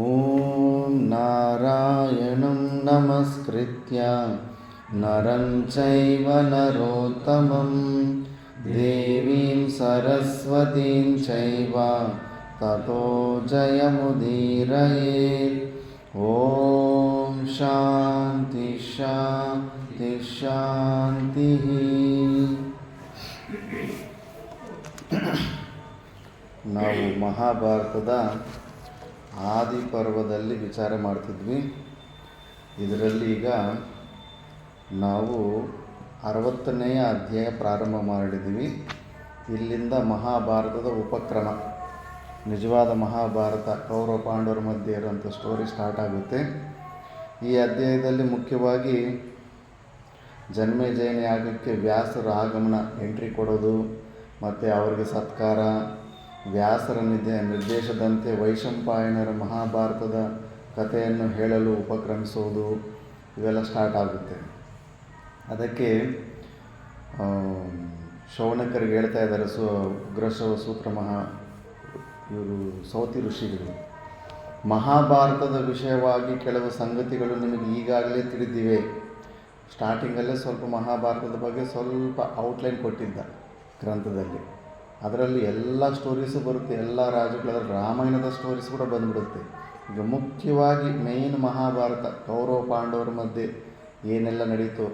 ಓಂ ನಾರಾಯಣಂ ನಮಸ್ಕೃತ್ಯ ನರಂ ಚೈವ ನರೋತ್ತಮಂ ದೇವೀಂ ಸರಸ್ವತೀಂ ಚೈವ ತತೋ ಜಯಮುದೀರಯೇತ್. ಓಂ ಶಾಂತಿ ಶಾಂತಿ ಶಾಂತಿ. ನಾವು ಮಹಾಭಾರತದ ಆದಿ ಪರ್ವದಲ್ಲಿ ವಿಚಾರ ಮಾಡ್ತಿದ್ವಿ. ಇದರಲ್ಲಿ ಈಗ ನಾವು 60ನೆಯ ಅಧ್ಯಾಯ ಪ್ರಾರಂಭ ಮಾಡಿದ್ವಿ. ಇಲ್ಲಿಂದ ಮಹಾಭಾರತದ ಉಪಕ್ರಮ, ನಿಜವಾದ ಮಹಾಭಾರತ, ಕೌರವ ಪಾಂಡವರ ಮಧ್ಯೆ ಇರುವಂಥ ಸ್ಟೋರಿ ಸ್ಟಾರ್ಟ್ ಆಗುತ್ತೆ. ಈ ಅಧ್ಯಾಯದಲ್ಲಿ ಮುಖ್ಯವಾಗಿ ಜನ್ಮೇಜಯನ ಯಾಗಕ್ಕೆ ವ್ಯಾಸರ ಆಗಮನ, ಎಂಟ್ರಿ ಕೊಡೋದು, ಮತ್ತು ಅವರಿಗೆ ಸತ್ಕಾರ, ವ್ಯಾಸರ ನಿರ್ದೇಶದಂತೆ ವೈಶಂಪಾಯನರ ಮಹಾಭಾರತದ ಕಥೆಯನ್ನು ಹೇಳಲು ಉಪಕ್ರಮಿಸುವುದು, ಇವೆಲ್ಲ ಸ್ಟಾರ್ಟ್ ಆಗುತ್ತೆ. ಅದಕ್ಕೆ ಶೌನಕರಿಗೆ ಹೇಳ್ತಾ ಇದ್ದಾರೆ ಉಗ್ರಶವ ಸೂತ್ರ ಇವರು ಸೌತಿ ಋಷಿಗಳು, ಮಹಾಭಾರತದ ವಿಷಯವಾಗಿ ಕೆಲವು ಸಂಗತಿಗಳು ನಿಮಗೆ ಈಗಾಗಲೇ ತಿಳಿದಿವೆ. ಸ್ಟಾರ್ಟಿಂಗಲ್ಲೇ ಸ್ವಲ್ಪ ಮಹಾಭಾರತದ ಬಗ್ಗೆ ಸ್ವಲ್ಪ ಔಟ್ಲೈನ್ ಕೊಟ್ಟಿದ್ದ ಗ್ರಂಥದಲ್ಲಿ. ಅದರಲ್ಲಿ ಎಲ್ಲ ಸ್ಟೋರೀಸು ಬರುತ್ತೆ, ಎಲ್ಲ ರಾಜಗಳ ರಾಮಾಯಣದ ಸ್ಟೋರೀಸ್ ಕೂಡ ಬಂದುಬಿಡುತ್ತೆ. ಈಗ ಮುಖ್ಯವಾಗಿ ಮೇಯ್ನ್ ಮಹಾಭಾರತ, ಕೌರವ ಪಾಂಡವರ ಮಧ್ಯೆ ಏನೆಲ್ಲ ನಡೀತು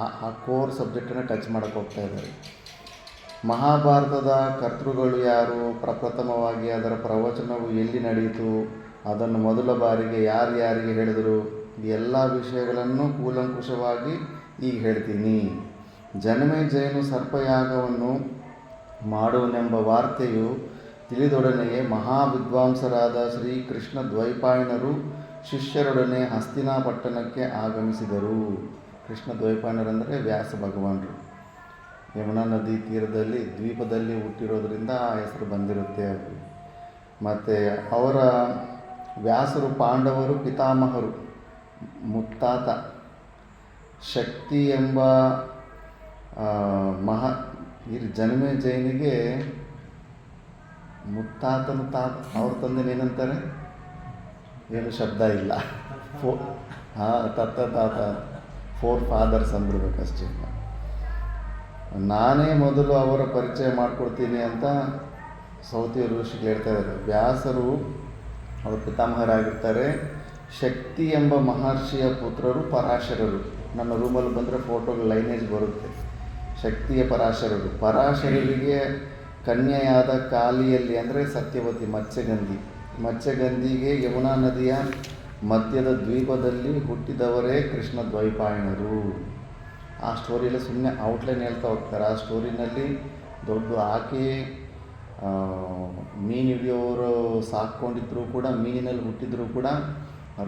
ಆ ಕೋರ್ ಸಬ್ಜೆಕ್ಟನ್ನು ಟಚ್ ಮಾಡೋಕ್ಕೆ ಹೋಗ್ತಾ ಇದ್ದಾರೆ. ಮಹಾಭಾರತದ ಕರ್ತೃಗಳು ಯಾರು, ಪ್ರಪ್ರಥಮವಾಗಿ ಅದರ ಪ್ರವಚನವು ಎಲ್ಲಿ ನಡೆಯಿತು, ಅದನ್ನು ಮೊದಲ ಬಾರಿಗೆ ಯಾರಿಗೆ ಹೇಳಿದರು, ಈ ಎಲ್ಲ ವಿಷಯಗಳನ್ನು ಕೂಲಂಕುಷವಾಗಿ ಈಗ ಹೇಳ್ತೀನಿ. ಜನ್ಮೇಜಯನು ಸರ್ಪಯಾಗವನ್ನು ಮಾಡುವನೆಂಬ ವಾರ್ತೆಯು ತಿಳಿದೊಡನೆಯೇ ಮಹಾವಿದ್ವಾಂಸರಾದ ಶ್ರೀಕೃಷ್ಣ ದ್ವೈಪಾಯನರು ಶಿಷ್ಯರೊಡನೆ ಹಸ್ತಿನಾಪಟ್ಟಣಕ್ಕೆ ಆಗಮಿಸಿದರು. ಕೃಷ್ಣ ದ್ವೈಪಾಯನರಂದರೆ ವ್ಯಾಸ ಭಗವಾನರು. ಯಮುನಾ ನದಿ ತೀರದಲ್ಲಿ ದ್ವೀಪದಲ್ಲಿ ಹುಟ್ಟಿರೋದ್ರಿಂದ ಆ ಹೆಸರು ಬಂದಿರುತ್ತೆ ಅವರು. ಮತ್ತು ಅವರ ವ್ಯಾಸರು ಪಾಂಡವರು ಪಿತಾಮಹರು, ಮುತ್ತಾತ. ಶಕ್ತಿ ಎಂಬ ಇಲ್ಲಿ ಜನ್ಮೇಜಯನಿಗೆ ಮುತ್ತಾತನು ಅವ್ರ ತಂದೆನ ಏನಂತಾರೆ, ಏನು ಶಬ್ದ ಇಲ್ಲ, ತಾತ 4 ಫಾದರ್ಸ್ ಅಂದ್ಬಿಡ್ಬೇಕಷ್ಟೇ. ನಾನೇ ಮೊದಲು ಅವರ ಪರಿಚಯ ಮಾಡಿಕೊಡ್ತೀನಿ ಅಂತ ಸೌತಿ ಋಷಿಗಳು ಹೇಳ್ತಾ ಇದ್ದಾರೆ. ವ್ಯಾಸರು ಅವರು ಪಿತಾಮಹರಾಗಿರ್ತಾರೆ. ಶಕ್ತಿ ಎಂಬ ಮಹರ್ಷಿಯ ಪುತ್ರರು ಪರಾಶರರು. ನನ್ನ ರೂಮಲ್ಲಿ ಬಂದರೆ ಫೋಟೋಗಳು ಲೈನೇಜ್ ಬರುತ್ತೆ. ಶಕ್ತಿಯ ಪರಾಶರರು. ಪರಾಶರರಿಗೆ ಕನ್ಯೆಯಾದ ಕಾಲಿಯಲ್ಲಿ ಅಂದರೆ ಸತ್ಯವತಿ, ಮತ್ಸ್ಯಗಂಧಿಗೆ ಯಮುನಾ ನದಿಯ ಮಧ್ಯದ ದ್ವೀಪದಲ್ಲಿ ಹುಟ್ಟಿದವರೇ ಕೃಷ್ಣ ದ್ವೈಪಾಯನರು. ಆ ಸ್ಟೋರಿಯಲ್ಲಿ ಸುಮ್ಮನೆ ಔಟ್ಲೈನ್ ಹೇಳ್ತಾ ಹೋಗ್ತಾರೆ. ಆ ಸ್ಟೋರಿನಲ್ಲಿ ದೊಡ್ಡ ಆಕೆ ಮೀನು ಹಿಡಿಯೋರು ಸಾಕೊಂಡಿದ್ರು ಕೂಡ, ಮೀನಿನಲ್ಲಿ ಹುಟ್ಟಿದ್ರು ಕೂಡ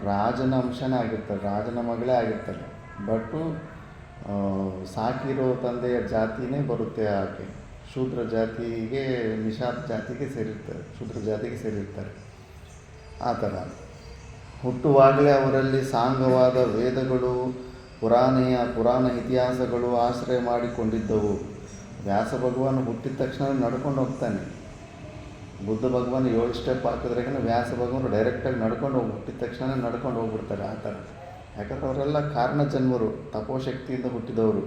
ರಾಜನ ಅಂಶನೇ ಆಗಿರ್ತಾರೆ, ರಾಜನ ಮಗಳೇ ಆಗಿರ್ತಾರೆ. ಬಟ್ಟು ಸಾಕಿರೋ ತಂದೆಯ ಜಾತಿನೇ ಬರುತ್ತೆ ಆಕೆ. ಶೂದ್ರ ಜಾತಿಗೆ, ನಿಷಾದ್ ಜಾತಿಗೆ ಸೇರಿರ್ತಾರೆ, ಶೂದ್ರ ಜಾತಿಗೆ ಸೇರಿರ್ತಾರೆ. ಆ ಥರ ಹುಟ್ಟುವಾಗಲೇ ಅವರಲ್ಲಿ ಸಾಂಗವಾದ ವೇದಗಳು, ಪುರಾಣ ಇತಿಹಾಸಗಳು ಆಶ್ರಯ ಮಾಡಿಕೊಂಡಿದ್ದವು. ವ್ಯಾಸ ಭಗವಾನ್ ಹುಟ್ಟಿದ ತಕ್ಷಣ ನಡ್ಕೊಂಡು ಹೋಗ್ತಾನೆ. ಬುದ್ಧ ಭಗವಾನ್ 7 ಸ್ಟೆಪ್ ಹಾಕಿದ್ರಾಗ ವ್ಯಾಸ ಭಗವಾನ್ ಡೈರೆಕ್ಟಾಗಿ ಹುಟ್ಟಿದ ತಕ್ಷಣ ನಡ್ಕೊಂಡು ಹೋಗ್ಬಿಡ್ತಾರೆ. ಆ ಥರ. ಯಾಕಂದ್ರೆ ಅವರೆಲ್ಲ ಕಾರಣ ಜನ್ಮರು, ತಪೋಶಕ್ತಿಯಿಂದ ಹುಟ್ಟಿದವರು.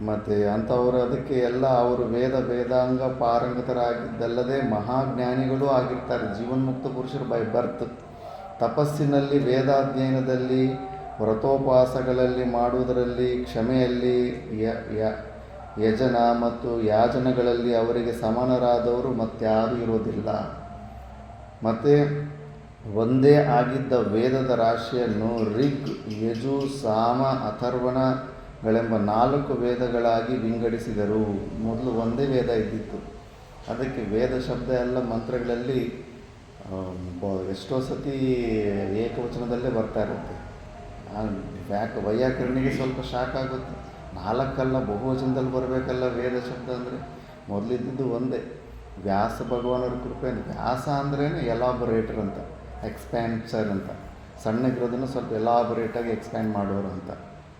ಮತ್ತು ಅಂಥವರು ಅದಕ್ಕೆ ಎಲ್ಲ ಅವರು ವೇದಾಂಗ ಪಾರಂಗತರಾಗಿದ್ದಲ್ಲದೆ ಮಹಾಜ್ಞಾನಿಗಳೂ ಆಗಿರ್ತಾರೆ. ಜೀವನ್ಮುಕ್ತ ಪುರುಷರು ಬೈ ಬರ್ತ್. ತಪಸ್ಸಿನಲ್ಲಿ, ವೇದಾಧ್ಯಯನದಲ್ಲಿ, ವ್ರತೋಪವಾಸಗಳಲ್ಲಿ, ಮಾಡುವುದರಲ್ಲಿ, ಕ್ಷಮೆಯಲ್ಲಿ, ಯಜನ ಮತ್ತು ಯಾಜನಗಳಲ್ಲಿ ಅವರಿಗೆ ಸಮಾನರಾದವರು ಮತ್ಯಾರೂ ಇರೋದಿಲ್ಲ. ಮತ್ತು ಒಂದೇ ಆಗಿದ್ದ ವೇದದ ರಾಶಿಯನ್ನು ಋಗ್, ಯಜು, ಸಾಮ, ಅಥರ್ವಣಗಳೆಂಬ 4 ವೇದಗಳಾಗಿ ವಿಂಗಡಿಸಿದರು. ಮೊದಲು ಒಂದೇ ವೇದ ಇದ್ದಿತ್ತು. ಅದಕ್ಕೆ ವೇದ ಶಬ್ದ ಎಲ್ಲ ಮಂತ್ರಗಳಲ್ಲಿ ಎಷ್ಟೋ ಸತಿ ಏಕವಚನದಲ್ಲೇ ಬರ್ತಾ ಇರುತ್ತೆ. ವೈಯಾಕರಣಿಗೆ ಸ್ವಲ್ಪ ಶಾಕ್ ಆಗುತ್ತೆ. 4 ಅಲ್ಲ, ಬಹುವಚನದಲ್ಲಿ ಬರಬೇಕಲ್ಲ ವೇದ ಶಬ್ದ ಅಂದರೆ. ಮೊದಲಿದ್ದು ಒಂದೇ. ವ್ಯಾಸ ಭಗವಾನರ ಕೃಪೆ. ವ್ಯಾಸ ಅಂದ್ರೇ ಎಲಾಬೊರೇಟರ್ ಅಂತ, ಎಕ್ಸ್ಪ್ಯಾನ್ಸರ್ ಅಂತ. ಸಣ್ಣಗಿರೋದನ್ನು ಸ್ವಲ್ಪ ಎಲಾಬೊರೇಟಾಗಿ ಎಕ್ಸ್ಪ್ಯಾಂಡ್ ಮಾಡೋರು ಅಂತ.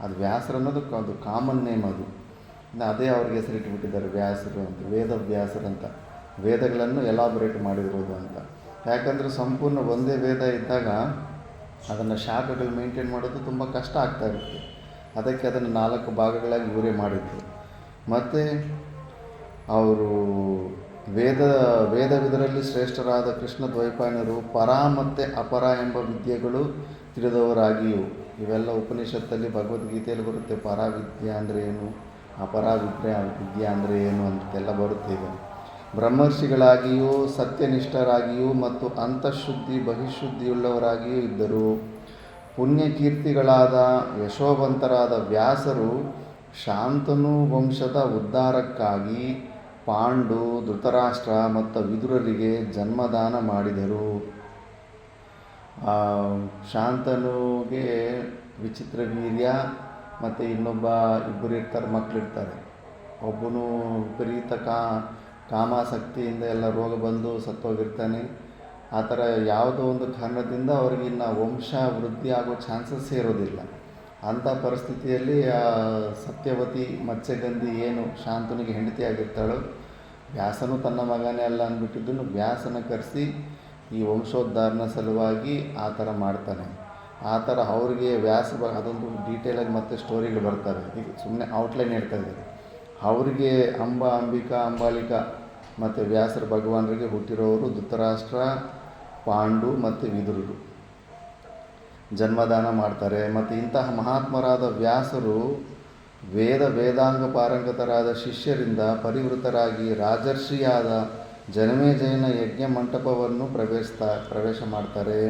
ಅದು ವ್ಯಾಸರು ಅನ್ನೋದು ಅದು ಕಾಮನ್ ನೇಮ್. ಅದು ಅದೇ ಅವ್ರಿಗೆ ಹೆಸರಿಟ್ಬಿಟ್ಟಿದ್ದಾರೆ ವ್ಯಾಸರು ಅಂತ, ವೇದವ್ಯಾಸರು ಅಂತ. ವೇದಗಳನ್ನು ಎಲಾಬ್ರೇಟ್ ಮಾಡಿರೋದು ಅಂತ. ಯಾಕಂದರೆ ಸಂಪೂರ್ಣ ಒಂದೇ ವೇದ ಇದ್ದಾಗ ಅದನ್ನು ಶಾಖಗಳು ಮೇಂಟೈನ್ ಮಾಡೋದು ತುಂಬ ಕಷ್ಟ ಆಗ್ತಾ ಇರುತ್ತೆ. ಅದಕ್ಕೆ ಅದನ್ನು 4 ಭಾಗಗಳಾಗಿ ಇವರೇ ಮಾಡಿದ್ರು. ಮತ್ತು ಅವರು ವೇದವಿದರಲ್ಲಿ ಶ್ರೇಷ್ಠರಾದ ಕೃಷ್ಣ ದ್ವೈಪಾಯನರು ಪರ ಮತ್ತು ಅಪರ ಎಂಬ ವಿದ್ಯೆಗಳು ತಿಳಿದವರಾಗಿಯೂ, ಇವೆಲ್ಲ ಉಪನಿಷತ್ತಲ್ಲಿ ಭಗವದ್ಗೀತೆಯಲ್ಲಿ ಬರುತ್ತೆ. ಪರ ವಿದ್ಯೆ ಅಂದರೆ ಏನು, ಅಪರ ವಿದ್ಯೆ ಅಂದರೆ ಏನು ಅಂತೆಲ್ಲ ಬರುತ್ತೆ. ಈಗ ಬ್ರಹ್ಮರ್ಷಿಗಳಾಗಿಯೂ ಸತ್ಯನಿಷ್ಠರಾಗಿಯೂ ಮತ್ತು ಅಂತಃಶುದ್ಧಿ ಬಹಿಶುದ್ಧಿಯುಳ್ಳವರಾಗಿಯೂ ಇದ್ದರು. ಪುಣ್ಯಕೀರ್ತಿಗಳಾದ ಯಶೋವಂತರಾದ ವ್ಯಾಸರು ಶಾಂತನು ವಂಶದ ಉದ್ಧಾರಕ್ಕಾಗಿ ಪಾಂಡು, ಧೃತರಾಷ್ಟ್ರ ಮತ್ತು ವಿದುರರಿಗೆ ಜನ್ಮದಾನ ಮಾಡಿದರು. ಶಾಂತನುಗೆ ವಿಚಿತ್ರ ವೀರ್ಯ ಮತ್ತು ಇಬ್ಬರು ಇರ್ತಾರೆ, ಮಕ್ಕಳಿರ್ತಾರೆ. ಒಬ್ಬನು ವಿಪರೀತ ಕಾಮಾಸಕ್ತಿಯಿಂದ ಎಲ್ಲ ರೋಗ ಬಂದು ಸತ್ತೋಗಿರ್ತಾನೆ. ಆ ಥರ ಯಾವುದೋ ಒಂದು ಕಾರಣದಿಂದ ಅವ್ರಿಗೆ ಇನ್ನು ವಂಶ ವೃದ್ಧಿ ಆಗೋ ಚಾನ್ಸಸ್ಸೇ ಇರೋದಿಲ್ಲ. ಅಂಥ ಪರಿಸ್ಥಿತಿಯಲ್ಲಿ ಆ ಸತ್ಯವತಿ ಮತ್ಸ್ಯಗಂಧಿ ಏನು ಶಾಂತನಿಗೆ ಹೆಂಡತಿಯಾಗಿರ್ತಾಳೋ, ವ್ಯಾಸನು ತನ್ನ ಮಗನೇ ಅಲ್ಲ ಅಂದ್ಬಿಟ್ಟಿದ್ದನ್ನು ವ್ಯಾಸನ ಕರೆಸಿ ಈ ವಂಶೋದ್ಧಾರಣ ಸಲುವಾಗಿ ಆ ಥರ ಮಾಡ್ತಾನೆ. ಆ ಥರ ಅವ್ರಿಗೆ ಅದೊಂದು ಡೀಟೇಲಾಗಿ ಮತ್ತೆ ಸ್ಟೋರಿಗಳು ಬರ್ತವೆ. ಈಗ ಸುಮ್ಮನೆ ಔಟ್ಲೈನ್ ಹೇಳ್ತಾ ಇದ್ದಾರೆ. ಅವರಿಗೆ ಅಂಬಿಕಾ, ಅಂಬಾಲಿಕಾ ಮತ್ತು ವ್ಯಾಸರ ಭಗವಾನರಿಗೆ ಹುಟ್ಟಿರೋರು ಧೃತರಾಷ್ಟ್ರ, ಪಾಂಡು ಮತ್ತು ವಿದುರರು ಜನ್ಮದಾನ ಮಾಡ್ತಾರೆ. ಮತ್ತು ಇಂತಹ ಮಹಾತ್ಮರಾದ ವ್ಯಾಸರು ವೇದಾಂಗ ಪಾರಂಗತರಾದ ಶಿಷ್ಯರಿಂದ ಪರಿವೃತರಾಗಿ ರಾಜರ್ಷಿಯಾದ ಜನಮೇಜಯನ ಯಜ್ಞ ಮಂಟಪವನ್ನು ಪ್ರವೇಶ ಮಾಡ್ತಾರೆ.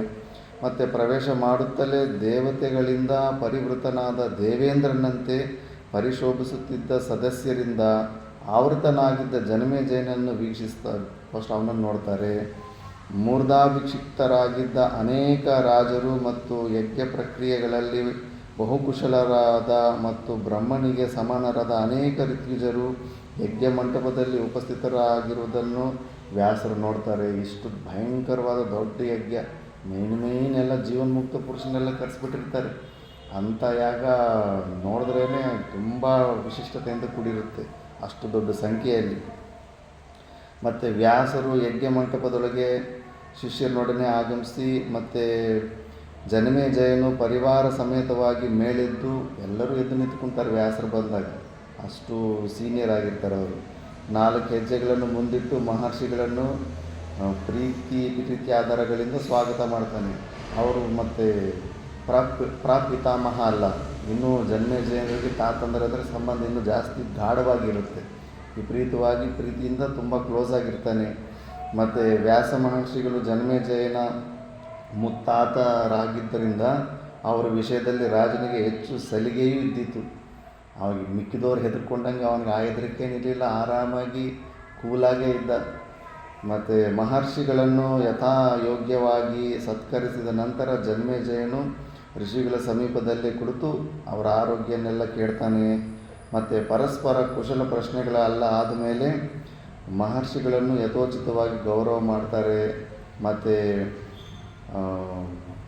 ಮತ್ತು ಪ್ರವೇಶ ಮಾಡುತ್ತಲೇ ದೇವತೆಗಳಿಂದ ಪರಿವೃತನಾದ ದೇವೇಂದ್ರನಂತೆ ಪರಿಶೋಭಿಸುತ್ತಿದ್ದ ಸದಸ್ಯರಿಂದ ಆವೃತನಾಗಿದ್ದ ಜನಮೇಜಯನನ್ನು ಫಸ್ಟ್ ಅವನನ್ನು ನೋಡ್ತಾರೆ. ಮೂರ್ಧಾಭಿಷಿಕ್ತರಾಗಿದ್ದ ಅನೇಕ ರಾಜರು ಮತ್ತು ಯಜ್ಞ ಪ್ರಕ್ರಿಯೆಗಳಲ್ಲಿ ಬಹುಕುಶಲರಾದ ಮತ್ತು ಬ್ರಹ್ಮನಿಗೆ ಸಮಾನರಾದ ಅನೇಕ ಋತ್ವಿಜರು ಯಜ್ಞ ಮಂಟಪದಲ್ಲಿ ಉಪಸ್ಥಿತರಾಗಿರುವುದನ್ನು ವ್ಯಾಸರು ನೋಡ್ತಾರೆ. ಇಷ್ಟು ಭಯಂಕರವಾದ ದೊಡ್ಡ ಯಜ್ಞ, ಮೇನ್ ಜೀವನ್ಮುಕ್ತ ಪುರುಷನೆಲ್ಲ ಕರೆಸ್ಬಿಟ್ಟಿರ್ತಾರೆ. ಅಂಥ ಯಾಗ ನೋಡಿದ್ರೇ ತುಂಬ ವಿಶಿಷ್ಟತೆಯಿಂದ ಕೂಡಿರುತ್ತೆ, ಅಷ್ಟು ದೊಡ್ಡ ಸಂಖ್ಯೆಯಲ್ಲಿ. ಮತ್ತು ವ್ಯಾಸರು ಯಜ್ಞ ಮಂಟಪದೊಳಗೆ ಶಿಷ್ಯರೊಡನೆ ಆಗಮಿಸಿ ಮತ್ತು ಜನಮೇಜಯನು ಪರಿವಾರ ಸಮೇತವಾಗಿ ಮೇಲೆದ್ದು, ಎಲ್ಲರೂ ಎದ್ದು ನಿಂತ್ಕೊತಾರೆ ವ್ಯಾಸರು ಬಂದಾಗ, ಅಷ್ಟು ಸೀನಿಯರ್ ಆಗಿರ್ತಾರೆ ಅವರು. 4 ಹೆಜ್ಜೆಗಳನ್ನು ಮುಂದಿಟ್ಟು ಮಹರ್ಷಿಗಳನ್ನು ಪ್ರೀತಿ ಆಧಾರಗಳಿಂದ ಸ್ವಾಗತ ಮಾಡ್ತಾನೆ. ಅವರು ಮತ್ತು ಪ್ರಾಪಿತಾಮಹ ಅಲ್ಲ, ಇನ್ನೂ ಜನಮೇಜಯನಿಗೆ ತಾತಂದರಾದರೆ ಸಂಬಂಧ ಇನ್ನೂ ಜಾಸ್ತಿ ಗಾಢವಾಗಿರುತ್ತೆ. ಪ್ರೀತಿಯಿಂದ ತುಂಬ ಕ್ಲೋಸ್ ಆಗಿರ್ತಾನೆ. ಮತ್ತು ವ್ಯಾಸ ಮಹರ್ಷಿಗಳು ಜನಮೇಜಯನ ಮುತ್ತಾತರಾಗಿದ್ದರಿಂದ ಅವರ ವಿಷಯದಲ್ಲಿ ರಾಜನಿಗೆ ಹೆಚ್ಚು ಸಲಿಗೆಯೂ ಇದ್ದಿತು. ಅವಾಗ ಮಿಕ್ಕಿದವ್ರು ಹೆದರ್ಕೊಂಡಂಗೆ ಅವನಿಗೆ ಆ ಹೆದರಿಕೇನಿರಲಿಲ್ಲ, ಆರಾಮಾಗಿ ಕೂಲಾಗೇ ಇದ್ದ. ಮತ್ತು ಮಹರ್ಷಿಗಳನ್ನು ಯಥಾಯೋಗ್ಯವಾಗಿ ಸತ್ಕರಿಸಿದ ನಂತರ ಜನಮೇಜಯನು ಋಷಿಗಳ ಸಮೀಪದಲ್ಲೇ ಕುಳಿತು ಅವರ ಆರೋಗ್ಯನೆಲ್ಲ ಕೇಳ್ತಾನೆ. ಮತ್ತು ಪರಸ್ಪರ ಕುಶಲ ಪ್ರಶ್ನೆಗಳೆಲ್ಲ ಆದಮೇಲೆ ಮಹರ್ಷಿಗಳನ್ನು ಯಥೋಚಿತವಾಗಿ ಗೌರವ ಮಾಡ್ತಾರೆ. ಮತ್ತು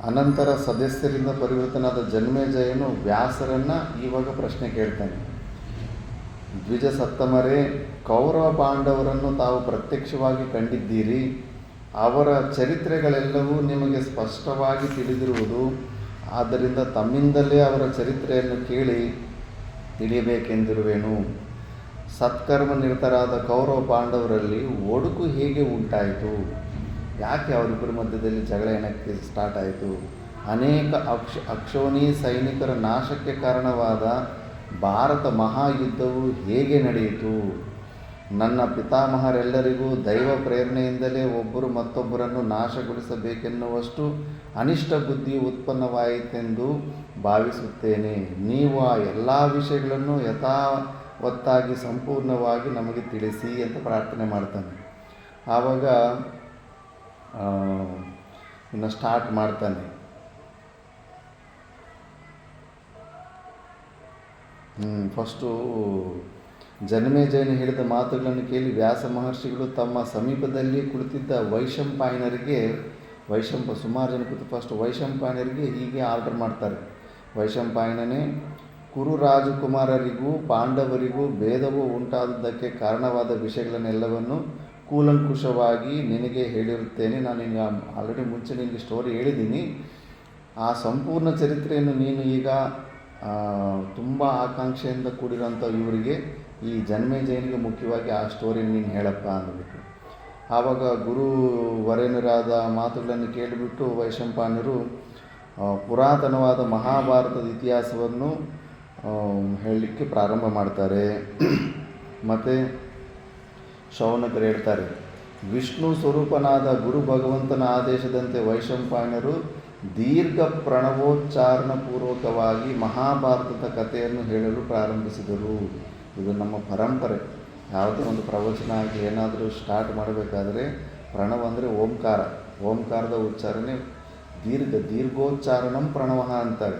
ಅನಂತರ ಸದಸ್ಯರಿಂದ ಪರಿವೃತನಾದ ಜನಮೇಜಯನು ವ್ಯಾಸರನ್ನು ಇವಾಗ ಪ್ರಶ್ನೆ ಕೇಳ್ತಾನೆ. ದ್ವಿಜ ಸತ್ತಮರೇ, ಕೌರವ ಪಾಂಡವರನ್ನು ತಾವು ಪ್ರತ್ಯಕ್ಷವಾಗಿ ಕಂಡಿದ್ದೀರಿ. ಅವರ ಚರಿತ್ರೆಗಳೆಲ್ಲವೂ ನಿಮಗೆ ಸ್ಪಷ್ಟವಾಗಿ ತಿಳಿದಿರುವುದು. ಆದ್ದರಿಂದ ತಮ್ಮಿಂದಲೇ ಅವರ ಚರಿತ್ರೆಯನ್ನು ಕೇಳಿ ತಿಳಿಯಬೇಕೆಂದಿರುವೆನು. ಸತ್ಕರ್ಮ ನಿರತರಾದ ಕೌರವ ಪಾಂಡವರಲ್ಲಿ ಒಡುಕು ಹೇಗೆ ಉಂಟಾಯಿತು? ಯಾಕೆ ಅವರಿಬ್ಬರ ಮಧ್ಯದಲ್ಲಿ ಜಗಳ ಏನಕ್ಕೆ ಸ್ಟಾರ್ಟ್ ಆಯಿತು? ಅನೇಕ ಅಕ್ಷೋಣಿ ಸೈನಿಕರ ನಾಶಕ್ಕೆ ಕಾರಣವಾದ ಭಾರತ ಮಹಾಯುದ್ಧವು ಹೇಗೆ ನಡೆಯಿತು? ನನ್ನ ಪಿತಾಮಹರೆಲ್ಲರಿಗೂ ದೈವ ಪ್ರೇರಣೆಯಿಂದಲೇ ಒಬ್ಬರು ಮತ್ತೊಬ್ಬರನ್ನು ನಾಶಗೊಳಿಸಬೇಕೆನ್ನುವಷ್ಟು ಅನಿಷ್ಟ ಬುದ್ಧಿಯು ಉತ್ಪನ್ನವಾಯಿತೆಂದು ಭಾವಿಸುತ್ತೇನೆ. ನೀವು ಆ ಎಲ್ಲ ವಿಷಯಗಳನ್ನು ಯಥಾವತ್ತಾಗಿ ಸಂಪೂರ್ಣವಾಗಿ ನಮಗೆ ತಿಳಿಸಿ ಅಂತ ಪ್ರಾರ್ಥನೆ ಮಾಡ್ತಾನೆ. ಆವಾಗ ಇನ್ನು ಸ್ಟಾರ್ಟ್ ಮಾಡ್ತಾನೆ. ಫಸ್ಟು ಜನಮೇಜಯನು ಹೇಳಿದ ಮಾತುಗಳನ್ನು ಕೇಳಿ ವ್ಯಾಸ ಮಹರ್ಷಿಗಳು ತಮ್ಮ ಸಮೀಪದಲ್ಲಿ ಕುಳಿತಿದ್ದ ಸುಮಾರು ಜನ ಕೂತು ಫಸ್ಟ್ ವೈಶಂಪಾಯನರಿಗೆ ಹೀಗೆ ಆರ್ಡರ್ ಮಾಡ್ತಾರೆ. ವೈಶಂಪಾಯನನೇ, ಕುರು ರಾಜಕುಮಾರರಿಗೂ ಪಾಂಡವರಿಗೂ ಭೇದವು ಉಂಟಾದುದಕ್ಕೆ ಕಾರಣವಾದ ವಿಷಯಗಳನ್ನೆಲ್ಲವನ್ನು ಕೂಲಂಕುಷವಾಗಿ ನಿನಗೆ ಹೇಳಿರುತ್ತೇನೆ. ನಾನು ನಿನಗೆ ಆಲ್ರೆಡಿ ಮುಂಚೆ ನಿನಗೆ ಸ್ಟೋರಿ ಹೇಳಿದ್ದೀನಿ. ಆ ಸಂಪೂರ್ಣ ಚರಿತ್ರೆಯನ್ನು ನೀನು ಈಗ ತುಂಬ ಆಕಾಂಕ್ಷೆಯಿಂದ ಕೂಡಿರೋಂಥ ಇವರಿಗೆ, ಈ ಜನ್ಮೇಜಯನಿಗೆ ಮುಖ್ಯವಾಗಿ ಆ ಸ್ಟೋರಿನ ನೀನು ಹೇಳಪ್ಪ ಅಂದ್ಬಿಟ್ಟು. ಆವಾಗ ಗುರು ವರೇಣ್ಯರಾದ ಮಾತುಗಳನ್ನು ಕೇಳಿಬಿಟ್ಟು ವೈಶಂಪಾಯನರು ಪುರಾತನವಾದ ಮಹಾಭಾರತದ ಇತಿಹಾಸವನ್ನು ಹೇಳಲಿಕ್ಕೆ ಪ್ರಾರಂಭ ಮಾಡ್ತಾರೆ. ಮತ್ತು ಶೌನಕರು ಹೇಳ್ತಾರೆ, ವಿಷ್ಣು ಸ್ವರೂಪನಾದ ಗುರು ಭಗವಂತನ ಆದೇಶದಂತೆ ವೈಶಂಪಾಯನರು ದೀರ್ಘ ಪ್ರಣವೋಚ್ಚಾರಣಪೂರ್ವಕವಾಗಿ ಮಹಾಭಾರತದ ಕಥೆಯನ್ನು ಹೇಳಲು ಪ್ರಾರಂಭಿಸಿದರು. ಇದು ನಮ್ಮ ಪರಂಪರೆ. ಯಾವುದೇ ಒಂದು ಪ್ರವಚನ ಆಗಲಿ ಏನಾದರೂ ಸ್ಟಾರ್ಟ್ ಮಾಡಬೇಕಾದ್ರೆ ಪ್ರಣವ ಅಂದರೆ ಓಂಕಾರ, ಓಂಕಾರದ ಉಚ್ಚಾರಣೆ ದೀರ್ಘೋಚ್ಚಾರಣಂ ಪ್ರಣವ ಅಂತಾರೆ.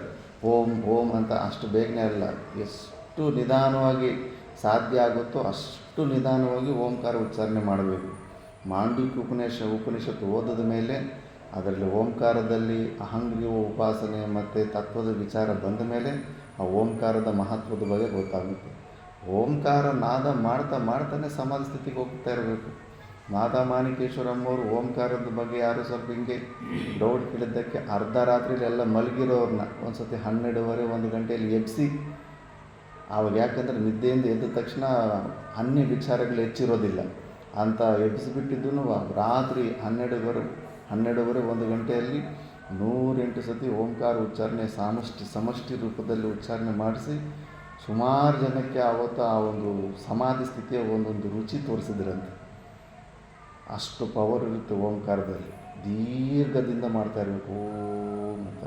ಓಂ ಓಂ ಅಂತ ಅಷ್ಟು ಬೇಗನೆ ಅಲ್ಲ, ಎಷ್ಟು ನಿಧಾನವಾಗಿ ಸಾಧ್ಯ ಆಗುತ್ತೋ ಅಷ್ಟು ನಿಧಾನವಾಗಿ ಓಂಕಾರ ಉಚ್ಚಾರಣೆ ಮಾಡಬೇಕು. ಮಾಂಡವಿಕ ಉಪನಿಷತ್ತು ಓದಿದ ಮೇಲೆ ಅದರಲ್ಲಿ ಓಂಕಾರದಲ್ಲಿ ಅಹಂಗ್ರೀವ ಉಪಾಸನೆ ಮತ್ತು ತತ್ವದ ವಿಚಾರ ಬಂದ ಮೇಲೆ ಆ ಓಂಕಾರದ ಮಹತ್ವದ ಬಗ್ಗೆ ಗೊತ್ತಾಗುತ್ತೆ. ಓಂಕಾರ ನಾದ ಮಾಡ್ತಾನೆ ಸಮಾಧಿ ಸ್ಥಿತಿಗೆ ಹೋಗ್ತಾ ಇರಬೇಕು. ಮಾತಾ ಮಾಣಿಕೇಶ್ವರಮ್ಮವರು ಓಂಕಾರದ ಬಗ್ಗೆ ಯಾರು ಸ್ವಲ್ಪ ಹಿಂಗೆ ಡೌಟ್ ಕೇಳಿದ್ದಕ್ಕೆ ಅರ್ಧ ರಾತ್ರಿಲಿ ಎಲ್ಲ ಮಲಗಿರೋರನ್ನ ಒಂದು ಸತಿ 12:30 1 ಗಂಟೆಯಲ್ಲಿ ಎಬ್ಬಿಸಿ, ಆವಾಗ ಯಾಕಂದರೆ ನಿದ್ದೆಯಿಂದ ಎದ್ದ ತಕ್ಷಣ ಅನ್ಯ ವಿಚಾರಗಳು ಹೆಚ್ಚಿರೋದಿಲ್ಲ ಅಂತ ಎಬ್ಬಿಸಿಬಿಟ್ಟಿದ್ದು ರಾತ್ರಿ 12:30 1 ಗಂಟೆಯಲ್ಲಿ 108 ಸತಿ ಓಂಕಾರ ಉಚ್ಚಾರಣೆ ಸಮಷ್ಟಿ ರೂಪದಲ್ಲಿ ಉಚ್ಚಾರಣೆ ಮಾಡಿಸಿ ಸುಮಾರು ಜನಕ್ಕೆ ಆವತ್ತು ಆ ಒಂದು ಸಮಾಧಿ ಸ್ಥಿತಿಯ ಒಂದೊಂದು ರುಚಿ ತೋರಿಸಿದ್ರಂತೆ. ಅಷ್ಟು ಪವರ್ ಇರುತ್ತೆ ಓಂಕಾರದಲ್ಲಿ. ದೀರ್ಘದಿಂದ ಮಾಡ್ತಾ ಇರಬೇಕು ಓಂ ಅಂತ,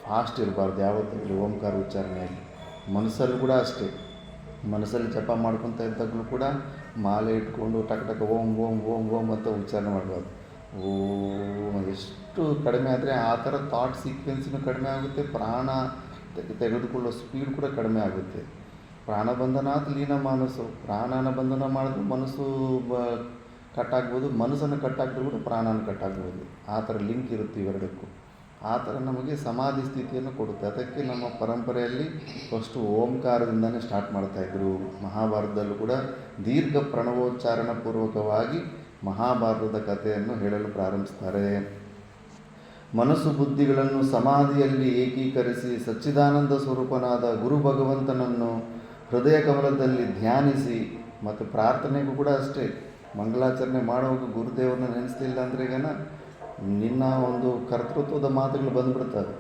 ಫಾಸ್ಟ್ ಇರಬಾರ್ದು ಯಾವತ್ತಾಗಲಿ ಓಂಕಾರ ಉಚ್ಚಾರಣೆಯಲ್ಲಿ. ಮನಸ್ಸಲ್ಲಿ ಕೂಡ ಅಷ್ಟೇ, ಮನಸ್ಸಲ್ಲಿ ಜಪ ಮಾಡ್ಕೊತ ಇದ್ದಾಗಲೂ ಕೂಡ ಮಾಲೆ ಇಟ್ಕೊಂಡು ಟಕ್ ಓಂ ಓಂ ಓಂ ಓಂ ಅಂತ ಉಚ್ಚಾರಣೆ ಮಾಡಬಾರ್ದು. ಓಂ ಎಷ್ಟು ಕಡಿಮೆ ಆದರೆ ಆ ಥರ ಥಾಟ್ ಸೀಕ್ವೆನ್ಸಿನೂ ಕಡಿಮೆ ಆಗುತ್ತೆ, ಪ್ರಾಣ ತೆಗೆದುಕೊಳ್ಳೋ ಸ್ಪೀಡ್ ಕೂಡ ಕಡಿಮೆ ಆಗುತ್ತೆ. ಪ್ರಾಣಬಂಧನಾತ್ ಲೀನ ಮನಸ್ಸು, ಪ್ರಾಣನ ಬಂಧನ ಮಾಡಿದ್ರು ಮನಸ್ಸು ಕಟ್ಟಾಗ್ಬೋದು, ಮನಸ್ಸನ್ನು ಕಟ್ಟಾಕಿದ್ರು ಕೂಡ ಪ್ರಾಣನ ಕಟ್ಟಾಗ್ಬೋದು. ಆ ಥರ ಲಿಂಕ್ ಇರುತ್ತೆ ಇವೆರಡಕ್ಕೂ. ಆ ಥರ ನಮಗೆ ಸಮಾಧಿ ಸ್ಥಿತಿಯನ್ನು ಕೊಡುತ್ತೆ. ಅದಕ್ಕೆ ನಮ್ಮ ಪರಂಪರೆಯಲ್ಲಿ ಫಸ್ಟು ಓಂಕಾರದಿಂದನೇ ಸ್ಟಾರ್ಟ್ ಮಾಡ್ತಾಯಿದ್ರು. ಮಹಾಭಾರತದಲ್ಲೂ ಕೂಡ ದೀರ್ಘ ಪ್ರಣವೋಚ್ಚಾರಣ ಪೂರ್ವಕವಾಗಿ ಮಹಾಭಾರತದ ಕಥೆಯನ್ನು ಹೇಳಲು ಪ್ರಾರಂಭಿಸ್ತಾರೆ. ಮನಸ್ಸು ಬುದ್ಧಿಗಳನ್ನು ಸಮಾಧಿಯಲ್ಲಿ ಏಕೀಕರಿಸಿ ಸಚ್ಚಿದಾನಂದ ಸ್ವರೂಪನಾದ ಗುರು ಭಗವಂತನನ್ನು ಹೃದಯ ಕಮಲದಲ್ಲಿ ಧ್ಯಾನಿಸಿ, ಮತ್ತು ಪ್ರಾರ್ಥನೆಗೂ ಕೂಡ ಅಷ್ಟೇ. ಮಂಗಳಾಚರಣೆ ಮಾಡುವಾಗ ಗುರುದೇವರನ್ನ ನೆನೆಸಲಿಲ್ಲ ಅಂದರೆ ಈಗನ ನಿನ್ನ ಒಂದು ಕರ್ತೃತ್ವದ ಮಾತುಗಳು ಬಂದುಬಿಡ್ತವೆ.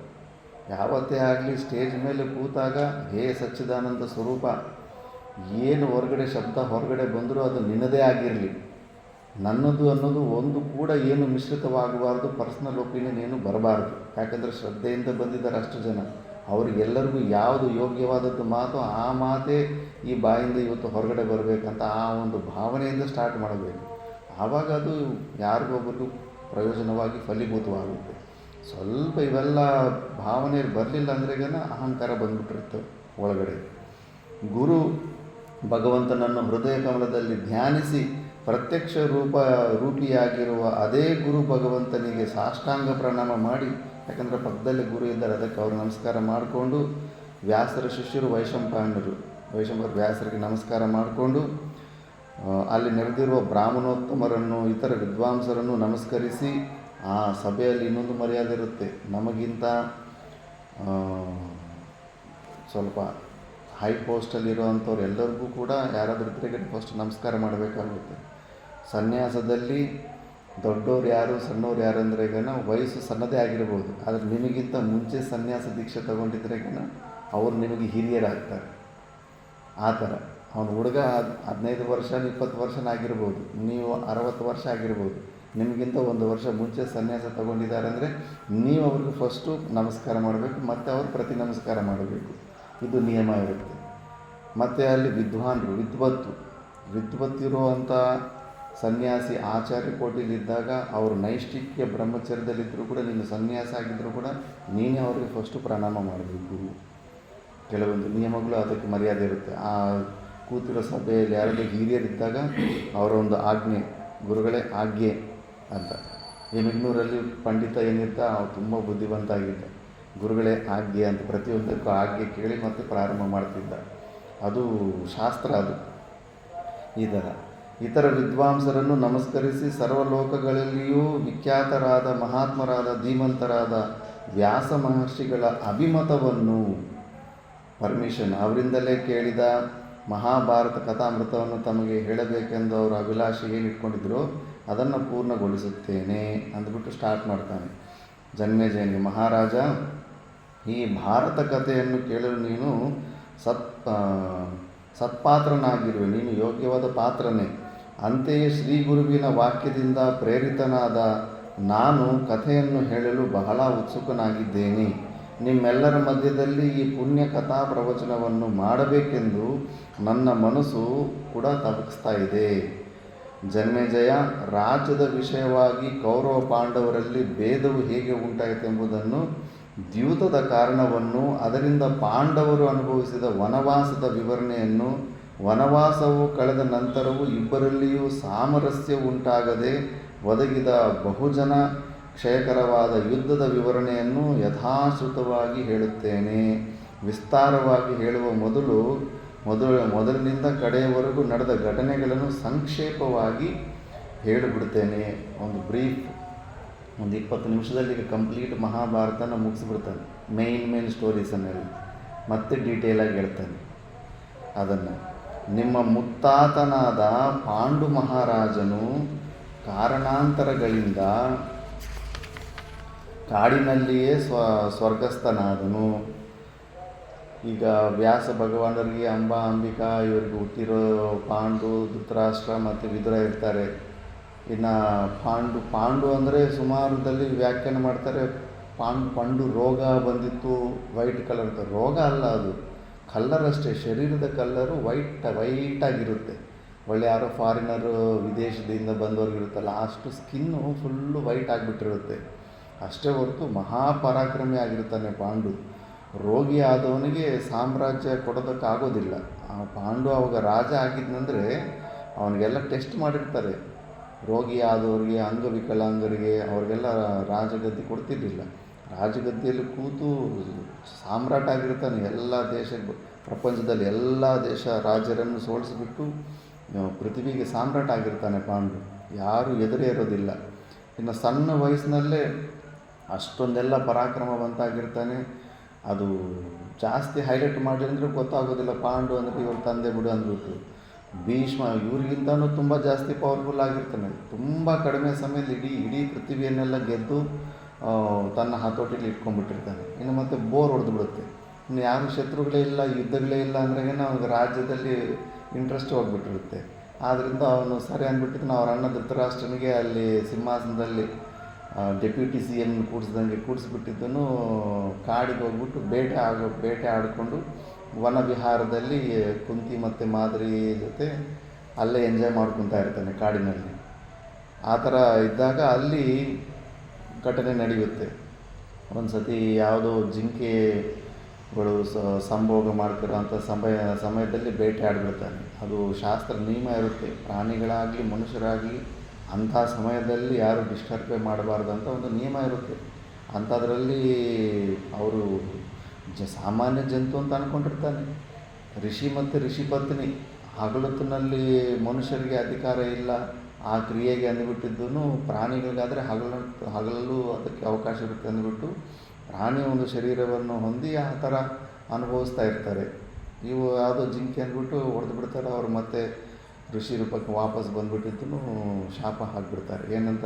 ಯಾವತ್ತೇ ಆಗಲಿ ಸ್ಟೇಜ್ ಮೇಲೆ ಕೂತಾಗ ಹೇ ಸಚ್ಚಿದಾನಂದ ಸ್ವರೂಪ, ಏನು ಹೊರಗಡೆ ಶಬ್ದ ಹೊರಗಡೆ ಬಂದರೂ ಅದು ನಿನ್ನದೇ ಆಗಿರಲಿ, ನನ್ನದು ಅನ್ನೋದು ಒಂದು ಕೂಡ ಏನು ಮಿಶ್ರಿತವಾಗಬಾರ್ದು, ಪರ್ಸ್ನಲ್ ಒಪಿನಿಯನ್ ಏನು ಬರಬಾರ್ದು. ಯಾಕಂದರೆ ಶ್ರದ್ಧೆಯಿಂದ ಬಂದಿದ್ದಾರೆ ಅಷ್ಟು ಜನ, ಅವರಿಗೆಲ್ಲರಿಗೂ ಯಾವುದು ಯೋಗ್ಯವಾದದ್ದು ಮಾತು ಆ ಮಾತೇ ಈ ಬಾಯಿಂದ ಇವತ್ತು ಹೊರಗಡೆ ಬರಬೇಕಂತ ಆ ಒಂದು ಭಾವನೆಯಿಂದ ಸ್ಟಾರ್ಟ್ ಮಾಡಬೇಕು. ಆವಾಗ ಅದು ಯಾರಿಗೊಬ್ಬರಿಗೂ ಪ್ರಯೋಜನವಾಗಿ ಫಲೀಭೂತವಾಗುತ್ತೆ. ಸ್ವಲ್ಪ ಇವೆಲ್ಲ ಭಾವನೆ ಬರಲಿಲ್ಲ ಅಂದ್ರೆಗನ ಅಹಂಕಾರ ಬಂದ್ಬಿಟ್ಟಿರುತ್ತೆ ಒಳಗಡೆ. ಗುರು ಭಗವಂತನನ್ನು ಹೃದಯ ಕಮಲದಲ್ಲಿ ಧ್ಯಾನಿಸಿ ಪ್ರತ್ಯಕ್ಷ ರೂಪಿಯಾಗಿರುವ ಅದೇ ಗುರು ಭಗವಂತನಿಗೆ ಸಾಷ್ಟಾಂಗ ಪ್ರಣಾಮ ಮಾಡಿ, ಯಾಕಂದರೆ ಪಕ್ಕದಲ್ಲಿ ಗುರು ಇದ್ದಾರೆ ಅದಕ್ಕೆ ಅವರು ನಮಸ್ಕಾರ ಮಾಡಿಕೊಂಡು, ವ್ಯಾಸರ ಶಿಷ್ಯರು ವೈಶಂಪಾಯನರು ವ್ಯಾಸರಿಗೆ ನಮಸ್ಕಾರ ಮಾಡಿಕೊಂಡು, ಅಲ್ಲಿ ನೆರೆದಿರುವ ಬ್ರಾಹ್ಮಣೋತ್ತಮರನ್ನು ಇತರ ವಿದ್ವಾಂಸರನ್ನು ನಮಸ್ಕರಿಸಿ, ಆ ಸಭೆಯಲ್ಲಿ ಇನ್ನೊಂದು ಮರ್ಯಾದೆ ಇರುತ್ತೆ. ನಮಗಿಂತ ಸ್ವಲ್ಪ ಹೈ ಪೋಸ್ಟಲ್ಲಿರುವಂಥವ್ರು ಎಲ್ಲರಿಗೂ ಕೂಡ ಯಾರಾದರೂ ಇದ್ದರೆ ಫಸ್ಟ್ ನಮಸ್ಕಾರ ಮಾಡಬೇಕಾಗುತ್ತೆ. ಸನ್ಯಾಸದಲ್ಲಿ ದೊಡ್ಡವ್ರು ಯಾರು ಸಣ್ಣವ್ರು ಯಾರು ಅಂದರೆ ವಯಸ್ಸು ಸಣ್ಣದೇ ಆಗಿರ್ಬೋದು, ಆದರೆ ನಿಮಗಿಂತ ಮುಂಚೆ ಸನ್ಯಾಸ ದೀಕ್ಷೆ ತೊಗೊಂಡಿದ್ರೆ ಅವರು ನಿಮಗೆ ಹಿರಿಯರಾಗ್ತಾರೆ. ಆ ಥರ ಅವನು ಹುಡುಗ 15 ವರ್ಷ 20 ವರ್ಷನಾಗಿರ್ಬೋದು, ನೀವು 60 ವರ್ಷ ಆಗಿರ್ಬೋದು, ನಿಮಗಿಂತ 1 ವರ್ಷ ಮುಂಚೆ ಸನ್ಯಾಸ ತೊಗೊಂಡಿದ್ದಾರೆ ಅಂದರೆ ನೀವು ಅವ್ರಿಗೆ ಫಸ್ಟು ನಮಸ್ಕಾರ ಮಾಡಬೇಕು, ಮತ್ತು ಅವ್ರು ಪ್ರತಿ ನಮಸ್ಕಾರ ಮಾಡಬೇಕು. ಇದು ನಿಯಮ ಇರುತ್ತೆ. ಮತ್ತು ಅಲ್ಲಿ ವಿದ್ವಾಂಸರು ವಿದ್ವತ್ತಿರುವಂಥ ಸನ್ಯಾಸಿ ಆಚಾರ್ಯ ಕೋಟಿಲಿದ್ದಾಗ ಅವರು ನೈಷ್ಠಿಕ್ಯ ಬ್ರಹ್ಮಚರ್ಯದಲ್ಲಿದ್ದರೂ ಕೂಡ, ನೀನು ಸನ್ಯಾಸ ಆಗಿದ್ದರೂ ಕೂಡ ನೀನೇ ಅವರಿಗೆ ಫಸ್ಟು ಪ್ರಣಾಮ ಮಾಡಬೇಕು. ಕೆಲವೊಂದು ನಿಯಮಗಳು ಅದಕ್ಕೆ ಮರ್ಯಾದೆ ಇರುತ್ತೆ. ಆ ಕೂತಿರೋ ಸಭೆಯಲ್ಲಿ ಯಾರಾದರೂ ಹಿರಿಯರಿದ್ದಾಗ ಅವರ ಒಂದು ಆಜ್ಞೆ, ಗುರುಗಳೇ ಆಜ್ಞೆ ಅಂತ. ಎಮಿಗ್ನೂರಲ್ಲಿ ಪಂಡಿತ ಏನಿರ್ತ ಅವ್ರು ತುಂಬ ಬುದ್ಧಿವಂತ ಆಗಿದ್ದ, ಗುರುಗಳೇ ಆಜ್ಞೆ ಅಂತ ಪ್ರತಿಯೊಂದಕ್ಕೂ ಆಜ್ಞೆ ಕೇಳಿ ಮತ್ತೆ ಪ್ರಾರಂಭ ಮಾಡ್ತಿದ್ದ. ಅದು ಶಾಸ್ತ್ರ ಅದು. ಈ ಥರ ಇತರ ವಿದ್ವಾಂಸರನ್ನು ನಮಸ್ಕರಿಸಿ ಸರ್ವಲೋಕಗಳಲ್ಲಿಯೂ ವಿಖ್ಯಾತರಾದ ಮಹಾತ್ಮರಾದ ಧೀಮಂತರಾದ ವ್ಯಾಸ ಮಹರ್ಷಿಗಳ ಅಭಿಮತವನ್ನು ಪರ್ಮಿಷನ್ ಅವರಿಂದಲೇ ಕೇಳಿದ ಮಹಾಭಾರತ ಕಥಾಮೃತವನ್ನು ತಮಗೆ ಹೇಳಬೇಕೆಂದು ಅವರ ಅಭಿಲಾಷೆ ಏನು ಇಟ್ಕೊಂಡಿದ್ರೋ ಅದನ್ನು ಪೂರ್ಣಗೊಳಿಸುತ್ತೇನೆ ಅಂದ್ಬಿಟ್ಟು ಸ್ಟಾರ್ಟ್ ಮಾಡ್ತಾನೆ ಜನ್ಮೇಜಯನಿಗೆ. ಮಹಾರಾಜ, ಈ ಭಾರತ ಕಥೆಯನ್ನು ಕೇಳಲು ನೀನು ಸತ್ಪಾತ್ರನಾಗಿರುವೆ, ನೀನು ಯೋಗ್ಯವಾದ ಪಾತ್ರನೇ. ಅಂತೆಯೇ ಶ್ರೀ ಗುರುವಿನ ವಾಕ್ಯದಿಂದ ಪ್ರೇರಿತನಾದ ನಾನು ಕಥೆಯನ್ನು ಹೇಳಲು ಬಹಳ ಉತ್ಸುಕನಾಗಿದ್ದೇನೆ. ನಿಮ್ಮೆಲ್ಲರ ಮಧ್ಯದಲ್ಲಿ ಈ ಪುಣ್ಯ ಕಥಾ ಪ್ರವಚನವನ್ನು ಮಾಡಬೇಕೆಂದು ನನ್ನ ಮನಸ್ಸು ಕೂಡ ತವಕಿಸ್ತಾ ಇದೆ. ಜನ್ಮೇಜಯ, ರಾಜ್ಯದ ವಿಷಯವಾಗಿ ಕೌರವ ಪಾಂಡವರಲ್ಲಿ ಭೇದವು ಹೇಗೆ ಉಂಟಾಯಿತೆಂಬುದನ್ನು, ದ್ಯೂತದ ಕಾರಣವನ್ನು, ಅದರಿಂದ ಪಾಂಡವರು ಅನುಭವಿಸಿದ ವನವಾಸದ ವಿವರಣೆಯನ್ನು, ವನವಾಸವು ಕಳೆದ ನಂತರವೂ ಇಬ್ಬರಲ್ಲಿಯೂ ಸಾಮರಸ್ಯ ಉಂಟಾಗದೆ ಒದಗಿದ ಬಹುಜನ ಕ್ಷಯಕರವಾದ ಯುದ್ಧದ ವಿವರಣೆಯನ್ನು ಯಥಾಶ್ರುತವಾಗಿ ಹೇಳುತ್ತೇನೆ. ವಿಸ್ತಾರವಾಗಿ ಹೇಳುವ ಮೊದಲಿನಿಂದ ಕಡೆಯವರೆಗೂ ನಡೆದ ಘಟನೆಗಳನ್ನು ಸಂಕ್ಷೇಪವಾಗಿ ಹೇಳಿಬಿಡ್ತೇನೆ. ಒಂದು ಬ್ರೀಫ್, ಒಂದು 20 ನಿಮಿಷದಲ್ಲಿ ಕಂಪ್ಲೀಟ್ ಮಹಾಭಾರತನ ಮುಗಿಸ್ಬಿಡ್ತಾನೆ. ಮೇನ್ ಸ್ಟೋರೀಸನ್ನೆಲ್ಲ ಮತ್ತೆ ಡೀಟೇಲಾಗಿ ಹೇಳ್ತಾನೆ. ಅದನ್ನು ನಿಮ್ಮ ಮುತ್ತಾತನಾದ ಪಾಂಡು ಮಹಾರಾಜನು ಕಾರಣಾಂತರಗಳಿಂದ ಕಾಡಿನಲ್ಲಿಯೇ ಸ್ವರ್ಗಸ್ಥನಾದನು. ಈಗ ವ್ಯಾಸ ಭಗವಾನರಿಗೆ ಅಂಬಿಕಾ ಇವರಿಗೆ ಹುಟ್ಟಿರೋ ಪಾಂಡು, ಧೃತರಾಷ್ಟ್ರ ಮತ್ತು ವಿದುರ ಇರ್ತಾರೆ. ಇನ್ನು ಪಾಂಡು ಅಂದರೆ ಸುಮಾರದಲ್ಲಿ ವ್ಯಾಖ್ಯಾನ ಮಾಡ್ತಾರೆ. ಪಾಂಡು ರೋಗ ಬಂದಿತ್ತು, ವೈಟ್ ಕಲರ್. ರೋಗ ಅಲ್ಲ, ಅದು ಕಲ್ಲರ್ ಅಷ್ಟೇ, ಶರೀರದ ಕಲ್ಲರು ವೈಟಾಗಿರುತ್ತೆ. ಒಳ್ಳೆ ಯಾರೋ ಫಾರಿನರು ವಿದೇಶದಿಂದ ಬಂದವ್ರಿಗಿರುತ್ತಲ್ಲ, ಅಷ್ಟು ಸ್ಕಿನ್ನು ಫುಲ್ಲು ವೈಟ್ ಆಗಿಬಿಟ್ಟಿರುತ್ತೆ. ಅಷ್ಟೇ ಹೊರತು ಮಹಾಪರಾಕ್ರಮಿ ಆಗಿರ್ತಾನೆ ಪಾಂಡು. ರೋಗಿ ಆದವನಿಗೆ ಸಾಮ್ರಾಜ್ಯ ಕೊಡೋದಕ್ಕಾಗೋದಿಲ್ಲ. ಆ ಪಾಂಡು ಅವಾಗ ರಾಜ ಆಗಿದ್ದಂದರೆ ಅವನಿಗೆಲ್ಲ ಟೆಸ್ಟ್ ಮಾಡಿರ್ತಾರೆ. ರೋಗಿ ಆದವ್ರಿಗೆ, ಅಂಗವಿಕಲಾಂಗರಿಗೆ ಅವ್ರಿಗೆಲ್ಲ ರಾಜಗದ್ದೆ ಕೊಡ್ತಿರಲಿಲ್ಲ. ರಾಜಗದ್ದೆಯಲ್ಲಿ ಕೂತು ಸಾಮ್ರಾಟ ಆಗಿರ್ತಾನೆ. ಎಲ್ಲ ಪ್ರಪಂಚದಲ್ಲಿ ಎಲ್ಲ ದೇಶ ರಾಜರನ್ನು ಸೋಲಿಸಿಬಿಟ್ಟು ಪೃಥ್ವಿಗೆ ಸಾಮ್ರಾಟ ಆಗಿರ್ತಾನೆ ಪಾಂಡು. ಯಾರೂ ಎದುರೇ ಇರೋದಿಲ್ಲ. ಇನ್ನು ಸಣ್ಣ ವಯಸ್ಸಿನಲ್ಲೇ ಅಷ್ಟೊಂದೆಲ್ಲ ಪರಾಕ್ರಮವಂತಾಗಿರ್ತಾನೆ. ಅದು ಜಾಸ್ತಿ ಹೈಲೈಟ್ ಮಾಡಿ ಅಂದರೆ ಗೊತ್ತಾಗೋದಿಲ್ಲ. ಪಾಂಡು ಅಂದರೆ ಇವ್ರ ತಂದೆ ಬಿಡು ಅಂದ್ಬಿಟ್ಟು. ಭೀಷ್ಮ ಇವ್ರಿಗಿಂತನೂ ತುಂಬ ಜಾಸ್ತಿ ಪವರ್ಫುಲ್ ಆಗಿರ್ತಾನೆ. ತುಂಬ ಕಡಿಮೆ ಸಮಯದಲ್ಲಿ ಇಡೀ ಪೃಥ್ವಿಯನ್ನೆಲ್ಲ ಗೆದ್ದು ತನ್ನ ಹತೋಟಿಲಿ ಇಟ್ಕೊಂಡ್ಬಿಟ್ಟಿರ್ತಾನೆ. ಇನ್ನು ಮತ್ತೆ ಬೋರ್ ಹೊಡೆದು ಬಿಡುತ್ತೆ. ಇನ್ನು ಯಾರು ಶತ್ರುಗಳೇ ಇಲ್ಲ, ಯುದ್ಧಗಳೇ ಇಲ್ಲ ಅಂದ್ರೆ ಅವ್ನಿಗೆ ರಾಜ್ಯದಲ್ಲಿ ಇಂಟ್ರೆಸ್ಟ್ ಹೋಗ್ಬಿಟ್ಟಿರುತ್ತೆ. ಆದ್ದರಿಂದ ಅವನು ಸರಿ ಅಂದ್ಬಿಟ್ಟಿದ್ದು ಅವ್ರ ಅಣ್ಣ ಧೃತರಾಷ್ಟ್ರನಿಗೆ ಅಲ್ಲಿ ಸಿಂಹಾಸನದಲ್ಲಿ ಡೆಪ್ಯೂಟಿ CM ಕೂಡಿಸ್ಬಿಟ್ಟಿದ್ದನು. ಕಾಡಿಗೆ ಹೋಗ್ಬಿಟ್ಟು ಬೇಟೆ ಆಡಿಕೊಂಡು ವನವಿಹಾರದಲ್ಲಿ ಕುಂತಿ ಮತ್ತು ಮಾದರಿ ಜೊತೆ ಅಲ್ಲೇ ಎಂಜಾಯ್ ಮಾಡ್ಕೊತಾ ಇರ್ತಾನೆ ಕಾಡಿನಲ್ಲಿ. ಆ ಥರ ಇದ್ದಾಗ ಅಲ್ಲಿ ಘಟನೆ ನಡೆಯುತ್ತೆ. ಒಂದು ಸತಿ ಯಾವುದೋ ಜಿಂಕೆಗಳು ಸಂಭೋಗ ಮಾಡ್ತಿರೋಂಥ ಸಮಯದಲ್ಲಿ ಬೇಟೆ ಆಡಿಬಿಡ್ತಾನೆ. ಅದು ಶಾಸ್ತ್ರ ನಿಯಮ ಇರುತ್ತೆ, ಪ್ರಾಣಿಗಳಾಗಲಿ ಮನುಷ್ಯರಾಗಲಿ ಅಂಥ ಸಮಯದಲ್ಲಿ ಯಾರು ಡಿಸ್ಟರ್ಬೇ ಮಾಡಬಾರ್ದು ಅಂತ ಒಂದು ನಿಯಮ ಇರುತ್ತೆ. ಅಂಥದ್ರಲ್ಲಿ ಅವರು ಸಾಮಾನ್ಯ ಜಂತು ಅಂತ ಅಂದ್ಕೊಂಡಿರ್ತಾನೆ. ಋಷಿ ಮತ್ತು ಋಷಿ ಪತ್ನಿ ಹಗಲೊತ್ತಿನಲ್ಲಿ ಮನುಷ್ಯರಿಗೆ ಅಧಿಕಾರ ಇಲ್ಲ ಆ ಕ್ರಿಯೆಗೆ ಅಂದುಬಿಟ್ಟಿದ್ದೂ, ಪ್ರಾಣಿಗಳಿಗಾದರೆ ಹಗಲಲ್ಲೂ ಅದಕ್ಕೆ ಅವಕಾಶ ಇರುತ್ತೆ ಅಂದ್ಬಿಟ್ಟು ಪ್ರಾಣಿ ಒಂದು ಶರೀರವನ್ನು ಹೊಂದಿ ಆ ಥರ ಅನುಭವಿಸ್ತಾ ಇರ್ತಾರೆ. ಇವು ಯಾವುದೋ ಜಿಂಕೆ ಅಂದ್ಬಿಟ್ಟು ಹೊಡೆದು ಬಿಡ್ತಾರೆ. ಅವರು ಮತ್ತೆ ಋಷಿ ರೂಪಕ್ಕೆ ವಾಪಸ್ ಬಂದುಬಿಟ್ಟಿದ್ದೂ ಶಾಪ ಹಾಕಿಬಿಡ್ತಾರೆ. ಏನಂತ,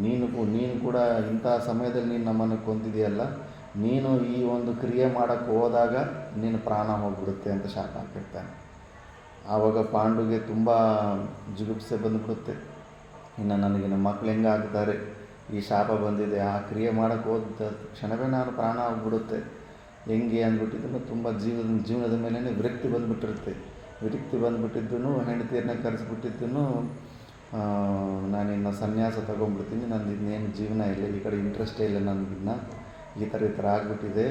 ನೀನು ಕೂಡ ಇಂಥ ಸಮಯದಲ್ಲಿ ನೀನು ನಮ್ಮನ್ನು ಕೊಂದಿದೆಯಲ್ಲ, ನೀನು ಈ ಒಂದು ಕ್ರಿಯೆ ಮಾಡೋಕ್ಕೆ ಹೋದಾಗ ನೀನು ಪ್ರಾಣ ಹೋಗಿಬಿಡುತ್ತೆ ಅಂತ ಶಾಪ ಹಾಕಿರ್ತಾನೆ. ಆವಾಗ ಪಾಂಡುಗೆ ತುಂಬ ಜಿಗುಪ್ಸೆ ಬಂದುಬಿಡುತ್ತೆ. ಇನ್ನು ನನಗೆ ನಮ್ಮ ಮಕ್ಕಳು ಹೆಂಗೆ ಆಗ್ತಾರೆ, ಈ ಶಾಪ ಬಂದಿದೆ, ಆ ಕ್ರಿಯೆ ಮಾಡೋಕ್ಕೆ ಹೋದ ಕ್ಷಣವೇ ನಾನು ಪ್ರಾಣ ಹೋಗ್ಬಿಡುತ್ತೆ ಹೆಂಗೆ ಅಂದ್ಬಿಟ್ಟಿದ್ದನು. ತುಂಬ ಜೀವನದ ಮೇಲೇ ವಿರಕ್ತಿ ಬಂದುಬಿಟ್ಟಿದ್ದನು. ಹೆಂಡತಿಯರನ್ನ ಕರೆಸಿಬಿಟ್ಟಿದ್ದನು, ನಾನಿನ್ನು ಸನ್ಯಾಸ ತೊಗೊಂಡ್ಬಿಡ್ತೀನಿ, ನಂದು ಇನ್ನೇನು ಜೀವನ ಇಲ್ಲ, ಈ ಕಡೆ ಇಂಟ್ರೆಸ್ಟೇ ಇಲ್ಲ ನನಗಿನ್ನ, ಈ ಥರ ಆಗಿಬಿಟ್ಟಿದೆ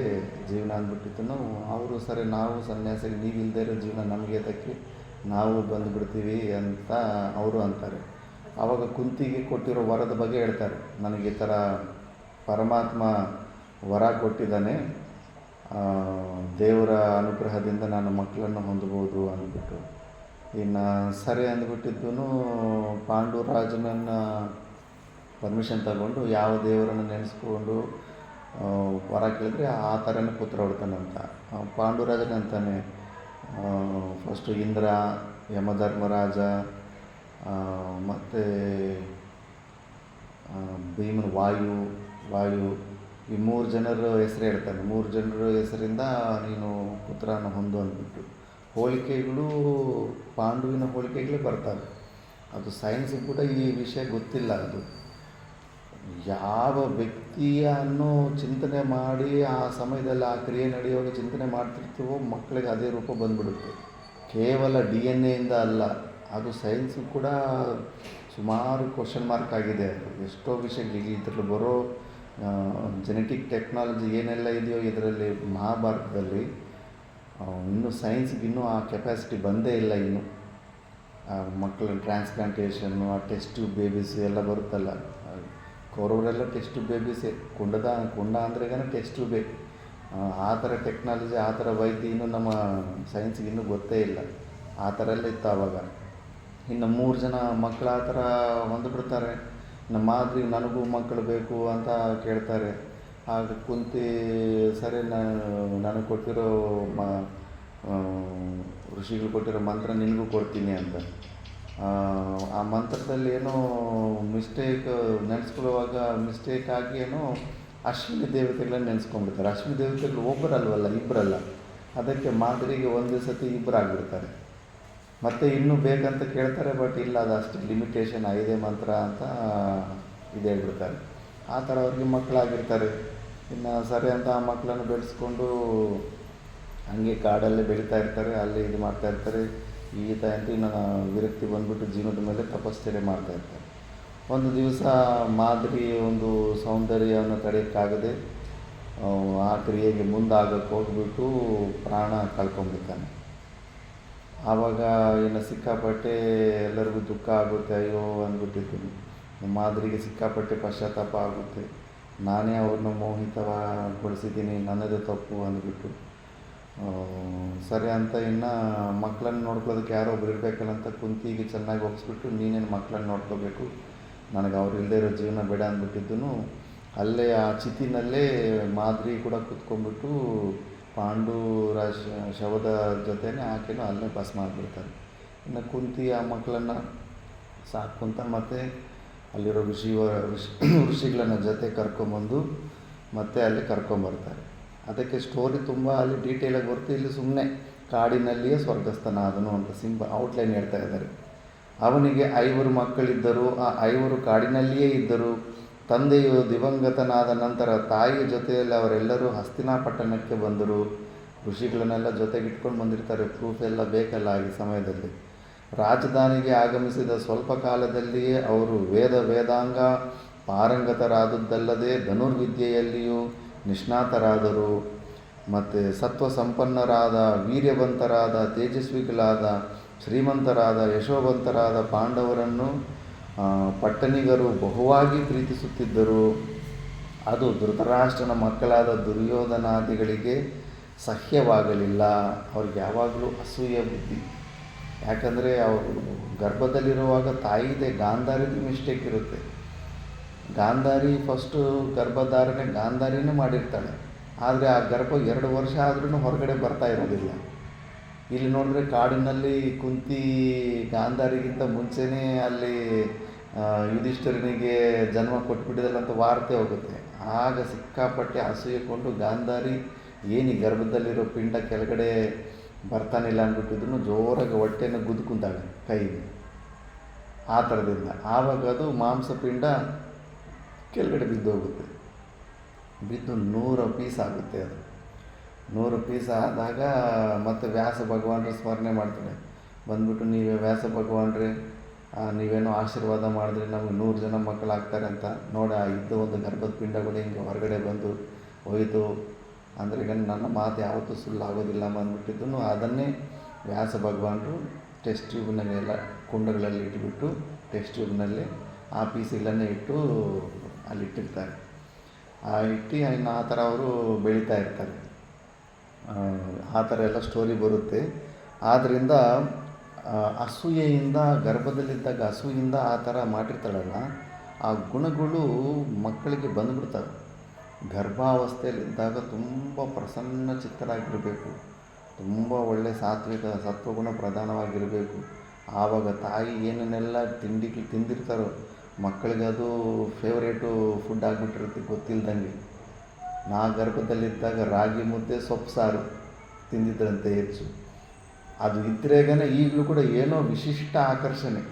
ಜೀವನ ಅಂದ್ಬಿಟ್ಟಿದ್ದನು. ಅವರು ಸರಿ ನಾವು ಸನ್ಯಾಸಿಗೆ ನೀವು ಇಲ್ಲದೇ ಇರೋ ಜೀವನ ನಮಗೆ ಅದಕ್ಕೆ ನಾವು ಬಂದುಬಿಡ್ತೀವಿ ಅಂತ ಅವರು ಅಂತಾರೆ. ಆವಾಗ ಕುಂತಿಗೆ ಕೊಟ್ಟಿರೋ ವರದ ಬಗ್ಗೆ ಹೇಳ್ತಾರೆ. ನನಗೆ ಈ ಥರ ಪರಮಾತ್ಮ ವರ ಕೊಟ್ಟಿದ್ದಾನೆ, ದೇವರ ಅನುಗ್ರಹದಿಂದ ನಾನು ಮಕ್ಕಳನ್ನು ಹೊಂದಬಹುದು ಅಂದ್ಬಿಟ್ಟು. ಇನ್ನು ಸರಿ ಅಂದ್ಬಿಟ್ಟಿದ್ದು ಪಾಂಡುರಾಜನನ್ನು ಪರ್ಮಿಷನ್ ತಗೊಂಡು ಯಾವ ದೇವರನ್ನು ನೆನೆಸ್ಕೊಂಡು ವರ ಕೇಳಿದ್ರೆ ಆ ಥರನೇ ಪುತ್ರ ಹುಡ್ತಾನಂತ. ಪಾಂಡುರಾಜನೇ ಅಂತಾನೆ ಫಸ್ಟು ಇಂದ್ರ, ಯಮಧರ್ಮರಾಜ ಮತ್ತು ಭೀಮನ ವಾಯು ಈ 3 ಜನರ ಹೆಸರು ಹೇಳ್ತಾನೆ. 3 ಜನರ ಹೆಸರಿಂದ ನೀನು ಪುತ್ರನ ಹೊಂದು ಅಂದ್ಬಿಟ್ಟು ಹೋಲಿಕೆಗಳು, ಪಾಂಡುವಿನ ಹೋಲಿಕೆಗಳೇ ಬರ್ತವೆ. ಅದು ಸೈನ್ಸ್ ಕೂಡ ಈ ವಿಷಯ ಗೊತ್ತಿಲ್ಲ. ಅದು ಯಾವ ವ್ಯಕ್ತಿಯನ್ನು ಚಿಂತನೆ ಮಾಡಿ ಆ ಸಮಯದಲ್ಲಿ ಆ ಕ್ರಿಯೆ ನಡೆಯುವಾಗ ಚಿಂತನೆ ಮಾಡ್ತಿರ್ತೀವೋ ಮಕ್ಕಳಿಗೆ ಅದೇ ರೂಪ ಬಂದ್ಬಿಡುತ್ತೆ. ಕೇವಲ DNA ಅಲ್ಲ, ಅದು ಸೈನ್ಸು ಕೂಡ ಸುಮಾರು ಕ್ವಶನ್ ಮಾರ್ಕ್ ಆಗಿದೆ. ಅದು ಎಷ್ಟೋ ವಿಷಯಗಳಿಗೆ ಇದರಲ್ಲಿ ಬರೋ ಜೆನೆಟಿಕ್ ಟೆಕ್ನಾಲಜಿ ಏನೆಲ್ಲ ಇದೆಯೋ ಇದರಲ್ಲಿ ಮಹಾಭಾರತದಲ್ಲಿ ಇನ್ನೂ ಸೈನ್ಸ್ಗೆ ಇನ್ನೂ ಆ ಕೆಪಾಸಿಟಿ ಬಂದೇ ಇಲ್ಲ. ಇನ್ನು ಮಕ್ಕಳ ಟ್ರಾನ್ಸ್ಪ್ಲಾಂಟೇಷನ್ನು, ಆ ಟೆಸ್ಟ್ ಟ್ಯೂಬ್ ಬೇಬೀಸ್ ಎಲ್ಲ ಬರುತ್ತಲ್ಲ, ಕೌರವರೆಲ್ಲ ಟೆಸ್ಟ್ ಟ್ಯೂಬ್ ಬೇಬೀಸೇ. ಕುಂಡ ಅಂದ್ರೆ ಟೆಸ್ಟ್ ಟ್ಯೂಬೇ. ಆ ಥರ ಟೆಕ್ನಾಲಜಿ, ಆ ಥರ ವೈದ್ಯ ಇನ್ನೂ ನಮ್ಮ ಸೈನ್ಸ್ಗೆ ಇನ್ನೂ ಗೊತ್ತೇ ಇಲ್ಲ. ಆ ಥರ ಎಲ್ಲ ಇತ್ತು ಆವಾಗ. ಇನ್ನು 3 ಜನ ಮಕ್ಕಳು ಆ ಥರ ಹೊಂದ್ಬಿಡ್ತಾರೆ. ನಮ್ಮ ಮಾದ್ರಿ ನನಗೂ ಮಕ್ಕಳು ಬೇಕು ಅಂತ ಕೇಳ್ತಾರೆ. ಆಗ ಕುಂತಿ ಸರಿ ನನಗೆ ಕೊಟ್ಟಿರೋ ಋಷಿಗಳು ಕೊಟ್ಟಿರೋ ಮಂತ್ರ ನಿನಗೂ ಕೊಡ್ತೀನಿ ಅಂತ. ಆ ಮಂತ್ರದಲ್ಲಿ ಏನೋ ಮಿಸ್ಟೇಕ್ ನೆನೆಸ್ಕೊಳ್ಳುವಾಗ ಮಿಸ್ಟೇಕ್ ಆಗಿ ಏನೋ ಅಶ್ವಿನಿ ದೇವತೆಗಳನ್ನ ನೆನೆಸ್ಕೊಂಡ್ಬಿಡ್ತಾರೆ. ಅಶ್ವಿನಿ ದೇವತೆಗಳು ಒಬ್ಬರಲ್ವಲ್ಲ, ಇಬ್ಬರಲ್ಲ. ಅದಕ್ಕೆ ಮಾದರಿಗೆ ಒಂದೇ ಸತಿ ಇಬ್ಬರು ಆಗಿಬಿಡ್ತಾರೆ. ಮತ್ತು ಇನ್ನೂ ಬೇಕಂತ ಕೇಳ್ತಾರೆ, ಬಟ್ ಇಲ್ಲ, ಅದು ಅಷ್ಟೇ ಲಿಮಿಟೇಷನ್ 5 ಮಂತ್ರ ಅಂತ ಇದು ಹೇಳ್ಬಿಡ್ತಾರೆ. ಆ ಥರ ಅವ್ರಿಗೆ ಮಕ್ಕಳಾಗಿರ್ತಾರೆ. ಇನ್ನು ಸರಿ ಅಂತ ಆ ಮಕ್ಕಳನ್ನು ಬೆಳೆಸ್ಕೊಂಡು ಹಂಗೆ ಕಾಡಲ್ಲೇ ಬೆಳೀತಾ ಇರ್ತಾರೆ, ಅಲ್ಲಿ ಇದು ಮಾಡ್ತಾಯಿರ್ತಾರೆ. ಈತ ಅಂತ ಇನ್ನು ವಿರಕ್ತಿ ಬಂದ್ಬಿಟ್ಟು ಜೀವನದ ಮೇಲೆ ತಪಶ್ಚರ್ಯ ಮಾಡ್ತಾಯಿರ್ತಾರೆ. ಒಂದು ದಿವಸ ಮಾದರಿ ಒಂದು ಸೌಂದರ್ಯವನ್ನು ತಡೆಯೋಕ್ಕಾಗದೆ ಆ ಕ್ರಿಯೆಗೆ ಮುಂದಾಗಕ್ಕೆ ಹೋಗ್ಬಿಟ್ಟು ಪ್ರಾಣ ಕಳ್ಕೊಂಡ್ಬಿಡ್ತಾನೆ. ಆವಾಗ ಇನ್ನು ಸಿಕ್ಕಾಪಟ್ಟೆ ಎಲ್ಲರಿಗೂ ದುಃಖ ಆಗುತ್ತೆ. ಅಯ್ಯೋ ಅಂದ್ಬಿಟ್ಟಿದ್ದೀನಿ. ಮಾದರಿಗೆ ಸಿಕ್ಕಾಪಟ್ಟೆ ಪಶ್ಚಾತ್ತಾಪ ಆಗುತ್ತೆ. ನಾನೇ ಅವ್ರನ್ನ ಮೋಹಿತಗೊಳಿಸಿದ್ದೀನಿ, ನನ್ನದೇ ತಪ್ಪು ಅಂದ್ಬಿಟ್ಟು ಸರಿ ಅಂತ ಇನ್ನು ಮಕ್ಕಳನ್ನು ನೋಡ್ಕೊಳ್ಳೋದಕ್ಕೆ ಯಾರೋ ಒಬ್ರು ಇರಬೇಕಲ್ಲ ಅಂತ ಕುಂತಿಗೆ ಚೆನ್ನಾಗಿ ಒಪ್ಪಿಸ್ಬಿಟ್ಟು ನೀನೇನು ಮಕ್ಕಳನ್ನು ನೋಡ್ಕೋಬೇಕು, ನನಗೆ ಅವ್ರು ಇಲ್ಲದೇ ಇರೋ ಜೀವನ ಬೇಡ ಅಂದ್ಬಿಟ್ಟಿದ್ದು. ಅಲ್ಲೇ ಆ ಚಿತಿನಲ್ಲೇ ಮಾದರಿ ಕೂಡ ಕೂತ್ಕೊಂಡ್ಬಿಟ್ಟು ಪಾಂಡುರಾಜ ಶವದ ಜೊತೆನೇ ಆಕೆನೂ ಅಲ್ಲೇ ಭಸ್ಮ ಆಗಿಬಿಡ್ತಾರೆ. ಇನ್ನು ಕುಂತಿ ಆ ಮಕ್ಕಳನ್ನು ಸಾಕುಂತ ಮತ್ತು ಅಲ್ಲಿರೋ ಋಷಿಗಳನ್ನು ಜೊತೆ ಕರ್ಕೊಂಬಂದು ಮತ್ತೆ ಅಲ್ಲಿ ಕರ್ಕೊಂಬರ್ತಾರೆ. ಅದಕ್ಕೆ ಸ್ಟೋರಿ ತುಂಬ ಅಲ್ಲಿ ಡೀಟೇಲಾಗಿ ಬರುತ್ತೆ. ಇಲ್ಲಿ ಸುಮ್ಮನೆ ಕಾಡಿನಲ್ಲಿಯೇ ಸ್ವರ್ಗಸ್ಥನ ಆದನು ಅಂತ ಔಟ್ಲೈನ್ ಹೇಳ್ತಾ ಇದ್ದಾರೆ. ಅವನಿಗೆ 5 ಮಕ್ಕಳಿದ್ದರು. ಆ 5 ಕಾಡಿನಲ್ಲಿಯೇ ಇದ್ದರು. ತಂದೆಯು ದಿವಂಗತನಾದ ನಂತರ ತಾಯಿಯ ಜೊತೆಯಲ್ಲಿ ಅವರೆಲ್ಲರೂ ಹಸ್ತಿನಾಪಟ್ಟಣಕ್ಕೆ ಬಂದರು. ಋಷಿಗಳನ್ನೆಲ್ಲ ಜೊತೆಗಿಟ್ಕೊಂಡು ಬಂದಿರ್ತಾರೆ. ಪ್ರೂಫ್ ಎಲ್ಲ ಬೇಕಲ್ಲ ಈ ಸಮಯದಲ್ಲಿ. ರಾಜಧಾನಿಗೆ ಆಗಮಿಸಿದ ಸ್ವಲ್ಪ ಕಾಲದಲ್ಲಿಯೇ ಅವರು ವೇದಾಂಗ ಪಾರಂಗತರಾದದ್ದಲ್ಲದೆ ಧನುರ್ವಿದ್ಯೆಯಲ್ಲಿಯೂ ನಿಷ್ಣಾತರಾದರು. ಮತ್ತು ಸತ್ವ ಸಂಪನ್ನರಾದ, ವೀರ್ಯವಂತರಾದ, ತೇಜಸ್ವಿಗಳಾದ, ಶ್ರೀಮಂತರಾದ, ಯಶೋವಂತರಾದ ಪಾಂಡವರನ್ನು ಪಟ್ಟಣಿಗರು ಬಹುವಾಗಿ ಪ್ರೀತಿಸುತ್ತಿದ್ದರು. ಅದು ಧೃತರಾಷ್ಟ್ರನ ಮಕ್ಕಳಾದ ದುರ್ಯೋಧನಾದಿಗಳಿಗೆ ಸಹ್ಯವಾಗಲಿಲ್ಲ. ಅವ್ರಿಗೆ ಯಾವಾಗಲೂ ಅಸೂಯೆ ಬುದ್ಧಿ. ಯಾಕಂದರೆ ಅವರು ಗರ್ಭದಲ್ಲಿರುವಾಗ ತಾಯಿದೆ ಗಾಂಧಾರಿದು ಮಿಸ್ಟೇಕ್ ಇರುತ್ತೆ. ಗಾಂಧಾರಿ ಫಸ್ಟು ಗರ್ಭಧಾರಣೆ ಗಾಂಧಾರಿನೇ ಮಾಡಿರ್ತಾಳೆ. ಆದರೆ ಆ ಗರ್ಭ 2 ವರ್ಷ ಆದ್ರೂ ಹೊರಗಡೆ ಬರ್ತಾ ಇರೋದಿಲ್ಲ. ಇಲ್ಲಿ ನೋಡಿದ್ರೆ ಕಾಡಿನಲ್ಲಿ ಕುಂತಿ ಗಾಂಧಾರಿಗಿಂತ ಮುಂಚೆನೇ ಅಲ್ಲಿ ಯುಧಿಷ್ಠಿರನಿಗೆ ಜನ್ಮ ಕೊಟ್ಬಿಟ್ಟಿದಲ್ಲ ಅಂತ ವಾರ್ತೆ ಹೋಗುತ್ತೆ. ಆಗ ಸಿಕ್ಕಾಪಟ್ಟೆ ಅಸೂಯೆಕೊಂಡು ಗಾಂಧಾರಿ ಏನು ಗರ್ಭದಲ್ಲಿರೋ ಪಿಂಡ ಕೆಳಗಡೆ ಬರ್ತಾನಿಲ್ಲ ಅಂದ್ಬಿಟ್ಟಿದ್ರು ಜೋರಾಗಿ ಹೊಟ್ಟೆನ ಗುದ್ದುకుంತಾಳೆ ಕೈಗೆ. ಆ ಥರದಿಂದ ಆವಾಗ ಅದು ಮಾಂಸಪಿಂಡ ಕೆಳಗಡೆ ಬಿದ್ದೋಗುತ್ತೆ. ಬಿದ್ದು 100 ಪೀಸ್ ಆಗುತ್ತೆ. ಅದು 100 ಪೀಸ್ ಆದಾಗ ಮತ್ತು ವ್ಯಾಸ ಭಗವಾನರ ಸ್ಮರಣೆ ಮಾಡ್ತಾಳೆ. ಬಂದ್ಬಿಟ್ಟು ನೀವೇ ವ್ಯಾಸ ಭಗವಾನ್ರೆ, ನೀವೇನೋ ಆಶೀರ್ವಾದ ಮಾಡಿದ್ರೆ ನಮಗೆ 100 ಜನ ಮಕ್ಕಳಾಗ್ತಾರೆ ಅಂತ. ನೋಡಿ ಆ ಇದ್ದ ಒಂದು ಗರ್ಭದ ಪಿಂಡಗಳು ಹಿಂಗೆ ಹೊರಗಡೆ ಬಂದು ಹೋಯಿತು ಅಂದರೆ ಈಗ ನನ್ನ ಮಾತು ಯಾವತ್ತೂ ಸುಳ್ಳು ಆಗೋದಿಲ್ಲ ಅಂದ್ಬಿಟ್ಟಿದ್ದು. ಅದನ್ನೇ ವ್ಯಾಸ ಭಗವಾನರು ಟೆಸ್ಟ್ ಟ್ಯೂಬ್ನಲ್ಲೆಲ್ಲ ಕುಂಡಗಳಲ್ಲಿ ಇಟ್ಬಿಟ್ಟು ಟೆಸ್ಟ್ ಟ್ಯೂಬ್ನಲ್ಲಿ ಆ ಪೀಸ್ಗಳನ್ನೇ ಇಟ್ಟು ಅಲ್ಲಿಟ್ಟಿರ್ತಾರೆ. ಇಟ್ಟು ಇನ್ನು ಆ ಥರ ಅವರು ಬೆಳೀತಾ ಇರ್ತಾರೆ. ಆ ಥರ ಎಲ್ಲ ಸ್ಟೋರಿ ಬರುತ್ತೆ. ಆದ್ದರಿಂದ ಅಸೂಯೆಯಿಂದ ಗರ್ಭದಲ್ಲಿದ್ದಾಗ ಅಸೂಯಿಂದ ಆ ಥರ ಮಾಡಿರ್ತಾಳಲ್ಲ, ಆ ಗುಣಗಳು ಮಕ್ಕಳಿಗೆ ಬಂದುಬಿಡ್ತವೆ. ಗರ್ಭಾವಸ್ಥೆಯಲ್ಲಿದ್ದಾಗ ತುಂಬ ಪ್ರಸನ್ನ ಚಿತ್ತರಾಗಿರಬೇಕು, ತುಂಬ ಒಳ್ಳೆಯ ಸಾತ್ವಿಕ ಸತ್ವಗುಣ ಪ್ರಧಾನವಾಗಿರಬೇಕು. ಆವಾಗ ತಾಯಿ ಏನನ್ನೆಲ್ಲ ತಿಂದಿರ್ತಾರೋ ಮಕ್ಕಳಿಗೆ ಅದು ಫೇವ್ರೇಟು ಫುಡ್ ಆಗಿಬಿಟ್ಟಿರುತ್ತೆ ಗೊತ್ತಿಲ್ದಂಗೆ. ನಾ ಗರ್ಭದಲ್ಲಿದ್ದಾಗ ರಾಗಿ ಮುದ್ದೆ ಸೊಪ್ಪು ಸಾರು ತಿಂದಿದ್ರಂತೆ ಹೆಚ್ಚು. ಅದು ಇದ್ರೇಗನೇ ಈಗಲೂ ಕೂಡ ಏನೋ ವಿಶಿಷ್ಟ ಆಕರ್ಷಣೆ.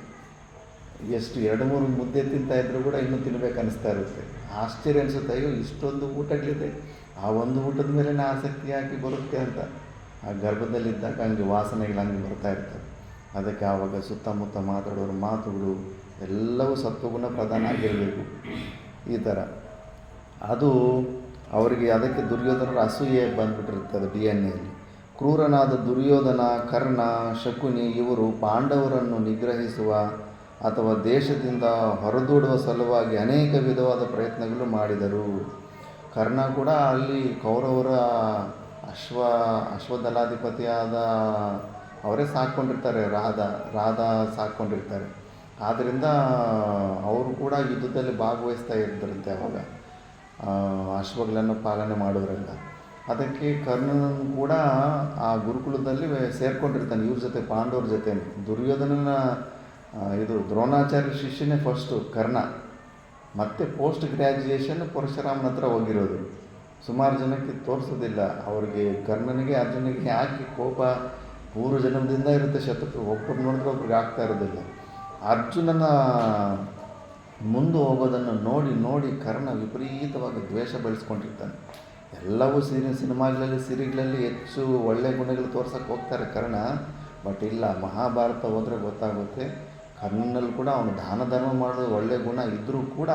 ಎಷ್ಟು 2-3 ಮುದ್ದೆ ತಿಂತಾಯಿದ್ರು ಕೂಡ ಇನ್ನೂ ತಿನ್ಬೇಕು ಅನ್ನಿಸ್ತಾ ಇರುತ್ತೆ. ಆಶ್ಚರ್ಯ ಅನಿಸುತ್ತೆ, ಅಯ್ಯೋ ಇಷ್ಟೊಂದು ಊಟಗಳಿದೆ, ಆ ಒಂದು ಊಟದ ಮೇಲೇ ಆಸಕ್ತಿ ಯಾಕೆ ಬರುತ್ತೆ ಅಂತ. ಆ ಗರ್ಭದಲ್ಲಿದ್ದಾಗ ಹಂಗೆ ವಾಸನೆಗಳು ಹಂಗೆ ಬರ್ತಾ ಇರ್ತವೆ. ಅದಕ್ಕೆ ಆವಾಗ ಸುತ್ತಮುತ್ತ ಮಾತಾಡೋರು ಮಾತುಗಳು ಎಲ್ಲವೂ ಸತ್ವಗುಣ ಪ್ರಧಾನ ಆಗಿರಬೇಕು. ಈ ಥರ ಅದು ಅವರಿಗೆ, ಅದಕ್ಕೆ ದುರ್ಯೋಧನರ ಅಸೂಯೆ ಬಂದುಬಿಟ್ಟಿರ್ತದೆ DNA-ಯಲ್ಲಿ. ಕ್ರೂರನಾದ ದುರ್ಯೋಧನ, ಕರ್ಣ, ಶಕುನಿ ಇವರು ಪಾಂಡವರನ್ನು ನಿಗ್ರಹಿಸುವ ಅಥವಾ ದೇಶದಿಂದ ಹೊರದೂಡುವ ಸಲುವಾಗಿ ಅನೇಕ ವಿಧವಾದ ಪ್ರಯತ್ನಗಳು ಮಾಡಿದರು. ಕರ್ಣ ಕೂಡ ಅಲ್ಲಿ ಕೌರವರ ಅಶ್ವದಲಾಧಿಪತಿಯಾದ ಅವರೇ ಸಾಕ್ಕೊಂಡಿರ್ತಾರೆ, ರಾಧಾ ಸಾಕ್ಕೊಂಡಿರ್ತಾರೆ. ಆದ್ದರಿಂದ ಅವರು ಕೂಡ ಯುದ್ಧದಲ್ಲಿ ಭಾಗವಹಿಸ್ತಾ ಇದ್ದರಂತೆ ಅವಾಗ, ಅಶ್ವಗಳನ್ನು ಪಾಲನೆ ಮಾಡೋದ್ರಿಂದ. ಅದಕ್ಕೆ ಕರ್ಣನನ್ನು ಕೂಡ ಆ ಗುರುಕುಲದಲ್ಲಿ ಸೇರ್ಕೊಂಡಿರ್ತಾನೆ ಇವ್ರ ಜೊತೆ, ಪಾಂಡವ್ರ ಜೊತೆ. ದುರ್ಯೋಧನನ ಇದು ದ್ರೋಣಾಚಾರ್ಯ ಶಿಷ್ಯನೇ ಫಸ್ಟು ಕರ್ಣ, ಮತ್ತು ಪೋಸ್ಟ್ ಗ್ರ್ಯಾಜುಯೇಷನ್ ಪರಶುರಾಮನ ಹತ್ರ ಹೋಗಿರೋದು. ಸುಮಾರು ಜನಕ್ಕೆ ತೋರಿಸೋದಿಲ್ಲ ಅವ್ರಿಗೆ. ಕರ್ಣನಿಗೆ ಅರ್ಜುನಿಗೆ ಯಾಕೆ ಕೋಪ ಪೂರ್ವ ಜನ್ಮದಿಂದ ಇರುತ್ತೆ, ಶತ್ರು ಒಬ್ಬರು ನೋಡಿದ್ರೆ ಒಬ್ರಿಗೆ ಆಗ್ತಾ ಇರೋದಿಲ್ಲ. ಅರ್ಜುನನ ಮುಂದೆ ಹೋಗೋದನ್ನು ನೋಡಿ ನೋಡಿ ಕರ್ಣ ವಿಪರೀತವಾಗಿ ದ್ವೇಷ ಬೆಳೆಸ್ಕೊಂಡಿರ್ತಾನೆ. ಎಲ್ಲವೂ ಸಿನಿಮಾಗಳಲ್ಲಿ ಸಿರಿಗಳಲ್ಲಿ ಹೆಚ್ಚು ಒಳ್ಳೆಯ ಗುಣಗಳು ತೋರ್ಸೋಕ್ಕೆ ಹೋಗ್ತಾರೆ ಕರ್ಣ. ಬಟ್ ಇಲ್ಲ, ಮಹಾಭಾರತ ಹೋದರೆ ಗೊತ್ತಾಗುತ್ತೆ ಕರ್ಣನಲ್ಲಿ ಕೂಡ ಅವನು ದಾನ ಧರ್ಮ ಮಾಡೋದು ಒಳ್ಳೆಯ ಗುಣ ಇದ್ದರೂ ಕೂಡ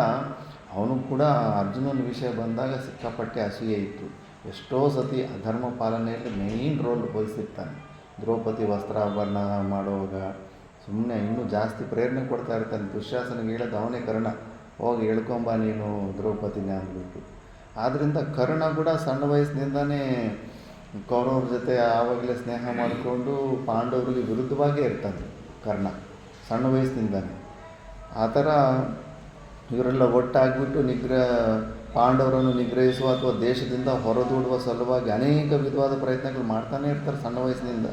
ಅವನು ಕೂಡ ಅರ್ಜುನನ ವಿಷಯ ಬಂದಾಗ ಸಿಕ್ಕಾಪಟ್ಟೆ ಅಸೂಯೆ ಇತ್ತು. ಎಷ್ಟೋ ಸತಿ ಅಧರ್ಮ ಪಾಲನೆಯಲ್ಲಿ ಮೇಯ್ನ್ ರೋಲ್ ವಹಿಸಿರ್ತಾನೆ. ದ್ರೌಪದಿ ವಸ್ತ್ರಾಭರಣ ಮಾಡುವಾಗ ಸುಮ್ಮನೆ ಇನ್ನೂ ಜಾಸ್ತಿ ಪ್ರೇರಣೆ ಕೊಡ್ತಾ ಇರ್ತಾನೆ. ದುಶ್ಯಾಸನಿಗೆ ಹೇಳೋದು ಅವನೇ ಕರ್ಣ, ಹೋಗಿ ಹೇಳ್ಕೊಂಬ ನೀನು ದ್ರೌಪದಿನ ಅಂದ್ಬಿಟ್ಟು. ಆದ್ದರಿಂದ ಕರ್ಣ ಕೂಡ ಸಣ್ಣ ವಯಸ್ಸಿನಿಂದನೇ ಕೌರವ್ರ ಜೊತೆ ಆವಾಗಲೇ ಸ್ನೇಹ ಮಾಡಿಕೊಂಡು ಪಾಂಡವರಿಗೆ ವಿರುದ್ಧವಾಗೇ ಇರ್ತಾನೆ ಕರ್ಣ, ಸಣ್ಣ ವಯಸ್ಸಿನಿಂದನೇ. ಆ ಥರ ಇವರೆಲ್ಲ ಒಟ್ಟಾಗಿಬಿಟ್ಟು ಪಾಂಡವರನ್ನು ನಿಗ್ರಹಿಸುವ ಅಥವಾ ದೇಶದಿಂದ ಹೊರದೂಡುವ ಸಲುವಾಗಿ ಅನೇಕ ವಿಧವಾದ ಪ್ರಯತ್ನಗಳು ಮಾಡ್ತಾನೇ ಇರ್ತಾರೆ ಸಣ್ಣ ವಯಸ್ಸಿನಿಂದ.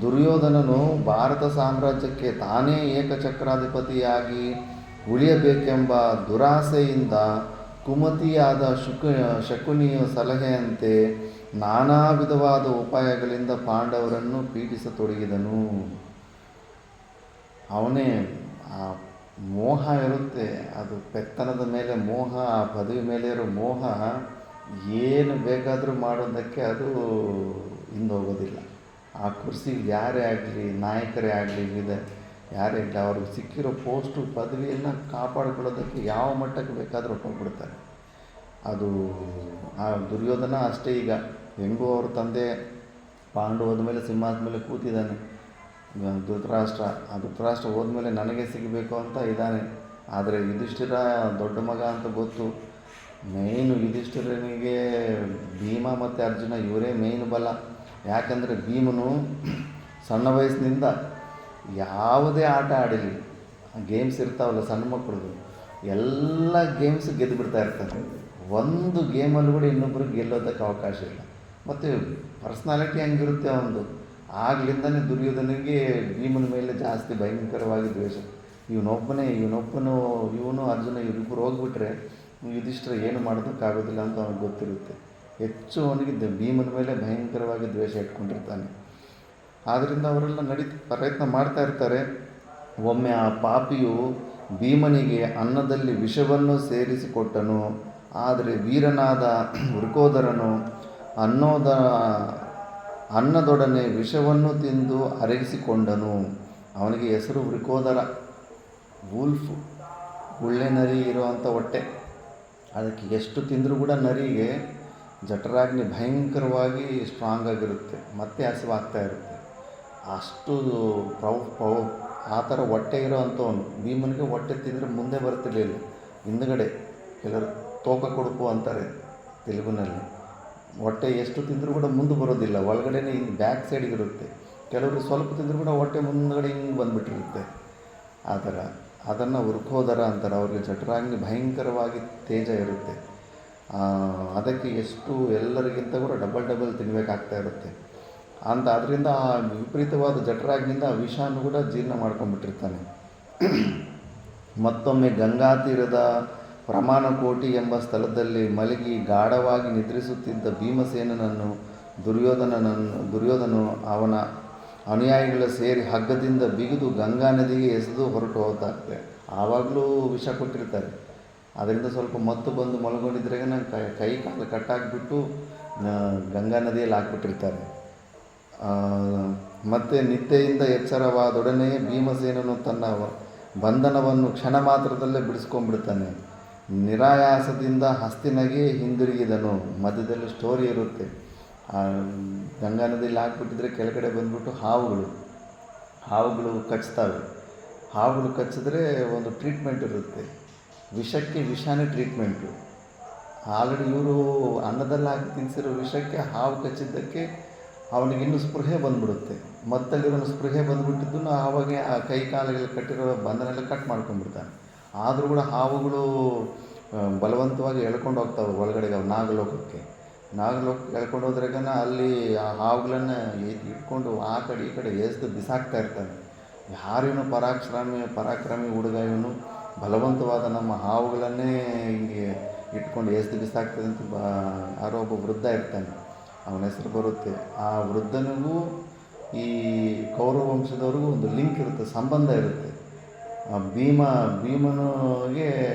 ದುರ್ಯೋಧನನು ಭಾರತ ಸಾಮ್ರಾಜ್ಯಕ್ಕೆ ತಾನೇ ಏಕಚಕ್ರಾಧಿಪತಿಯಾಗಿ ಉಳಿಯಬೇಕೆಂಬ ದುರಾಸೆಯಿಂದ ಕುಮತಿಯಾದ ಶಕುನಿಯ ಸಲಹೆಯಂತೆ ನಾನಾ ವಿಧವಾದ ಉಪಾಯಗಳಿಂದ ಪಾಂಡವರನ್ನು ಪೀಡಿಸತೊಡಗಿದನು. ಅವನೇ ಆ ಮೋಹ ಇರುತ್ತೆ, ಅದು ಪೆತ್ತನದ ಮೇಲೆ ಮೋಹ, ಆ ಪದವಿ ಮೇಲೆ ಇರೋ ಮೋಹ ಏನು ಬೇಕಾದರೂ ಮಾಡೋದಕ್ಕೆ ಅದು ಹಿಂದೋಗೋದಿಲ್ಲ. ಆ ಕುರ್ಸಿಗೆ ಯಾರೇ ಆಗಲಿ, ನಾಯಕರೇ ಆಗಲಿ, ಯಾರೇ ಆಗಲಿ, ಅವ್ರಿಗೆ ಸಿಕ್ಕಿರೋ ಪೋಸ್ಟು ಪದವಿಯನ್ನು ಕಾಪಾಡಿಕೊಳ್ಳೋದಕ್ಕೆ ಯಾವ ಮಟ್ಟಕ್ಕೆ ಬೇಕಾದರೂ ಹೊಟ್ಟೋಗ್ಬಿಡ್ತಾರೆ. ಅದು ಆ ದುರ್ಯೋಧನ ಅಷ್ಟೇ. ಈಗ ಹೆಂಗೂ ಅವ್ರ ತಂದೆ ಪಾಂಡು ಹೋದ್ಮೇಲೆ ಸಿಂಹಾಸನದ ಮೇಲೆ ಕೂತಿದ್ದಾನೆ ಧೃತರಾಷ್ಟ್ರ ಹೋದ್ಮೇಲೆ ನನಗೆ ಸಿಗಬೇಕು ಅಂತ ಇದ್ದಾನೆ. ಆದರೆ ಯುಧಿಷ್ಠಿರ ದೊಡ್ಡ ಮಗ ಅಂತ ಗೊತ್ತು. ಮೇಯ್ನು ಯುಧಿಷ್ಠಿರನಿಗೆ ಭೀಮ ಮತ್ತು ಅರ್ಜುನ ಇವರೇ ಮೇಯ್ನು ಬಲ. ಯಾಕಂದರೆ ಭೀಮನು ಸಣ್ಣ ವಯಸ್ಸಿನಿಂದ ಯಾವುದೇ ಆಟ ಆಡಲಿ, ಗೇಮ್ಸ್ ಇರ್ತಾವಲ್ಲ ಸಣ್ಣ ಮಕ್ಕಳದು, ಎಲ್ಲ ಗೇಮ್ಸ್ ಗೆದ್ದುಬಿಡ್ತಾ ಇರ್ತಾನೆ. ಒಂದು ಗೇಮಲ್ಲಿ ಕೂಡ ಇನ್ನೊಬ್ಬರಿಗೆ ಗೆಲ್ಲೋದಕ್ಕೆ ಅವಕಾಶ ಇಲ್ಲ. ಮತ್ತು ಪರ್ಸ್ನಾಲಿಟಿ ಹಂಗಿರುತ್ತೆ ಅವನದು. ಆಗ್ಲಿಂದನೇ ದುರ್ಯೋಧನಿಗೆ ಭೀಮನ ಮೇಲೆ ಜಾಸ್ತಿ ಭಯಂಕರವಾಗಿ ದ್ವೇಷ. ಇವನು ಅರ್ಜುನ ಇವರಿಬ್ಬರು ಹೋಗ್ಬಿಟ್ರೆ ಯುಧಿಷ್ಠಿರ ಏನು ಮಾಡೋದಕ್ಕಾಗೋದಿಲ್ಲ ಅಂತ ಅವನಿಗೆ ಗೊತ್ತಿರುತ್ತೆ. ಹೆಚ್ಚು ಅವನಿಗೆ ಭೀಮನ ಮೇಲೆ ಭಯಂಕರವಾಗಿ ದ್ವೇಷ ಇಟ್ಕೊಂಡಿರ್ತಾನೆ. ಆದ್ದರಿಂದ ಅವರೆಲ್ಲ ಪ್ರಯತ್ನ ಮಾಡ್ತಾ ಇರ್ತಾರೆ. ಒಮ್ಮೆ ಆ ಪಾಪಿಯು ಭೀಮನಿಗೆ ಅನ್ನದಲ್ಲಿ ವಿಷವನ್ನು ಸೇರಿಸಿಕೊಟ್ಟನು. ಆದರೆ ವೀರನಾದ ವೃಕೋದರನು ಅನ್ನದೊಡನೆ ವಿಷವನ್ನು ತಿಂದು ಅರಗಿಸಿಕೊಂಡನು. ಅವನಿಗೆ ಹೆಸರು ವೃಕೋದರ, ವೂಲ್ಫ್, ಗುಳ್ಳೆ ನರಿ ಇರುವಂಥ ಹೊಟ್ಟೆ. ಅದಕ್ಕೆ ಎಷ್ಟು ತಿಂದರೂ ಕೂಡ ನರಿಗೆ ಜಠರಾಗ್ನಿ ಭಯಂಕರವಾಗಿ ಸ್ಟ್ರಾಂಗ್ ಆಗಿರುತ್ತೆ, ಮತ್ತೆ ಹಸಿವಾಗ್ತಾ ಇರುತ್ತೆ. ಅಷ್ಟು ಆ ಥರ ಹೊಟ್ಟೆ ಇರೋ ಅಂಥವನು. ಭೀಮನಿಗೆ ಹೊಟ್ಟೆ ತಿಂದರೆ ಮುಂದೆ ಬರ್ತಿರ್ಲಿಲ್ಲ, ಹಿಂದುಗಡೆ ಕೆಲವರು ತೋಕ ಕೊಡುಕು ಅಂತಾರೆ ತೆಲುಗುನಲ್ಲಿ. ಹೊಟ್ಟೆ ಎಷ್ಟು ತಿಂದರೂ ಕೂಡ ಮುಂದೆ ಬರೋದಿಲ್ಲ, ಒಳಗಡೆನೇ ಬ್ಯಾಕ್ ಸೈಡ್ಗಿರುತ್ತೆ. ಕೆಲವರು ಸ್ವಲ್ಪ ತಿಂದರೂ ಕೂಡ ಹೊಟ್ಟೆ ಮುಂದ್ಗಡೆ ಹಿಂಗೆ ಬಂದುಬಿಟ್ಟಿರುತ್ತೆ. ಆ ಥರ ಅದನ್ನು ವೃಕೋದರ ಅಂತಾರೆ. ಅವ್ರಿಗೆ ಜಠರಾಗ್ನಿ ಭಯಂಕರವಾಗಿ ತೇಜ ಇರುತ್ತೆ. ಅದಕ್ಕೆ ಎಷ್ಟು ಎಲ್ಲರಿಗಿಂತ ಕೂಡ ಡಬಲ್ ತಿನ್ನಬೇಕಾಗ್ತಾ ಇರುತ್ತೆ ಅಂತ. ಅದರಿಂದ ಆ ವಿಪರೀತವಾದ ಜಠರಾಗ್ನಿಂದ ಆ ವಿಷಾನು ಕೂಡ ಜೀರ್ಣ ಮಾಡ್ಕೊಂಡ್ಬಿಟ್ಟಿರ್ತಾನೆ. ಮತ್ತೊಮ್ಮೆ ಗಂಗಾ ತೀರದ ಪ್ರಮಾಣಕೋಟಿ ಎಂಬ ಸ್ಥಳದಲ್ಲಿ ಮಲಗಿ ಗಾಢವಾಗಿ ನಿದ್ರಿಸುತ್ತಿದ್ದ ಭೀಮಸೇನನನ್ನು ದುರ್ಯೋಧನನು ಅವನ ಅನುಯಾಯಿಗಳ ಸೇರಿ ಹಗ್ಗದಿಂದ ಬಿಗಿದು ಗಂಗಾ ನದಿಗೆ ಎಸೆದು ಹೊರಟು ಹೋಗ್ತಾರೆ. ಆವಾಗಲೂ ವಿಷ ಕೊಟ್ಟಿರ್ತಾರೆ. ಅದರಿಂದ ಸ್ವಲ್ಪ ಮತ್ತು ಬಂದು ಮಲಗೊಂಡಿದ್ರಾಗ ಕೈ ಕಾಲು ಕಟ್ಟಾಕಿಬಿಟ್ಟು ಗಂಗಾ ನದಿಯಲ್ಲಿ ಹಾಕ್ಬಿಟ್ಟಿರ್ತಾರೆ. ಮತ್ತು ನಿದ್ದೆಯಿಂದ ಎಚ್ಚರವಾದೊಡನೆಯೇ ಭೀಮಸೇನನು ತನ್ನ ಬಂಧನವನ್ನು ಕ್ಷಣ ಮಾತ್ರದಲ್ಲೇ ಬಿಡಿಸ್ಕೊಂಡ್ಬಿಡ್ತಾನೆ. ನಿರಾಯಾಸದಿಂದ ಹಸ್ತಿನಗೆ ಹಿಂದಿರುಗಿದನು. ಮಧ್ಯದಲ್ಲಿ ಸ್ಟೋರಿ ಇರುತ್ತೆ. ಗಂಗಾ ನದಿಯಲ್ಲಿ ಹಾಕ್ಬಿಟ್ಟಿದ್ರೆ ಕೆಳಗಡೆ ಬಂದ್ಬಿಟ್ಟು ಹಾವುಗಳು ಕಚ್ತವೆ. ಹಾವುಗಳು ಕಚ್ಚಿದ್ರೆ ಒಂದು ಟ್ರೀಟ್ಮೆಂಟ್ ಇರುತ್ತೆ. ವಿಷಕ್ಕೆ ವಿಷಾನೇ ಟ್ರೀಟ್ಮೆಂಟು. ಆಲ್ರೆಡಿ ಇವರು ಅನ್ನದಲ್ಲಿ ಹಾಕಿ ತಿನ್ನಿಸಿರೋ ವಿಷಕ್ಕೆ ಹಾವು ಕಚ್ಚಿದ್ದಕ್ಕೆ ಅವನಿಗೆ ಇನ್ನೂ ಸ್ಪೃಹೆ ಬಂದುಬಿಡುತ್ತೆ. ಮತ್ತಲ್ಲಿರೋ ಸ್ಪೃಹೆ ಬಂದುಬಿಟ್ಟಿದ್ದನ್ನು ಆವಾಗ ಆ ಕೈ ಕಾಲುಗಳು ಕಟ್ಟಿರೋ ಬಂಧನೆಲ್ಲ ಕಟ್ ಮಾಡ್ಕೊಂಡ್ಬಿಡ್ತಾನೆ. ಆದರೂ ಕೂಡ ಹಾವುಗಳು ಬಲವಂತವಾಗಿ ಎಳ್ಕೊಂಡು ಹೋಗ್ತಾವೆ ಒಳಗಡೆಗೆ ನಾಗಲೋಕಕ್ಕೆ ಎಳ್ಕೊಂಡು ಹೋದ್ರಾಗ ಅಲ್ಲಿ ಆ ಹಾವುಗಳನ್ನು ಇಟ್ಕೊಂಡು ಆ ಕಡೆ ಈ ಕಡೆ ಎಸ್ದು ಬಿಸಾಕ್ತಾ ಇರ್ತಾನೆ. ಯಾರೇನು ಪರಾಕ್ರಮಿ ಹುಡುಗ ಇವನು ಬಲವಂತವಾದ ನಮ್ಮ ಹಾವುಗಳನ್ನೇ ಹಿಂಗೆ ಇಟ್ಕೊಂಡು ಎಸ್ದು ಬಿಸಾಕ್ತದೆ ಅಂತ ಯಾರೋ ಒಬ್ಬ ವೃದ್ಧ ಇರ್ತಾನೆ. ಅವನ ಹೆಸರು ಬರುತ್ತೆ. ಆ ವೃದ್ಧನಿಗೂ ಈ ಕೌರವ ವಂಶದವ್ರಿಗೂ ಒಂದು ಲಿಂಕ್ ಇರುತ್ತೆ, ಸಂಬಂಧ ಇರುತ್ತೆ. ಭೀಮನಿಗೆ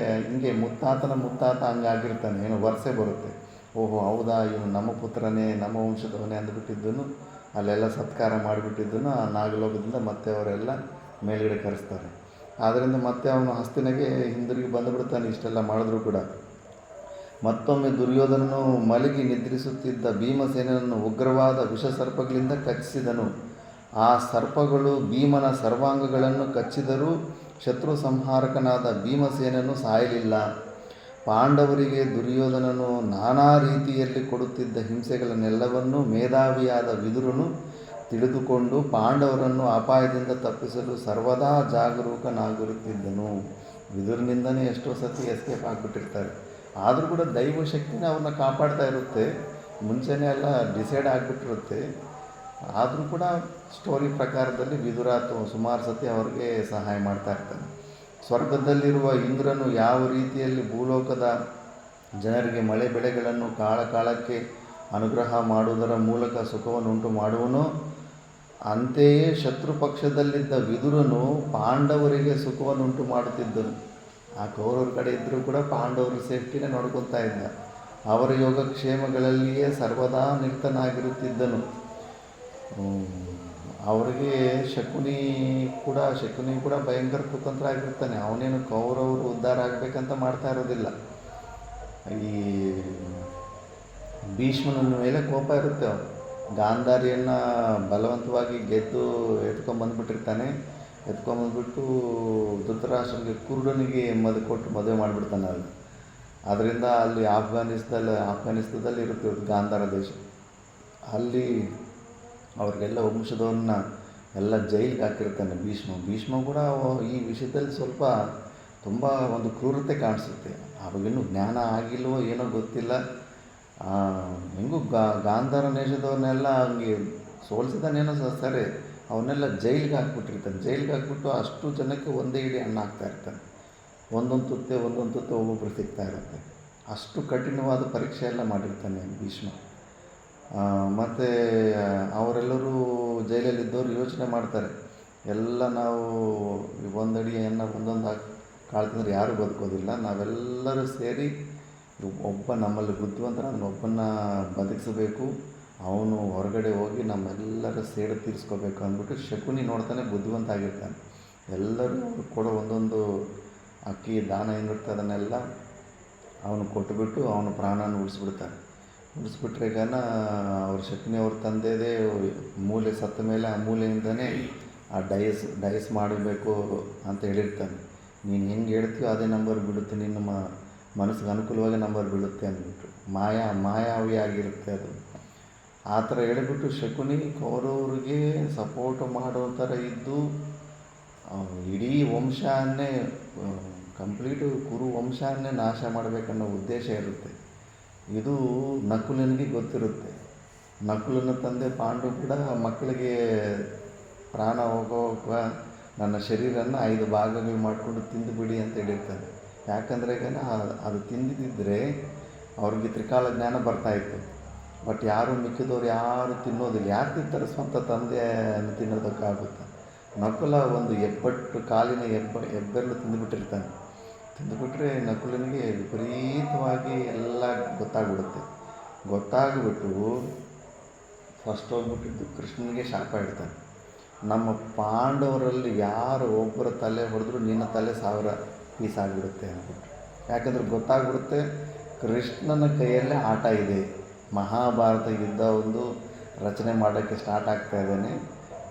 ಹಿಂಗೆ ಮುತ್ತಾತ ಹಂಗಾಗಿರ್ತಾನೆ. ಏನೋ ವರ್ಷೆ ಬರುತ್ತೆ. ಓಹೋ ಹೌದಾ, ಇವನು ನಮ್ಮ ಪುತ್ರನೇ, ನಮ್ಮ ವಂಶದವನೇ ಅಂದ್ಬಿಟ್ಟಿದ್ದನು. ಅಲ್ಲೆಲ್ಲ ಸತ್ಕಾರ ಮಾಡಿಬಿಟ್ಟಿದ್ದನು. ಆ ನಾಗಲೋಕದಿಂದ ಮತ್ತೆ ಅವರೆಲ್ಲ ಮೇಲ್ಗಡೆ ಕರೆಸ್ತಾರೆ. ಆದ್ದರಿಂದ ಮತ್ತೆ ಅವನು ಹಸ್ತಿನಗೆ ಹಿಂದಿರುಗಿ ಬಂದುಬಿಡ್ತಾನೆ. ಇಷ್ಟೆಲ್ಲ ಮಾಡಿದ್ರೂ ಕೂಡ ಮತ್ತೊಮ್ಮೆ ದುರ್ಯೋಧನನು ಮಲಗಿ ನಿದ್ರಿಸುತ್ತಿದ್ದ ಭೀಮಸೇನನನ್ನು ಉಗ್ರವಾದ ವಿಷಸರ್ಪಗಳಿಂದ ಕಚ್ಚಿಸಿದನು. ಆ ಸರ್ಪಗಳು ಭೀಮನ ಸರ್ವಾಂಗಗಳನ್ನು ಕಚ್ಚಿದರೂ ಶತ್ರು ಸಂಹಾರಕನಾದ ಭೀಮಸೇನನು ಸಾಯಲಿಲ್ಲ. ಪಾಂಡವರಿಗೆ ದುರ್ಯೋಧನನು ನಾನಾ ರೀತಿಯಲ್ಲಿ ಕೊಡುತ್ತಿದ್ದ ಹಿಂಸೆಗಳನ್ನೆಲ್ಲವನ್ನೂ ಮೇಧಾವಿಯಾದ ವಿದುರನು ತಿಳಿದುಕೊಂಡು ಪಾಂಡವರನ್ನು ಅಪಾಯದಿಂದ ತಪ್ಪಿಸಲು ಸರ್ವದಾ ಜಾಗರೂಕನಾಗಿರುತ್ತಿದ್ದನು. ವಿದುರನಿಂದನೇ ಎಷ್ಟೋ ಸತಿ ಎಸ್ಕೇಪ್ ಆಗಿಬಿಟ್ಟಿರ್ತಾರೆ. ಆದರೂ ಕೂಡ ದೈವಶಕ್ತಿನ ಅವ್ರನ್ನ ಕಾಪಾಡ್ತಾ ಇರುತ್ತೆ. ಮುಂಚೆನೇ ಎಲ್ಲ ಡಿಸೈಡ್ ಆಗಿಬಿಟ್ಟಿರುತ್ತೆ. ಆದರೂ ಕೂಡ ಸ್ಟೋರಿ ಪ್ರಕಾರದಲ್ಲಿ ವಿದುರ ಸುಮಾರು ಸತಿ ಅವ್ರಿಗೆ ಸಹಾಯ ಮಾಡ್ತಾ ಇರ್ತಾನೆ. ಸ್ವರ್ಗದಲ್ಲಿರುವ ಇಂದ್ರನು ಯಾವ ರೀತಿಯಲ್ಲಿ ಭೂಲೋಕದ ಜನರಿಗೆ ಮಳೆ ಬೆಳೆಗಳನ್ನು ಕಾಲಕ್ಕೆ ಅನುಗ್ರಹ ಮಾಡುವುದರ ಮೂಲಕ ಸುಖವನ್ನುಂಟು ಮಾಡುವನೋ, ಅಂತೆಯೇ ಶತ್ರು ಪಕ್ಷದಲ್ಲಿದ್ದ ವಿದುರನು ಪಾಂಡವರಿಗೆ ಸುಖವನ್ನುಂಟು ಮಾಡುತ್ತಿದ್ದನು. ಆ ಕೌರವ್ರ ಕಡೆ ಇದ್ದರೂ ಕೂಡ ಪಾಂಡವರ ಸೇಫ್ಟಿನೇ ನೋಡ್ಕೊತಾ ಇದ್ದ. ಅವರ ಯೋಗಕ್ಷೇಮಗಳಲ್ಲಿಯೇ ಸರ್ವದಾ ನಿರತನಾಗಿರುತ್ತಿದ್ದನು. ಅವರಿಗೆ ಶಕುನಿ ಕೂಡ ಭಯಂಕರ ಕುತಂತ್ರ ಆಗಿರ್ತಾನೆ. ಅವನೇನು ಕೌರವರು ಉದ್ಧಾರ ಆಗಬೇಕಂತ ಮಾಡ್ತಾ ಇರೋದಿಲ್ಲ. ಈ ಭೀಷ್ಮನ ಮೇಲೆ ಕೋಪ ಇರುತ್ತೆ. ಅವನು ಗಾಂಧಾರಿಯನ್ನು ಬಲವಂತವಾಗಿ ಗೆದ್ದು ಎತ್ಕೊಂಡ್ಬಂದ್ಬಿಟ್ಟಿರ್ತಾನೆ. ಎತ್ಕೊಂಬಂದ್ಬಿಟ್ಟು ಧೃತರಾಷ್ಟ್ರನಿಗೆ ಕುರುಡನಿಗೆ ಕೊಟ್ಟು ಮದುವೆ ಮಾಡಿಬಿಡ್ತಾನೆ. ಅಲ್ಲಿ ಅದರಿಂದ ಅಲ್ಲಿ ಆಫ್ಘಾನಿಸ್ತಾನದಲ್ಲಿ ಇರುತ್ತೆ ಗಾಂಧಾರ ದೇಶ. ಅಲ್ಲಿ ಅವ್ರಿಗೆಲ್ಲ ವಂಶದವ್ರನ್ನ ಎಲ್ಲ ಜೈಲಿಗೆ ಹಾಕಿರ್ತಾನೆ ಭೀಷ್ಮ ಕೂಡ ಈ ವಿಷಯದಲ್ಲಿ ಸ್ವಲ್ಪ ತುಂಬ ಒಂದು ಕ್ರೂರತೆ ಕಾಣಿಸುತ್ತೆ. ಅವಾಗಿನ್ನೂ ಜ್ಞಾನ ಆಗಿಲ್ವೋ ಏನೋ ಗೊತ್ತಿಲ್ಲ. ಹೆಂಗೂ ಗಾಂಧಾರ ದೇಶದವ್ರನ್ನೆಲ್ಲ ಹಂಗೆ ಸೋಲಿಸಿದಾನೇನೋ ಸರಿ, ಅವನ್ನೆಲ್ಲ ಜೈಲಿಗೆ ಹಾಕ್ಬಿಟ್ಟಿರ್ತಾನೆ. ಜೈಲಿಗೆ ಹಾಕ್ಬಿಟ್ಟು ಅಷ್ಟು ಜನಕ್ಕೆ ಒಂದೇ ಇಡೀ ಅನ್ನ ಹಾಕ್ತಾ ಇರ್ತಾನೆ. ಒಂದೊಂದು ತುತ್ತೆ ಒಬ್ಬೊಬ್ಬರು ಸಿಗ್ತಾ ಇರುತ್ತೆ. ಅಷ್ಟು ಕಠಿಣವಾದ ಪರೀಕ್ಷೆ ಎಲ್ಲ ಮಾಡಿರ್ತಾನೆ ಭೀಷ್ಮ. ಮತ್ತು ಅವರೆಲ್ಲರೂ ಜೈಲಲ್ಲಿದ್ದವರು ಯೋಚನೆ ಮಾಡ್ತಾರೆ, ಎಲ್ಲ ನಾವು ಒಂದಡಿ ಅನ್ನ ಒಂದೊಂದು ಕಾಳು ತಿಂದರೆ ಯಾರೂ ಬದುಕೋದಿಲ್ಲ, ನಾವೆಲ್ಲರೂ ಸೇರಿ ಒಬ್ಬ ನಮ್ಮಲ್ಲಿ ಬುದ್ಧಿವಂತನ ಒಬ್ಬನ್ನ ಬದುಕಿಸಬೇಕು, ಅವನು ಹೊರಗಡೆ ಹೋಗಿ ನಮ್ಮೆಲ್ಲರ ಸೇಡು ತೀರಿಸ್ಕೋಬೇಕು ಅಂದ್ಬಿಟ್ಟು ಶಕುನಿ ನೋಡ್ತಾನೆ, ಬುದ್ಧಿವಂತ ಆಗಿರ್ತಾನೆ. ಎಲ್ಲರೂ ಕೊಡೋ ಒಂದೊಂದು ಅಕ್ಕಿ ದಾನ ಏನಿರುತ್ತೆ ಅದನ್ನೆಲ್ಲ ಅವನು ಕೊಟ್ಟುಬಿಟ್ಟು ಅವನ ಪ್ರಾಣನ ಉಳಿಸ್ಬಿಡ್ತಾನೆ. ಉಳಿಸ್ಬಿಟ್ರೆ ಅವ್ರ ಶಕುನಿ ಅವ್ರ ತಂದೆದೇ ಮೂಲೆ ಸತ್ತ ಮೇಲೆ ಆ ಮೂಲೆಯಿಂದನೇ ಆ ಡೈಸ್ ಮಾಡಬೇಕು ಅಂತ ಹೇಳಿರ್ತಾನೆ. ನೀನು ಹೆಂಗೆ ಹೇಳ್ತೀಯೋ ಅದೇ ನಂಬರ್ ಬಿಡುತ್ತೆ, ನಿನ್ನ ಮನಸ್ಸಿಗೆ ಅನುಕೂಲವಾಗಿ ನಂಬರ್ ಬೀಳುತ್ತೆ ಅಂದ್ಬಿಟ್ಟು ಮಾಯಾವಿ ಆಗಿರುತ್ತೆ ಅದು. ಆ ಥರ ಹೇಳಿಬಿಟ್ಟು ಶಕುನಿ ಕೌರವರಿಗೆ ಸಪೋರ್ಟ್ ಮಾಡೋ ಥರ ಇದ್ದು ಇಡೀ ವಂಶವನ್ನೇ ಕಂಪ್ಲೀಟು ಕುರು ವಂಶವನ್ನೇ ನಾಶ ಮಾಡಬೇಕನ್ನೋ ಉದ್ದೇಶ ಇರುತ್ತೆ. ಇದು ನಕುಲನಿಗೆ ಗೊತ್ತಿರುತ್ತೆ. ನಕುಲನ ತಂದೆ ಪಾಂಡು ಕೂಡ ಮಕ್ಕಳಿಗೆ ಪ್ರಾಣ ಹೋಗುವಾಗ ನನ್ನ ಶರೀರನ 5 ಭಾಗಗಳು ಮಾಡಿಕೊಂಡು ತಿಂದುಬಿಡಿ ಅಂತ ಹೇಳಿರ್ತಾನೆ. ಯಾಕಂದರೆ ಈಗ ಅದು ತಿಂದಿದ್ದರೆ ಅವ್ರಿಗೆ ತ್ರಿಕಾಲ ಜ್ಞಾನ ಬರ್ತಾಯಿತ್ತು. ಬಟ್ ಯಾರು ಮಿಕ್ಕಿದವ್ರು ಯಾರು ತಿನ್ನೋದಿಲ್ಲ. ಯಾರು ತಿಂತಾರೆ? ಸ್ವಂತ ತಂದೆಯನ್ನು ತಿನ್ನೋದಕ್ಕಾಗುತ್ತೆ. ನಕುಲ ಒಂದು ಹೆಬ್ಬೆಟ್ಟು ಕಾಲಿನ ಹೆಬ್ಬೆರಳು ತಿಂದುಬಿಟ್ಟಿರ್ತಾನೆ. ತಿಂದುಬಿಟ್ರೆ ನಕುಲನಿಗೆ ವಿಪರೀತವಾಗಿ ಎಲ್ಲ ಗೊತ್ತಾಗ್ಬಿಟ್ಟು ಫಸ್ಟ್ ಹೋಗ್ಬಿಟ್ಟಿದ್ದು ಕೃಷ್ಣನಿಗೆ ಶಾಪ ಇಡ್ತಾನೆ. ನಮ್ಮ ಪಾಂಡವರಲ್ಲಿ ಯಾರು ಒಬ್ಬರ ತಲೆ ಹೊಡೆದ್ರು ನಿನ್ನ ತಲೆ 1000 ಪೀಸ್ ಆಗಿಬಿಡುತ್ತೆ ಅಂದ್ಬಿಟ್ಟು. ಯಾಕಂದ್ರೆ ಗೊತ್ತಾಗ್ಬಿಡುತ್ತೆ ಕೃಷ್ಣನ ಕೈಯಲ್ಲೇ ಆಟ ಇದೆ. ಮಹಾಭಾರತ ಯುದ್ಧ ಒಂದು ರಚನೆ ಮಾಡೋಕ್ಕೆ ಸ್ಟಾರ್ಟ್ ಆಗ್ತಾ ಇದ್ದಾನೆ.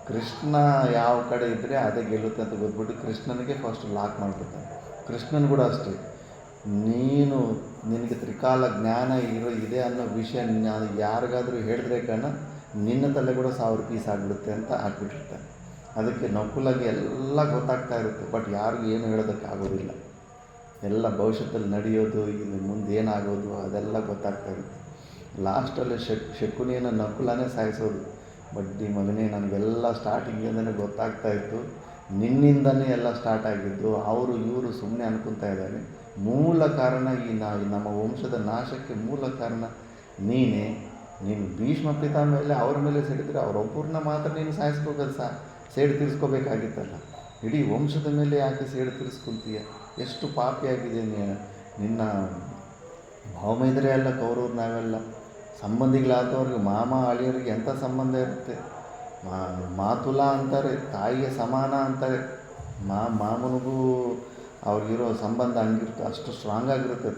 ಕೃಷ್ಣ ಯಾವ ಕಡೆ ಇದ್ದರೆ ಅದೇ ಗೆಲ್ಲುತ್ತೆ ಅಂತ ಗೊತ್ಬಿಟ್ಟು ಕೃಷ್ಣನಿಗೆ ಫಸ್ಟ್ ಲಾಕ್ ಮಾಡಿಬಿಡ್ತಾನೆ. ಕೃಷ್ಣನ್ ಕೂಡ ಅಷ್ಟೇ, ನಿನಗೆ ತ್ರಿಕಾಲ ಜ್ಞಾನ ಇದೆ ಅನ್ನೋ ವಿಷಯ ನಾನು ಯಾರಿಗಾದರೂ ಹೇಳಿದ್ರೆ ನಿನ್ನ ತಲೆ ಕೂಡ 1000 ಪೀಸ್ ಆಗಿಬಿಡುತ್ತೆ ಅಂತ ಹಾಕ್ಬಿಟ್ಟಿರ್ತಾನೆ. ಅದಕ್ಕೆ ನಕುಲಗೆ ಎಲ್ಲ ಗೊತ್ತಾಗ್ತಾ ಇರುತ್ತೆ. ಬಟ್ ಯಾರಿಗೂ ಏನು ಹೇಳೋದಕ್ಕಾಗೋದಿಲ್ಲ. ಎಲ್ಲ ಭವಿಷ್ಯದಲ್ಲಿ ನಡೆಯೋದು, ಇದು ಮುಂದೆ ಏನಾಗೋದು ಅದೆಲ್ಲ ಗೊತ್ತಾಗ್ತಾ ಇರುತ್ತೆ. ಲಾಸ್ಟಲ್ಲಿ ಶಕುನಿಯನ್ನು ನಕುಲನೇ ಸಾಯಿಸೋದು. ಬಡ್ಡಿ ಮಗನೇ, ನನಗೆಲ್ಲ ಸ್ಟಾರ್ಟಿಂಗಿಂದನೇ ಗೊತ್ತಾಗ್ತಾಯಿತ್ತು, ನಿನ್ನಿಂದನೇ ಎಲ್ಲ ಸ್ಟಾರ್ಟ್ ಆಗಿದ್ದು. ಇವರು ಸುಮ್ಮನೆ ಅನ್ಕೊತಾ ಇದ್ದಾರೆ. ಮೂಲ ಕಾರಣ ನಮ್ಮ ವಂಶದ ನಾಶಕ್ಕೆ ಮೂಲ ಕಾರಣ ನೀನು ಭೀಷ್ಮ ಪಿತಾಮಹ ಅವ್ರ ಮೇಲೆ ಸಿಡಿದ್ರೆ ಅವರೊಬ್ಬರನ್ನ ಮಾತ್ರ ನೀನು ಸಾಯಿಸ್ಕೋಬೇಕು, ಸೇಡು ತೀರಿಸ್ಕೋಬೇಕಾಗಿತ್ತಲ್ಲ. ಇಡೀ ವಂಶದ ಮೇಲೆ ಯಾಕೆ ಸೇಡು ತೀರಿಸ್ಕೊತೀಯ? ಎಷ್ಟು ಪಾಪಿಯಾಗಿದೆ ನಿನ್ನ ಭಾವ ಇದ್ದರೆ ಅಲ್ಲ ಕೌರವ್ರು. ನಾವೆಲ್ಲ ಸಂಬಂಧಿಗಳಾದವ್ರಿಗೆ ಮಾಮ ಅಳಿಯರಿಗೆ ಎಂಥ ಸಂಬಂಧ ಇರುತ್ತೆ. ಮಾತುಲ ಅಂತಾರೆ, ತಾಯಿಗೆ ಸಮಾನ ಅಂತಾರೆ. ಮಾಮನಿಗೂ ಅವ್ರಿಗಿರೋ ಸಂಬಂಧ ಹಂಗಿರುತ್ತೆ, ಅಷ್ಟು ಸ್ಟ್ರಾಂಗ್ ಆಗಿರುತ್ತೆ.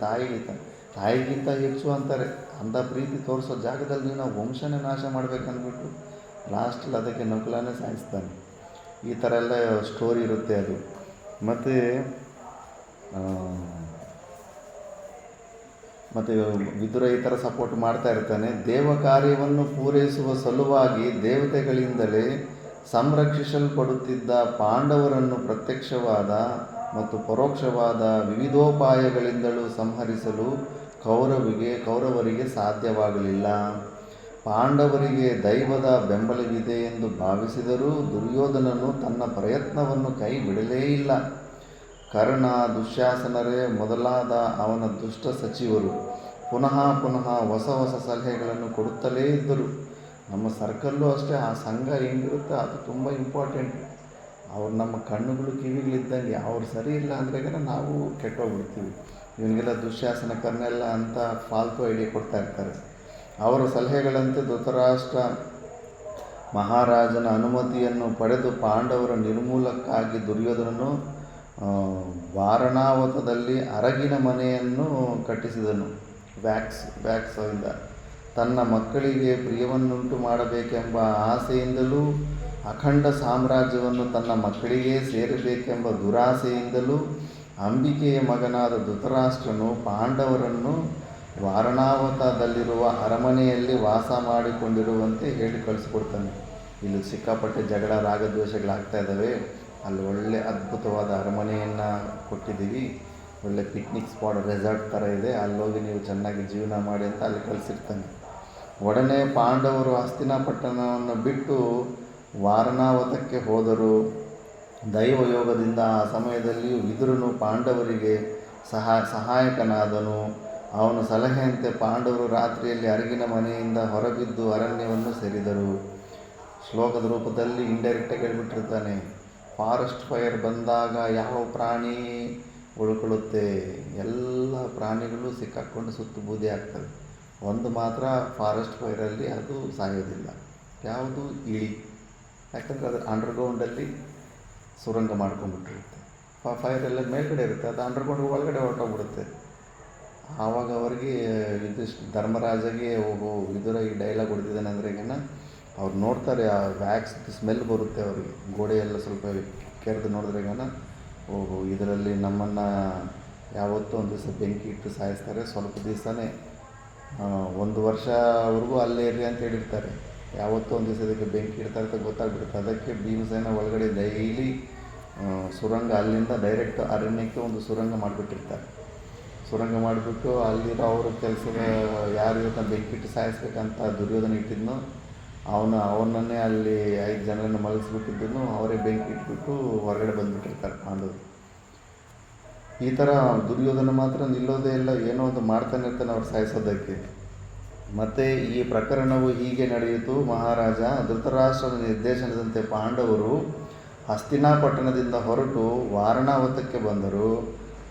ತಾಯಿಗಿಂತ ಹೆಚ್ಚು ಅಂತಾರೆ. ಅಂಥ ಪ್ರೀತಿ ತೋರಿಸೋ ಜಾಗದಲ್ಲಿ ನೀನು ವಂಶನೇ ನಾಶ ಮಾಡಬೇಕಂದ್ಬಿಟ್ಟು ಲಾಸ್ಟಲ್ಲಿ ಅದಕ್ಕೆ ನಕುಲನೇ ಸಾಯಿಸ್ತಾನೆ. ಈ ಥರ ಎಲ್ಲ ಸ್ಟೋರಿ ಇರುತ್ತೆ ಅದು. ಮತ್ತು ವಿದುರ ಈ ಥರ ಸಪೋರ್ಟ್ ಮಾಡ್ತಾ ಇರ್ತಾನೆ. ದೇವ ಕಾರ್ಯವನ್ನು ಪೂರೈಸುವ ಸಲುವಾಗಿ ದೇವತೆಗಳಿಂದಲೇ ಸಂರಕ್ಷಿಸಲ್ಪಡುತ್ತಿದ್ದ ಪಾಂಡವರನ್ನು ಪ್ರತ್ಯಕ್ಷವಾದ ಮತ್ತು ಪರೋಕ್ಷವಾದ ವಿವಿಧೋಪಾಯಗಳಿಂದಲೂ ಸಂಹರಿಸಲು ಕೌರವರಿಗೆ ಸಾಧ್ಯವಾಗಲಿಲ್ಲ. ಪಾಂಡವರಿಗೆ ದೈವದ ಬೆಂಬಲವಿದೆ ಎಂದು ಭಾವಿಸಿದರೂ ದುರ್ಯೋಧನನು ತನ್ನ ಪ್ರಯತ್ನವನ್ನು ಕೈ ಬಿಡಲೇ ಇಲ್ಲ. ಕರ್ಣ, ದುಶ್ಯಾಸನರೇ ಮೊದಲಾದ ಅವನ ದುಷ್ಟ ಸಚಿವರು ಪುನಃ ಹೊಸ ಸಲಹೆಗಳನ್ನು ಕೊಡುತ್ತಲೇ ಇದ್ದರು. ನಮ್ಮ ಸರ್ಕಲ್ಲೂ ಅಷ್ಟೇ, ಆ ಸಂಘ ಹೆಂಗಿರುತ್ತೆ ಅದು ತುಂಬ ಇಂಪಾರ್ಟೆಂಟ್. ಅವ್ರು ನಮ್ಮ ಕಣ್ಣುಗಳು ಕಿವಿಗಳಿದ್ದಂಗೆ. ಅವ್ರು ಸರಿ ಇಲ್ಲ ಅಂದರೆ ನಾವು ಕೆಟ್ಟೋಗ್ಬಿಡ್ತೀವಿ. ಇವನಿಗೆಲ್ಲ ದುಶ್ಯಾಸನ ಕರ್ನೆಲ್ಲ ಅಂತ ಫಾಲ್ತು ಐಡಿಯಾ ಕೊಡ್ತಾ ಇರ್ತಾರೆ. ಅವರ ಸಲಹೆಗಳಂತೆ ಧೃತರಾಷ್ಟ್ರ ಮಹಾರಾಜನ ಅನುಮತಿಯನ್ನು ಪಡೆದು ಪಾಂಡವರ ನಿರ್ಮೂಲಕ್ಕಾಗಿ ದುರ್ಯೋಧನನು ವಾರಣಾವತದಲ್ಲಿ ಅರಗಿನ ಮನೆಯನ್ನು ಕಟ್ಟಿಸಿದನು. ವ್ಯಾಕ್ಸ್ ಇಂದ ತನ್ನ ಮಕ್ಕಳಿಗೆ ಪ್ರಿಯವನ್ನುಂಟು ಮಾಡಬೇಕೆಂಬ ಆಸೆಯಿಂದಲೂ ಅಖಂಡ ಸಾಮ್ರಾಜ್ಯವನ್ನು ತನ್ನ ಮಕ್ಕಳಿಗೇ ಸೇರಬೇಕೆಂಬ ದುರಾಸೆಯಿಂದಲೂ ಅಂಬಿಕೆಯ ಮಗನಾದ ಧೃತರಾಷ್ಟ್ರನು ಪಾಂಡವರನ್ನು ವಾರಣಾವತದಲ್ಲಿರುವ ಅರಮನೆಯಲ್ಲಿ ವಾಸ ಮಾಡಿಕೊಂಡಿರುವಂತೆ ಹೇಳಿ ಕಳಿಸ್ಕೊಡ್ತಾನೆ. ಇಲ್ಲಿ ಸಿಕ್ಕಾಪಟ್ಟೆ ಜಗಳ ರಾಗದ್ವೇಷಗಳಾಗ್ತಾ ಇದ್ದಾವೆ. ಅಲ್ಲಿ ಒಳ್ಳೆ ಅದ್ಭುತವಾದ ಅರಮನೆಯನ್ನು ಕೊಟ್ಟಿದ್ದೀವಿ, ಒಳ್ಳೆ ಪಿಕ್ನಿಕ್ ಸ್ಪಾಟ್ ರೆಸಾರ್ಟ್ ಥರ ಇದೆ, ಅಲ್ಲೋಗಿ ನೀವು ಚೆನ್ನಾಗಿ ಜೀವನ ಮಾಡಿ ಅಂತ ಅಲ್ಲಿ ಕಳಿಸಿರ್ತಾನೆ. ಒಡನೆ ಪಾಂಡವರು ಹಸ್ತಿನಾಪಟ್ಟಣವನ್ನು ಬಿಟ್ಟು ವಾರಣಾವತಕ್ಕೆ ಹೋದರು. ದೈವಯೋಗದಿಂದ ಆ ಸಮಯದಲ್ಲಿ ವಿದುರನು ಪಾಂಡವರಿಗೆ ಸಹಾಯಕನಾದನು. ಅವನ ಸಲಹೆಯಂತೆ ಪಾಂಡವರು ರಾತ್ರಿಯಲ್ಲಿ ಅರಗಿನ ಮನೆಯಿಂದ ಹೊರಬಿದ್ದು ಅರಣ್ಯವನ್ನು ಸೇರಿದರು. ಶ್ಲೋಕದ ರೂಪದಲ್ಲಿ ಇಂಡೈರೆಕ್ಟಾಗಿ ಹೇಳ್ಬಿಟ್ಟಿರ್ತಾನೆ. ಫಾರೆಸ್ಟ್ ಫೈರ್ ಬಂದಾಗ ಯಾವ ಪ್ರಾಣಿ ಉಳ್ಕೊಳ್ಳುತ್ತೆ? ಎಲ್ಲ ಪ್ರಾಣಿಗಳು ಸಿಕ್ಕಾಕ್ಕೊಂಡು ಸುತ್ತು ಬೂದಿ ಆಗ್ತವೆ. ಒಂದು ಮಾತ್ರ ಫಾರೆಸ್ಟ್ ಫೈರಲ್ಲಿ ಅದು ಸಾಯೋದಿಲ್ಲ. ಯಾವುದು? ಇಳಿ. ಯಾಕಂದರೆ ಅದು ಅಂಡರ್ಗ್ರೌಂಡಲ್ಲಿ ಸುರಂಗ ಮಾಡ್ಕೊಂಡ್ಬಿಟ್ಟಿರುತ್ತೆ. ಫೈರೆಲ್ಲ ಮೇಲ್ಗಡೆ ಇರುತ್ತೆ, ಅದು ಅಂಡರ್ಗ್ರೌಂಡ್ ಒಳಗಡೆ ಹೊರಟೋಗ್ಬಿಡುತ್ತೆ. ಆವಾಗ ಅವ್ರಿಗೆ ಧರ್ಮರಾಜಗೆ ವಿದುರ ಈ ಡೈಲಾಗ್ ಹೊಡೆದಿದ್ದಾನೆ ಅಂದರೆ ಅವ್ರು ನೋಡ್ತಾರೆ, ಆ ವ್ಯಾಕ್ಸ್ ಸ್ಮೆಲ್ ಬರುತ್ತೆ ಅವರಿಗೆ. ಗೋಡೆಯೆಲ್ಲ ಸ್ವಲ್ಪ ಕೆರೆದು ನೋಡಿದ್ರೆ ಇದರಲ್ಲಿ ನಮ್ಮನ್ನು ಯಾವತ್ತೂ ಒಂದು ದಿವಸ ಬೆಂಕಿ ಇಟ್ಟು ಸಾಯಿಸ್ತಾರೆ, ಸ್ವಲ್ಪ ದಿವಸನೇ 1 ವರ್ಷವರೆಗೂ ಅಲ್ಲೇ ಇರ್ರಿ ಅಂತ ಹೇಳಿರ್ತಾರೆ. ಯಾವತ್ತೋ ಒಂದು ದಿವಸ ಇದಕ್ಕೆ ಬೆಂಕಿ ಇಡ್ತಾರೆ ಅಂತ ಗೊತ್ತಾಗ್ಬಿಡುತ್ತೆ. ಅದಕ್ಕೆ ಭೀಮಸೇನ ಒಳಗಡೆ ಡೈಲಿ ಸುರಂಗ, ಅಲ್ಲಿಂದ ಡೈರೆಕ್ಟ್ ಅರಣ್ಯಕ್ಕೆ ಒಂದು ಸುರಂಗ ಮಾಡಿಬಿಟ್ಟಿರ್ತಾರೆ. ಸುರಂಗ ಮಾಡಿಬಿಟ್ಟು ಅಲ್ಲಿರೋ ಅವ್ರ ಕೆಲಸದ ಯಾರು ಇವತ್ತು ಬೆಂಕಿಟ್ಟು ಸಾಯಿಸ್ಬೇಕಂತ ದುರ್ಯೋಧನ ಇಟ್ಟಿದ್ನೋ ಅವನನ್ನೇ ಅಲ್ಲಿ 5 ಜನರನ್ನು ಮಲಗಿಸ್ಬಿಟ್ಟಿದ್ದನ್ನು ಅವರೇ ಬೆಂಕಿ ಇಟ್ಬಿಟ್ಟು ಹೊರಗಡೆ ಬಂದುಬಿಟ್ಟಿರ್ತಾರೆ ಪಾಂಡವರು. ಈ ಥರ ದುರ್ಯೋಧನ ಮಾತ್ರ ನಿಲ್ಲೋದೇ ಇಲ್ಲ, ಏನೋ ಒಂದು ಮಾಡ್ತಾನೆ ಇರ್ತಾನೆ ಅವ್ರು ಸಾಯಿಸೋದಕ್ಕೆ. ಮತ್ತು ಈ ಪ್ರಕರಣವು ಹೀಗೆ ನಡೆಯಿತು. ಮಹಾರಾಜ ಧೃತರಾಷ್ಟ್ರನ ನಿರ್ದೇಶನದಂತೆ ಪಾಂಡವರು ಹಸ್ತಿನಾಪಟ್ಟಣದಿಂದ ಹೊರಟು ವಾರಣಾವತಕ್ಕೆ ಬಂದರು.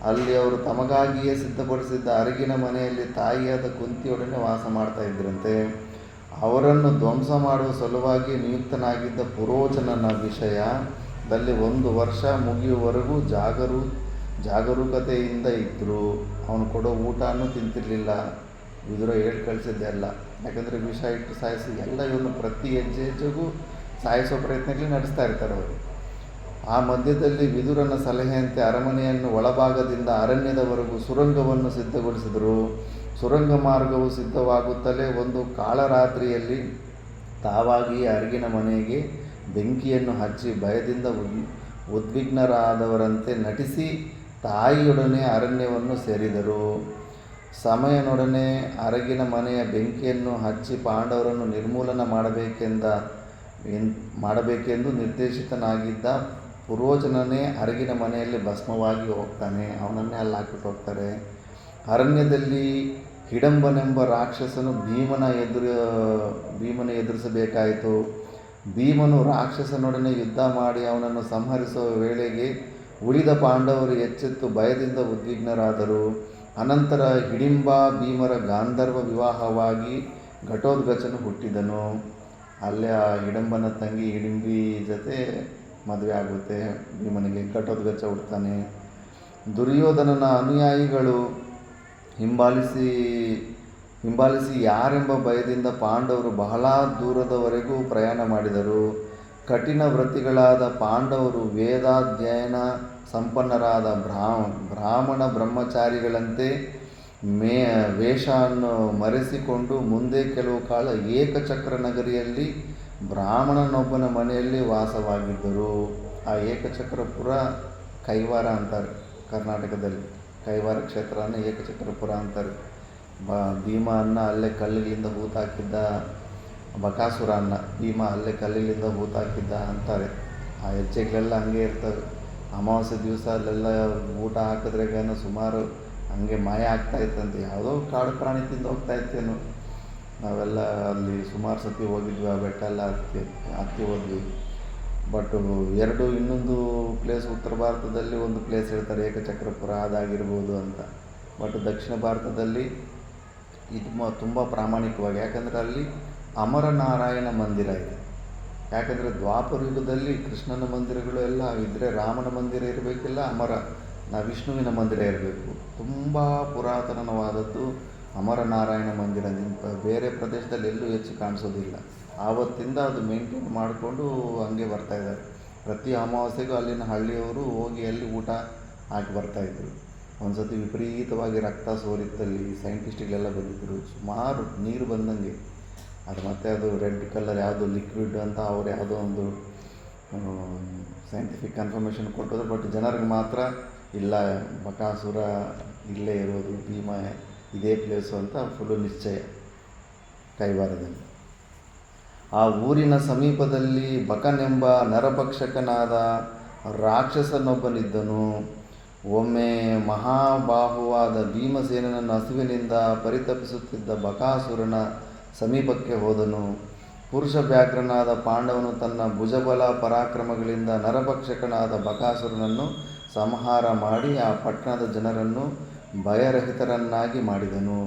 ಅಲ್ಲಿ ಅವರು ತಮಗಾಗಿಯೇ ಸಿದ್ಧಪಡಿಸಿದ್ದ ಅರಗಿನ ಮನೆಯಲ್ಲಿ ತಾಯಿಯಾದ ಕುಂತಿಯೊಡನೆ ವಾಸ ಮಾಡ್ತಾ ಇದ್ದರಂತೆ. ಅವರನ್ನು ಧ್ವಂಸ ಮಾಡುವ ಸಲುವಾಗಿ ನಿಯುಕ್ತನಾಗಿದ್ದ ಪುರೋಚನನ ವಿಷಯದಲ್ಲಿ 1 ವರ್ಷ ಮುಗಿಯುವವರೆಗೂ ಜಾಗರೂಕತೆಯಿಂದ ಇದ್ದರು. ಅವನು ಕೊಡೋ ಊಟನೂ ತಿಂತಿರಲಿಲ್ಲ. ವಿದುರ ಹೇಳಿ ಕಳಿಸಿದ್ದೆ ಅಲ್ಲ, ಯಾಕಂದರೆ ವಿಷ ಇಟ್ಟು ಸಾಯಿಸಿ ಎಲ್ಲ ಇವನು ಪ್ರತಿ ಹೆಜ್ಜೆಗೂ ಸಾಯಿಸೋ ಪ್ರಯತ್ನಗಳು ನಡೆಸ್ತಾ ಇರ್ತಾರೆ ಅವರು. ಆ ಮಧ್ಯದಲ್ಲಿ ವಿದುರನ ಸಲಹೆಯಂತೆ ಅರಮನೆಯನ್ನು ಒಳಭಾಗದಿಂದ ಅರಣ್ಯದವರೆಗೂ ಸುರಂಗವನ್ನು ಸಿದ್ಧಗೊಳಿಸಿದರು. ಸುರಂಗ ಮಾರ್ಗವು ಸಿದ್ಧವಾಗುತ್ತಲೇ ಒಂದು ಕಾಳರಾತ್ರಿಯಲ್ಲಿ ತಾವಾಗಿ ಅರಗಿನ ಮನೆಗೆ ಬೆಂಕಿಯನ್ನು ಹಚ್ಚಿ ಭಯದಿಂದ ಉದ್ವಿಗ್ನರಾದವರಂತೆ ನಟಿಸಿ ತಾಯಿಯೊಡನೆ ಅರಣ್ಯವನ್ನು ಸೇರಿದರು. ಸಮಯನೊಡನೆ ಅರಗಿನ ಮನೆಯ ಬೆಂಕಿಯನ್ನು ಹಚ್ಚಿ ಪಾಂಡವರನ್ನು ನಿರ್ಮೂಲನ ಮಾಡಬೇಕೆಂದು ನಿರ್ದೇಶಿತನಾಗಿದ್ದ ಪುರೋಚನನೇ ಅರಗಿನ ಮನೆಯಲ್ಲಿ ಭಸ್ಮವಾಗಿ ಹೋಗ್ತಾನೆ. ಅವನನ್ನೇ ಅಲ್ಲಿ ಹಾಕಿಬಿಟ್ಟು ಹೋಗ್ತಾರೆ. ಅರಣ್ಯದಲ್ಲಿ ಹಿಡಂಬನೆಂಬ ರಾಕ್ಷಸನು ಭೀಮನ ಎದುರಿಸಬೇಕಾಯಿತು. ಭೀಮನು ರಾಕ್ಷಸನೊಡನೆ ಯುದ್ಧ ಮಾಡಿ ಅವನನ್ನು ಸಂಹರಿಸುವ ವೇಳೆಗೆ ಉಳಿದ ಪಾಂಡವರು ಎಚ್ಚೆತ್ತು ಭಯದಿಂದ ಉದ್ವಿಗ್ನರಾದರು. ಅನಂತರ ಹಿಡಿಂಬ ಭೀಮರ ಗಾಂಧರ್ವ ವಿವಾಹವಾಗಿ ಘಟೋತ್ಕಚನು ಹುಟ್ಟಿದನು. ಅಲ್ಲೇ ಆ ಹಿಡಂಬನ ತಂಗಿ ಹಿಡಿಂಬಿ ಜೊತೆ ಮದುವೆ ಆಗುತ್ತೆ ಭೀಮನಿಗೆ. ಘಟೋತ್ಕಚ ಹುಡ್ತಾನೆ. ದುರ್ಯೋಧನನ ಅನುಯಾಯಿಗಳು ಹಿಂಬಾಲಿಸಿ ಯಾರೆಂಬ ಭಯದಿಂದ ಪಾಂಡವರು ಬಹಳ ದೂರದವರೆಗೂ ಪ್ರಯಾಣ ಮಾಡಿದರು. ಕಠಿಣ ವ್ರತಿಗಳಾದ ಪಾಂಡವರು ವೇದಾಧ್ಯಯನ ಸಂಪನ್ನರಾದ ಬ್ರಾಹ್ಮಣ ಬ್ರಹ್ಮಚಾರಿಗಳಂತೆ ವೇಷವನ್ನು ಮರೆಸಿಕೊಂಡು ಮುಂದೆ ಕೆಲವು ಕಾಲ ಏಕಚಕ್ರ ನಗರಿಯಲ್ಲಿ ಬ್ರಾಹ್ಮಣನೊಬ್ಬನ ಮನೆಯಲ್ಲಿ ವಾಸವಾಗಿದ್ದರು. ಆ ಏಕಚಕ್ರಪುರ ಕೈವಾರ ಅಂತಾರೆ ಕರ್ನಾಟಕದಲ್ಲಿ. ಕೈವಾರ ಕ್ಷೇತ್ರನ ಏಕಚಕ್ರಪುರ ಅಂತಾರೆ. ಭೀಮ ಅನ್ನ ಅಲ್ಲೇ ಕಲ್ಲಿನಿಂದ ಹೂತಾಕಿದ್ದ, ಬಕಾಸುರ ಅನ್ನ ಭೀಮ ಅಲ್ಲೇ ಕಲ್ಲಿನಿಂದ ಹೂತಾಕಿದ್ದ ಅಂತಾರೆ. ಆ ಹೆಜ್ಜೆಗಳೆಲ್ಲ ಹಂಗೆ ಇರ್ತವೆ. ಅಮಾವಾಸ್ಯೆ ದಿವಸ ಅಲ್ಲೆಲ್ಲ ಊಟ ಹಾಕಿದ್ರೆಗೇನೋ ಸುಮಾರು ಹಂಗೆ ಮಾಯ ಆಗ್ತಾಯಿತ್ತಂತೆ. ಯಾವುದೋ ಕಾಡು ಪ್ರಾಣಿ ತಿಂದು ಹೋಗ್ತಾಯಿತ್ತೇನೋ. ನಾವೆಲ್ಲ ಅಲ್ಲಿ ಸುಮಾರು ಸತಿ ಹೋಗಿದ್ವಿ, ಆ ಬೆಟ್ಟ ಎಲ್ಲ ಹತ್ತಿ ಹೋದ್ವಿ. ಬಟ್ ಇನ್ನೊಂದು ಪ್ಲೇಸ್ ಉತ್ತರ ಭಾರತದಲ್ಲಿ ಒಂದು ಪ್ಲೇಸ್ ಹೇಳ್ತಾರೆ ಏಕಚಕ್ರಪುರ, ಅದಾಗಿರ್ಬೋದು ಅಂತ. ಬಟ್ ದಕ್ಷಿಣ ಭಾರತದಲ್ಲಿ ಇದು ತುಂಬ ಪ್ರಾಮಾಣಿಕವಾಗಿ, ಯಾಕಂದರೆ ಅಲ್ಲಿ ಅಮರನಾರಾಯಣ ಮಂದಿರ ಇದೆ. ಯಾಕಂದರೆ ದ್ವಾಪರ ಯುಗದಲ್ಲಿ ಕೃಷ್ಣನ ಮಂದಿರಗಳು ಎಲ್ಲ ಇದ್ದರೆ ರಾಮನ ಮಂದಿರ ಇರಬೇಕಿಲ್ಲ, ವಿಷ್ಣುವಿನ ಮಂದಿರ ಇರಬೇಕು. ತುಂಬ ಪುರಾತನವಾದದ್ದು ಅಮರನಾರಾಯಣ ಮಂದಿರ. ಬೇರೆ ಪ್ರದೇಶದಲ್ಲಿ ಎಲ್ಲೂ ಹೆಚ್ಚು ಕಾಣಿಸೋದಿಲ್ಲ. ಆವತ್ತಿಂದ ಅದು ಮೇಂಟೈನ್ ಮಾಡಿಕೊಂಡು ಹಂಗೆ ಬರ್ತಾಯಿದ್ದಾರೆ. ಪ್ರತಿ ಅಮಾವಾಸ್ಯೆಗೂ ಅಲ್ಲಿನ ಹಳ್ಳಿಯವರು ಹೋಗಿ ಅಲ್ಲಿ ಊಟ ಹಾಕಿ ಬರ್ತಾಯಿದ್ರು. ಒಂದು ಸತಿ ವಿಪರೀತವಾಗಿ ರಕ್ತ ಸೋರಿತ್ತಲ್ಲಿ, ಸೈಂಟಿಸ್ಟ್ಗಳೆಲ್ಲ ಬಂದಿದ್ದರು. ಸುಮಾರು ನೀರು ಬಂದಂಗೆ ಅದು. ಮತ್ತು ಅದು ರೆಡ್ ಕಲರ್ ಯಾವುದು ಲಿಕ್ವಿಡ್ ಅಂತ ಅವ್ರು ಯಾವುದೋ ಒಂದು ಸೈಂಟಿಫಿಕ್ ಕನ್ಫರ್ಮೇಷನ್ ಕೊಟ್ಟರು. ಬಟ್ ಜನರಿಗೆ ಮಾತ್ರ ಇಲ್ಲ, ಬಕಾಸುರ ಇಲ್ಲೇ ಇರೋದು, ಭೀಮ ಇದೇ ಪ್ಲೇಸು ಅಂತ ಫುಲ್ಲು ನಿಶ್ಚಯ ಕೈವಾರದಲ್ಲಿ. ಆ ಊರಿನ ಸಮೀಪದಲ್ಲಿ ಬಕನೆಂಬ ನರಭಕ್ಷಕನಾದ ರಾಕ್ಷಸನೊಬ್ಬನಿದ್ದನು. ಒಮ್ಮೆ ಮಹಾಬಾಹುವಾದ ಭೀಮಸೇನನನ್ನು ಹಸುವಿನಿಂದ ಪರಿತಪಿಸುತ್ತಿದ್ದ ಬಕಾಸುರನ ಸಮೀಪಕ್ಕೆ ಹೋದನು. ಪುರುಷ ವ್ಯಾಘ್ರನಾದ ಪಾಂಡವನು ತನ್ನ ಭುಜಬಲ ಪರಾಕ್ರಮಗಳಿಂದ ನರಭಕ್ಷಕನಾದ ಬಕಾಸುರನನ್ನು ಸಂಹಾರ ಮಾಡಿ ಆ ಪಟ್ಟಣದ ಜನರನ್ನು ಭಯರಹಿತರನ್ನಾಗಿ ಮಾಡಿದನು.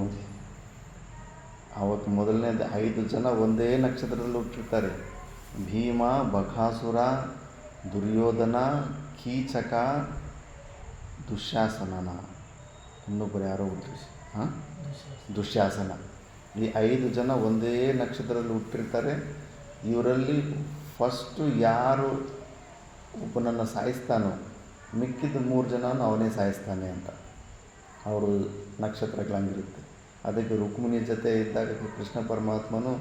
ಅವತ್ತು ಮೊದಲನೇದು 5 ಜನ ಒಂದೇ ನಕ್ಷತ್ರದಲ್ಲಿ ಹುಟ್ಟಿರ್ತಾರೆ. ಭೀಮ, ಬಕಾಸುರ, ದುರ್ಯೋಧನ, ಕೀಚಕ, ದುಶ್ಯಾಸನ, ಇನ್ನೊಬ್ಬರು ಯಾರೋ ದುಶ್ಯಾಸನ. ಈ 5 ಜನ ಒಂದೇ ನಕ್ಷತ್ರದಲ್ಲಿ ಹುಟ್ಟಿರ್ತಾರೆ. ಇವರಲ್ಲಿ ಫಸ್ಟು ಯಾರು ಒಬ್ಬನನ್ನು ಸಾಯಿಸ್ತಾನೋ ಮಿಕ್ಕಿದ 3 ಜನನ ಅವನೇ ಸಾಯಿಸ್ತಾನೆ ಅಂತ ಅವರು ನಕ್ಷತ್ರಗಳಂಗಿರುತ್ತೆ. ಅದಕ್ಕೆ ರುಕ್ಮಿಣಿ ಜೊತೆ ಇದ್ದಾಗ ಕೃಷ್ಣ ಪರಮಾತ್ಮನು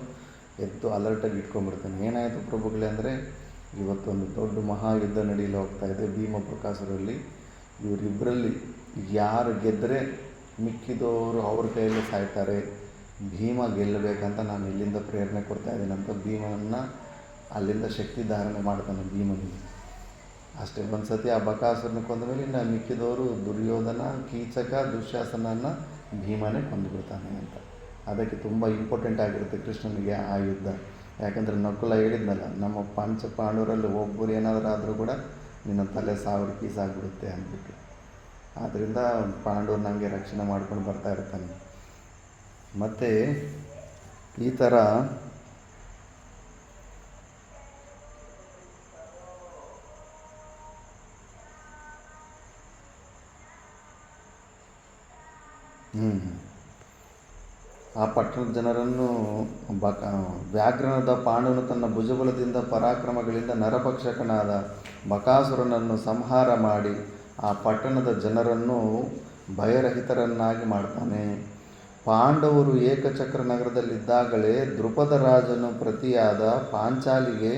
ಎದ್ದು ಅಲರ್ಟಾಗಿ ಇಟ್ಕೊಂಡ್ಬಿಡ್ತಾನೆ. ಏನಾಯಿತು ಪ್ರಭುಗಳೇ ಅಂದರೆ, ಇವತ್ತೊಂದು ದೊಡ್ಡ ಮಹಾಯುದ್ಧ ನಡೆಯಲು ಹೋಗ್ತಾಯಿದೆ ಭೀಮ ಬಕಾಸುರಲ್ಲಿ. ಇವರಿಬ್ಬರಲ್ಲಿ ಯಾರು ಗೆದ್ದರೆ ಮಿಕ್ಕಿದವರು ಅವ್ರ ಕೈಯಲ್ಲಿ ಸಾಯ್ತಾರೆ, ಭೀಮ ಗೆಲ್ಲಬೇಕಂತ ನಾನು ಇಲ್ಲಿಂದ ಪ್ರೇರಣೆ ಕೊಡ್ತಾಯಿದ್ದೀನಿ ಅಂತ ಭೀಮನನ್ನು ಅಲ್ಲಿಂದ ಶಕ್ತಿ ಧಾರಣೆ ಮಾಡ್ತಾನೆ ಭೀಮನಿಗೆ. ಅಷ್ಟೇ ಒಂದು ಸತಿ ಆ ಬಕಾಸುರನ ಕೊಂದ ಮೇಲೆ ಇನ್ನು ಮಿಕ್ಕಿದವರು ದುರ್ಯೋಧನ, ಕೀಚಕ, ದುಶ್ಯಾಸನನ್ನು ಭೀಮನೇ ಕೊಂದುಬಿಡ್ತಾನೆ ಅಂತ. ಅದಕ್ಕೆ ತುಂಬ ಇಂಪಾರ್ಟೆಂಟ್ ಆಗಿರುತ್ತೆ ಕೃಷ್ಣನಿಗೆ ಆ ಯುದ್ಧ. ಯಾಕಂದರೆ ನಕುಲ ಹೇಳಿದ್ನಲ್ಲ, ನಮ್ಮ ಪಾಂಡವರಲ್ಲಿ ಒಬ್ಬರು ಏನಾದರೂ ಆದರೂ ಕೂಡ ನಿನ್ನ ತಲೆ 1000 ಪೀಸ್ ಆಗಿಬಿಡುತ್ತೆ ಅಂದ್ಬಿಟ್ಟು. ಆದ್ದರಿಂದ ಪಾಂಡವರು ನನಗೆ ರಕ್ಷಣೆ ಮಾಡ್ಕೊಂಡು ಬರ್ತಾ ಇರ್ತಾನೆ. ಮತ್ತು ಈ ಥರ ಆ ಪಟ್ಟಣದ ಜನರನ್ನು ವ್ಯಾಘ್ರನಾದ ಪಾಂಡವನು ತನ್ನ ಭುಜಬಲದಿಂದ ಪರಾಕ್ರಮಗಳಿಂದ ನರಭಕ್ಷಕನಾದ ಬಕಾಸುರನನ್ನು ಸಂಹಾರ ಮಾಡಿ ಆ ಪಟ್ಟಣದ ಜನರನ್ನು ಭಯರಹಿತರನ್ನಾಗಿ ಮಾಡ್ತಾನೆ. ಪಾಂಡವರು ಏಕಚಕ್ರ ನಗರದಲ್ಲಿದ್ದಾಗಲೇ ದ್ರುಪದ ರಾಜನು ಪ್ರತಿಯಾದ ಪಾಂಚಾಲಿಗೆ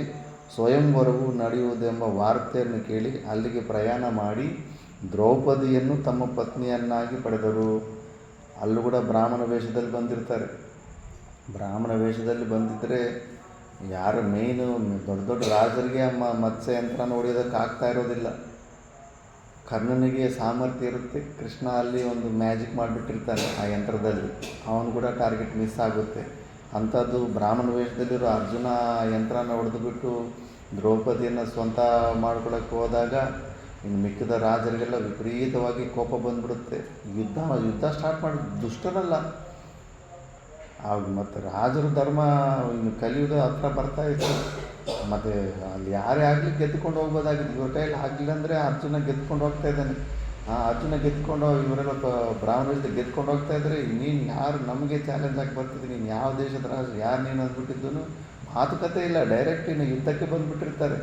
ಸ್ವಯಂವರವು ನಡೆಯುವುದೆಂಬ ವಾರ್ತೆಯನ್ನು ಕೇಳಿ ಅಲ್ಲಿಗೆ ಪ್ರಯಾಣ ಮಾಡಿ ದ್ರೌಪದಿಯನ್ನು ತಮ್ಮ ಪತ್ನಿಯನ್ನಾಗಿ ಪಡೆದರು. ಅಲ್ಲೂ ಕೂಡ ಬ್ರಾಹ್ಮಣ ವೇಷದಲ್ಲಿ ಬಂದಿರ್ತಾರೆ. ಬ್ರಾಹ್ಮಣ ವೇಷದಲ್ಲಿ ಬಂದಿದ್ದರೆ ಯಾರು ಮೇಯ್ನು ದೊಡ್ಡ ದೊಡ್ಡ ರಾಜರಿಗೆ ಮತ್ಸ್ಯಯಂತ್ರ ನೋಡಿಯೋದಕ್ಕೆ ಆಗ್ತಾ ಇರೋದಿಲ್ಲ. ಕರ್ಣನಿಗೆ ಸಾಮರ್ಥ್ಯ ಇರುತ್ತೆ, ಕೃಷ್ಣ ಅಲ್ಲಿ ಒಂದು ಮ್ಯಾಜಿಕ್ ಮಾಡಿಬಿಟ್ಟಿರ್ತಾನೆ ಆ ಯಂತ್ರದಲ್ಲಿ, ಅವನು ಕೂಡ ಟಾರ್ಗೆಟ್ ಮಿಸ್ ಆಗುತ್ತೆ. ಅಂಥದ್ದು ಬ್ರಾಹ್ಮಣ ವೇಷದಲ್ಲಿರೋ ಅರ್ಜುನ ಯಂತ್ರನ ಹೊಡೆದುಬಿಟ್ಟು ದ್ರೌಪದಿಯನ್ನು ಸ್ವಂತ ಮಾಡ್ಕೊಳ್ಳೋಕ್ಕೆ ಹೋದಾಗ ಇನ್ನು ಮಿಕ್ಕಿದ ರಾಜರಿಗೆಲ್ಲ ವಿಪರೀತವಾಗಿ ಕೋಪ ಬಂದ್ಬಿಡುತ್ತೆ. ಯುದ್ಧ ಸ್ಟಾರ್ಟ್ ಮಾಡಿ ದುಷ್ಟರಲ್ಲ ಆಗ. ಮತ್ತು ರಾಜರ ಧರ್ಮ ಇನ್ನು ಕಲಿಯುಗ ಹತ್ರ ಬರ್ತಾ ಇತ್ತು. ಮತ್ತು ಅಲ್ಲಿ ಯಾರೇ ಆಗಲಿ ಗೆದ್ದುಕೊಂಡು ಹೋಗ್ಬೋದಾಗಿತ್ತು. ಇವ್ರ ಕೈಯಲ್ಲಿ ಆಗಲಿಲ್ಲ ಅಂದರೆ ಅರ್ಜುನ ಗೆದ್ದುಕೊಂಡು ಹೋಗ್ತಾ ಇದ್ದಾನೆ. ಅರ್ಜುನ ಗೆದ್ದುಕೊಂಡು ಇವರೆಲ್ಲ ಬ್ರಾಹ್ಮಣ ಗೆದ್ದುಕೊಂಡು ಹೋಗ್ತಾ ಇದ್ರೆ, ನೀನು ಯಾರು ನಮಗೆ ಚಾಲೆಂಜ್ ಆಗಿ ಬರ್ತಿದ್ದೀನಿ, ನೀನು ಯಾವ ದೇಶದ ರಾಜ, ಯಾರು ನೀನು ಅಂದ್ಬಿಟ್ಟಿದ್ದು ಮಾತುಕತೆ ಇಲ್ಲ, ಡೈರೆಕ್ಟ್ ಇನ್ನು ಯುದ್ಧಕ್ಕೆ ಬಂದುಬಿಟ್ಟಿರ್ತಾರೆ.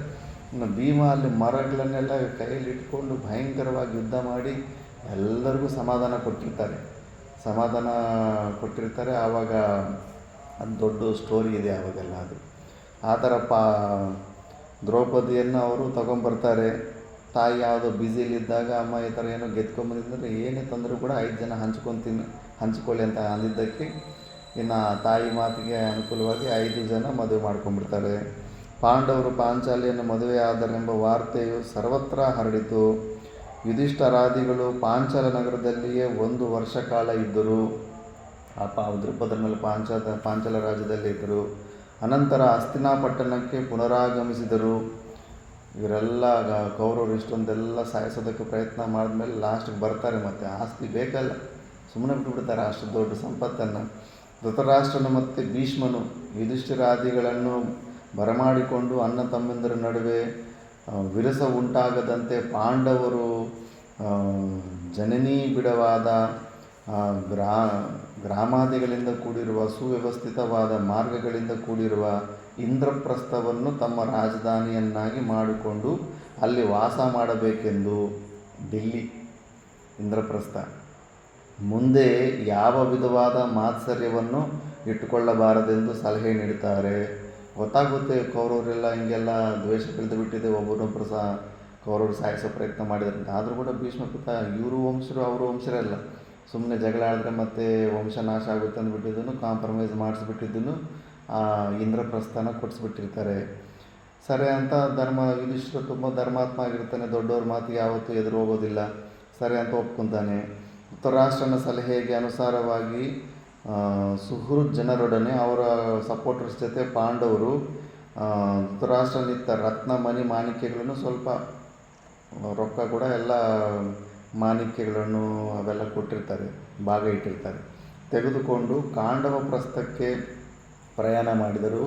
ಇನ್ನು ಭೀಮ ಅಲ್ಲಿ ಮರಗಳನ್ನೆಲ್ಲ ಕೈಯಲ್ಲಿ ಇಟ್ಕೊಂಡು ಭಯಂಕರವಾಗಿ ಯುದ್ಧ ಮಾಡಿ ಎಲ್ಲರಿಗೂ ಸಮಾಧಾನ ಕೊಟ್ಟಿರ್ತಾರೆ. ಆವಾಗ ಅದು ದೊಡ್ಡ ಸ್ಟೋರಿ ಇದೆ ಆವಾಗೆಲ್ಲ. ಅದು ಆ ಥರ ದ್ರೌಪದಿಯನ್ನು ಅವರು ತೊಗೊಂಬರ್ತಾರೆ. ತಾಯಿ ಯಾವುದೋ ಬ್ಯುಸಿಲಿದ್ದಾಗ ಅಮ್ಮ ಈ ಥರ ಏನೋ ಗೆದ್ಕೊಂಬಂದಿದ್ದರೆ ಏನೇ ತಂದರೂ ಕೂಡ 5 ಜನ ಹಂಚ್ಕೊಳ್ಳಿ ಅಂತ ಅಂದಿದ್ದಕ್ಕೆ ಇನ್ನು ತಾಯಿ ಮಾತಿಗೆ ಅನುಕೂಲವಾಗಿ 5 ಜನ ಮದುವೆ ಮಾಡ್ಕೊಂಡ್ಬಿಡ್ತಾರೆ. ಪಾಂಡವರು ಪಾಂಚಾಲಿಯನ್ನು ಮದುವೆಯಾದರೆಂಬ ವಾರ್ತೆಯು ಸರ್ವತ್ರ ಹರಡಿತು. ಯುಧಿಷ್ಠರಾದಿಗಳು ಪಾಂಚಾಲ ನಗರದಲ್ಲಿಯೇ 1 ವರ್ಷ ಕಾಲ ಇದ್ದರು. ದ್ರುಪದನಲ್ಲಿ ಪಾಂಚಾಲ ರಾಜ್ಯದಲ್ಲಿ ಇದ್ದರು. ಅನಂತರ ಹಸ್ತಿನಾಪಟ್ಟಣಕ್ಕೆ ಪುನರಾಗಮಿಸಿದರು. ಇವರೆಲ್ಲ ಕೌರವರು ಇಷ್ಟೊಂದೆಲ್ಲ ಸಾಯಿಸೋದಕ್ಕೆ ಪ್ರಯತ್ನ ಮಾಡಿದ್ಮೇಲೆ ಲಾಸ್ಟಿಗೆ ಬರ್ತಾರೆ. ಮತ್ತು ಆಸ್ತಿ ಬೇಕಲ್ಲ, ಸುಮ್ಮನೆ ಬಿಟ್ಟುಬಿಡ್ತಾರೆ ಅಷ್ಟು ದೊಡ್ಡ ಸಂಪತ್ತನ್ನು. ಧೃತರಾಷ್ಟ್ರನು ಮತ್ತು ಭೀಷ್ಮನು ಯುಧಿಷ್ಠಿರಾದಿಗಳನ್ನು ಬರಮಾಡಿಕೊಂಡು ಅಣ್ಣ ತಮ್ಮಂದಿರ ನಡುವೆ ವಿರಸ ಉಂಟಾಗದಂತೆ ಪಾಂಡವರು ಜನನೀ ಬಿಡವಾದ ಗ್ರಾಮಾದಿಗಳಿಂದ ಕೂಡಿರುವ ಸುವ್ಯವಸ್ಥಿತವಾದ ಮಾರ್ಗಗಳಿಂದ ಕೂಡಿರುವ ಇಂದ್ರಪ್ರಸ್ಥವನ್ನು ತಮ್ಮ ರಾಜಧಾನಿಯನ್ನಾಗಿ ಮಾಡಿಕೊಂಡು ಅಲ್ಲಿ ವಾಸ ಮಾಡಬೇಕೆಂದು, ದಿಲ್ಲಿ ಇಂದ್ರಪ್ರಸ್ಥ, ಮುಂದೆ ಯಾವ ವಿಧವಾದ ಮಾತ್ಸರ್ಯವನ್ನು ಇಟ್ಟುಕೊಳ್ಳಬಾರದೆಂದು ಸಲಹೆ ನೀಡುತ್ತಾರೆ. ಗೊತ್ತಾಗುತ್ತೆ ಕೌರವರೆಲ್ಲ ಹಿಂಗೆಲ್ಲ ದ್ವೇಷ ಕಳೆದು ಬಿಟ್ಟಿದೆ, ಒಬ್ಬರೊಬ್ಬರು ಕೌರವರು ಸಾಯಿಸೋ ಪ್ರಯತ್ನ ಮಾಡಿದ್ರಂತೆ. ಆದರೂ ಕೂಡ ಭೀಷ್ಮ ಪಿತ ಇವರು ವಂಶರು ಅವರು ವಂಶರೇ ಅಲ್ಲ, ಸುಮ್ಮನೆ ಜಗಳ ಆಡಿದ್ರೆ ಮತ್ತೆ ವಂಶ ನಾಶ ಆಗುತ್ತೆ ಅಂದ್ಬಿಟ್ಟಿದ್ದನ್ನು ಕಾಂಪ್ರಮೈಸ್ ಮಾಡಿಸ್ಬಿಟ್ಟಿದ್ದನ್ನು ಇಂದ್ರಪ್ರಸ್ಥನ ಕೊಡಿಸ್ಬಿಟ್ಟಿರ್ತಾರೆ. ಸರಿ ಅಂತ ಯುಧಿಷ್ಠಿರ ತುಂಬ ಧರ್ಮಾತ್ಮ ಆಗಿರ್ತಾನೆ, ದೊಡ್ಡವ್ರ ಮಾತಿಗೆ ಯಾವತ್ತೂ ಎದುರು ಹೋಗೋದಿಲ್ಲ. ಸರಿ ಅಂತ ಒಪ್ಕೊತಾನೆ. ಧೃತರಾಷ್ಟ್ರನ ಸಲಹೆಗೆ ಅನುಸಾರವಾಗಿ ಸುಹೃದ್ ಜನರೊಡನೆ ಅವರ ಸಪೋರ್ಟರ್ಸ್ ಜೊತೆ ಪಾಂಡವರು ಧೃತರಾಷ್ಟ್ರನಿತ್ತ ರತ್ನ ಮಣಿ ಮಾಣಿಕ್ಯಗಳನ್ನು, ಸ್ವಲ್ಪ ರೊಕ್ಕ ಕೂಡ ಎಲ್ಲ ಮಾಣಿಕ್ಯಗಳನ್ನು ಅವೆಲ್ಲ ಕೊಟ್ಟಿರ್ತಾರೆ, ಭಾಗ ಇಟ್ಟಿರ್ತಾರೆ, ತೆಗೆದುಕೊಂಡು ಕಾಂಡವ ಪ್ರಸ್ಥಕ್ಕೆ ಪ್ರಯಾಣ ಮಾಡಿದರು.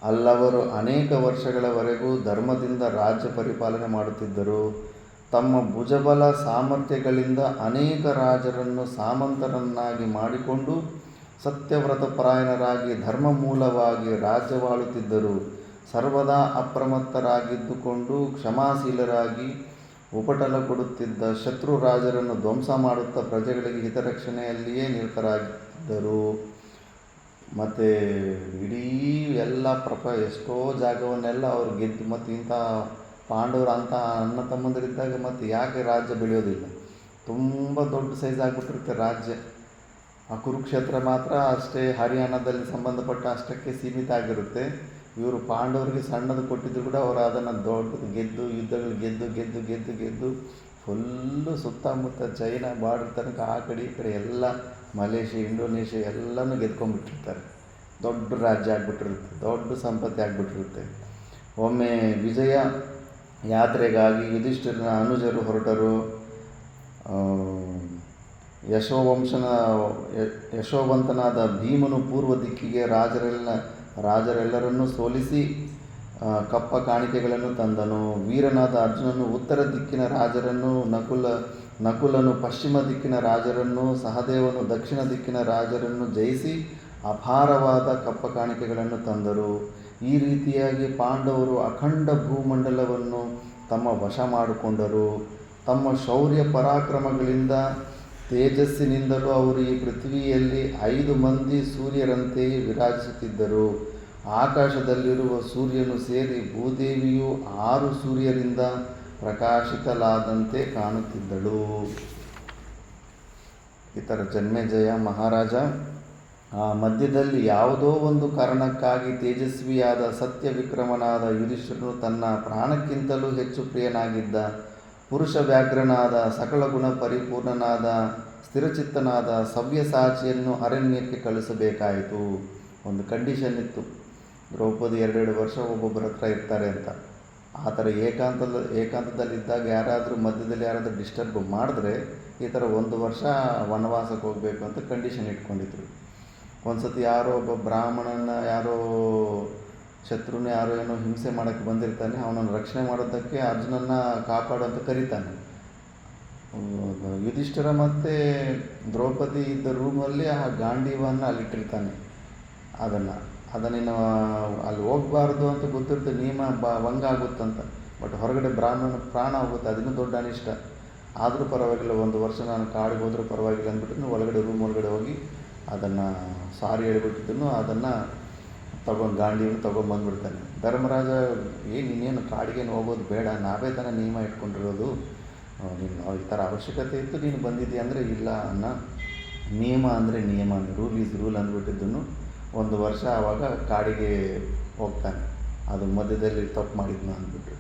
ಅಲ್ಲವರು ಅನೇಕ ವರ್ಷಗಳವರೆಗೂ ಧರ್ಮದಿಂದ ರಾಜ್ಯ ಪರಿಪಾಲನೆ ಮಾಡುತ್ತಿದ್ದರು. ತಮ್ಮ ಭುಜಬಲ ಸಾಮರ್ಥ್ಯಗಳಿಂದ ಅನೇಕ ರಾಜರನ್ನು ಸಾಮಂತರನ್ನಾಗಿ ಮಾಡಿಕೊಂಡು ಸತ್ಯವ್ರತಪರಾಯಣರಾಗಿ ಧರ್ಮಮೂಲವಾಗಿ ರಾಜ್ಯವಾಳುತ್ತಿದ್ದರು. ಸರ್ವದಾ ಅಪ್ರಮತ್ತರಾಗಿದ್ದುಕೊಂಡು ಕ್ಷಮಾಶೀಲರಾಗಿ ಉಪಟಳ ಕೊಡುತ್ತಿದ್ದ ಶತ್ರು ರಾಜರನ್ನು ಧ್ವಂಸ ಮಾಡುತ್ತಾ ಪ್ರಜೆಗಳಿಗೆ ಹಿತರಕ್ಷಣೆಯಲ್ಲಿಯೇ ನಿರತರಾಗಿದ್ದರು. ಕಾಣುತ್ತಿದ್ದರು. ಮತ್ತು ಇಡೀ ಎಲ್ಲ ಎಷ್ಟೋ ಜಾಗವನ್ನೆಲ್ಲ ಅವರು ಗೆದ್ದು, ಮತ್ತು ಇಂಥ ಪಾಂಡವರು ಅಂಥ ಅಣ್ಣ ತಮ್ಮಂದಿರಿದ್ದಾಗ ಮತ್ತು ಯಾಕೆ ರಾಜ್ಯ ಬೆಳೆಯೋದಿಲ್ಲ? ತುಂಬ ದೊಡ್ಡ ಸೈಜ್ ಆಗಿಬಿಟ್ಟಿರುತ್ತೆ ರಾಜ್ಯ. ಆ ಕುರುಕ್ಷೇತ್ರ ಮಾತ್ರ ಅಷ್ಟೇ ಹರಿಯಾಣದಲ್ಲಿ ಸಂಬಂಧಪಟ್ಟ ಅಷ್ಟಕ್ಕೆ ಸೀಮಿತ ಆಗಿರುತ್ತೆ. ಇವರು ಪಾಂಡವರಿಗೆ ಸಣ್ಣದು ಕೊಟ್ಟಿದ್ದು ಕೂಡ ಅವರು ಅದನ್ನು ದೊಡ್ಡದು ಗೆದ್ದು, ಯುದ್ಧಗಳು ಗೆದ್ದು ಗೆದ್ದು ಗೆದ್ದು ಗೆದ್ದು ಫುಲ್ಲು ಸುತ್ತಮುತ್ತ ಚೈನಾ ಬಾರ್ಡರ್ ತನಕ ಆ ಕಡೆ ಈ ಕಡೆ ಎಲ್ಲ ಮಲೇಷ್ಯಾ, ಇಂಡೋನೇಷ್ಯಾ ಎಲ್ಲನೂ ಗೆದ್ಕೊಂಡ್ಬಿಟ್ಟಿರ್ತಾರೆ. ದೊಡ್ಡ ರಾಜ್ಯ ಆಗಿಬಿಟ್ಟಿರುತ್ತೆ, ದೊಡ್ಡ ಸಂಪತ್ತಿ ಆಗಿಬಿಟ್ಟಿರುತ್ತೆ. ಒಮ್ಮೆ ವಿಜಯ ಯಾತ್ರೆಗಾಗಿ ಯುಧಿಷ್ಠಿರನ ಅನುಜರು ಹೊರಟರು. ಯಶೋವಂತನಾದ ಭೀಮನು ಪೂರ್ವ ದಿಕ್ಕಿಗೆ ರಾಜರೆಲ್ಲರನ್ನೂ ಸೋಲಿಸಿ ಕಪ್ಪ ಕಾಣಿಕೆಗಳನ್ನು ತಂದನು. ವೀರನಾದ ಅರ್ಜುನನು ಉತ್ತರ ದಿಕ್ಕಿನ ರಾಜರನ್ನು, ನಕುಲನು ಪಶ್ಚಿಮ ದಿಕ್ಕಿನ ರಾಜರನ್ನು, ಸಹದೇವನು ದಕ್ಷಿಣ ದಿಕ್ಕಿನ ರಾಜರನ್ನು ಜಯಿಸಿ ಅಪಾರವಾದ ಕಪ್ಪ ಕಾಣಿಕೆಗಳನ್ನು ತಂದರು. ಈ ರೀತಿಯಾಗಿ ಪಾಂಡವರು ಅಖಂಡ ಭೂಮಂಡಲವನ್ನು ತಮ್ಮ ವಶ ಮಾಡಿಕೊಂಡರು. ತಮ್ಮ ಶೌರ್ಯ ಪರಾಕ್ರಮಗಳಿಂದ ತೇಜಸ್ಸಿನಿಂದಲೂ ಅವರು ಈ ಪೃಥ್ವಿಯಲ್ಲಿ 5 ಮಂದಿ ಸೂರ್ಯರಂತೆಯೇ ವಿರಾಜಿಸುತ್ತಿದ್ದರು. ಆಕಾಶದಲ್ಲಿರುವ ಸೂರ್ಯನು ಸೇರಿ ಭೂದೇವಿಯು 6 ಸೂರ್ಯರಿಂದ ಪ್ರಕಾಶಿತಲಾದಂತೆ ಕಾಣುತ್ತಿದ್ದಳು. ಇತರ ಜನ್ಮೇಜಯ ಮಹಾರಾಜ ಆ ಮಧ್ಯದಲ್ಲಿ ಯಾವುದೋ ಒಂದು ಕಾರಣಕ್ಕಾಗಿ ತೇಜಸ್ವಿಯಾದ ಸತ್ಯವಿಕ್ರಮನಾದ ಯುಧಿಷ್ಠಿರನು ತನ್ನ ಪ್ರಾಣಕ್ಕಿಂತಲೂ ಹೆಚ್ಚು ಪ್ರಿಯನಾಗಿದ್ದ ಪುರುಷ ವ್ಯಾಘ್ರನಾದ ಸಕಲ ಗುಣ ಪರಿಪೂರ್ಣನಾದ ಸ್ಥಿರಚಿತ್ತನಾದ ಸವ್ಯಸಾಚಿಯನ್ನು ಅರಣ್ಯಕ್ಕೆ ಕಳಿಸಬೇಕಾಯಿತು. ಒಂದು ಕಂಡೀಷನ್ ಇತ್ತು, ದ್ರೌಪದಿ 2 ವರ್ಷ ಒಬ್ಬೊಬ್ಬರ ಹತ್ರ ಇರ್ತಾರೆ ಅಂತ. ಆ ಥರ ಏಕಾಂತದಲ್ಲಿದ್ದಾಗ ಮಧ್ಯದಲ್ಲಿ ಯಾರಾದರೂ ಡಿಸ್ಟರ್ಬ್ ಮಾಡಿದ್ರೆ ಈ ಥರ 1 ವರ್ಷ ವನವಾಸಕ್ಕೆ ಹೋಗಬೇಕು ಅಂತ ಕಂಡೀಷನ್ ಇಟ್ಕೊಂಡಿದ್ರು. ಒಂದು ಸತಿ ಯಾರೋ ಒಬ್ಬ ಬ್ರಾಹ್ಮಣನ ಶತ್ರುನ ಏನೋ ಹಿಂಸೆ ಮಾಡೋಕ್ಕೆ ಬಂದಿರ್ತಾನೆ. ಅವನನ್ನು ರಕ್ಷಣೆ ಮಾಡೋದಕ್ಕೆ ಅರ್ಜುನನ್ನ ಕಾಪಾಡುವಂತ ಕರೀತಾನೆ. ಯುಧಿಷ್ಠಿರ ಮತ್ತು ದ್ರೌಪದಿ ಇದ್ದ ರೂಮಲ್ಲಿ ಆ ಗಾಂಡೀವನ್ನು ಅಲ್ಲಿಟ್ಟಿರ್ತಾನೆ. ಅದನ್ನೇನು ಅಲ್ಲಿ ಹೋಗಬಾರ್ದು ಅಂತ ಗೊತ್ತಿರುತ್ತೆ, ನಿಯಮ ಭಂಗ ಆಗುತ್ತಂತ. ಬಟ್ ಹೊರಗಡೆ ಬ್ರಾಹ್ಮಣ ಪ್ರಾಣ ಹೋಗುತ್ತೆ, ಅದನ್ನೂ ದೊಡ್ಡ ಅನಿಷ್ಟ. ಆದರೂ ಪರವಾಗಿಲ್ಲ, 1 ವರ್ಷ ನಾನು ಕಾಡಿಗೆ ಹೋದರೂ ಪರವಾಗಿಲ್ಲ ಅಂದ್ಬಿಟ್ಟು ಒಳಗಡೆ ರೂಮ್ ಒಳಗಡೆ ಹೋಗಿ ಅದನ್ನು ಸಾರಿ ಹೇಳ್ಬಿಟ್ಟಿದ್ದನ್ನು ಅದನ್ನು ಗಾಂಡಿಯನ್ನು ತೊಗೊಂಬಂದ್ಬಿಡ್ತಾನೆ. ಧರ್ಮರಾಜ, ನೀನೇನು ಕಾಡಿಗೇನು ಹೋಗೋದು ಬೇಡ, ನಾವೇ ತಾನೇ ನಿಯಮ ಇಟ್ಕೊಂಡಿರೋದು, ನೀನು ಈ ಥರ ಅವಶ್ಯಕತೆ ಇತ್ತು ನೀನು ಬಂದಿದ್ದೀಯ ಅಂದರೆ ಇಲ್ಲ ಅನ್ನ, ನಿಯಮ ಅಂದರೆ ನಿಯಮ, ರೂಲ್ ಈಸ್ ರೂಲ್ ಅಂದ್ಬಿಟ್ಟಿದ್ದನ್ನು 1 ವರ್ಷ ಆವಾಗ ಕಾಡಿಗೆ ಹೋಗ್ತಾನೆ. ಅದು ಮಧ್ಯದಲ್ಲಿ ತಪ್ಪು ಮಾಡಿದ್ನ ಅಂದ್ಬಿಟ್ಟು.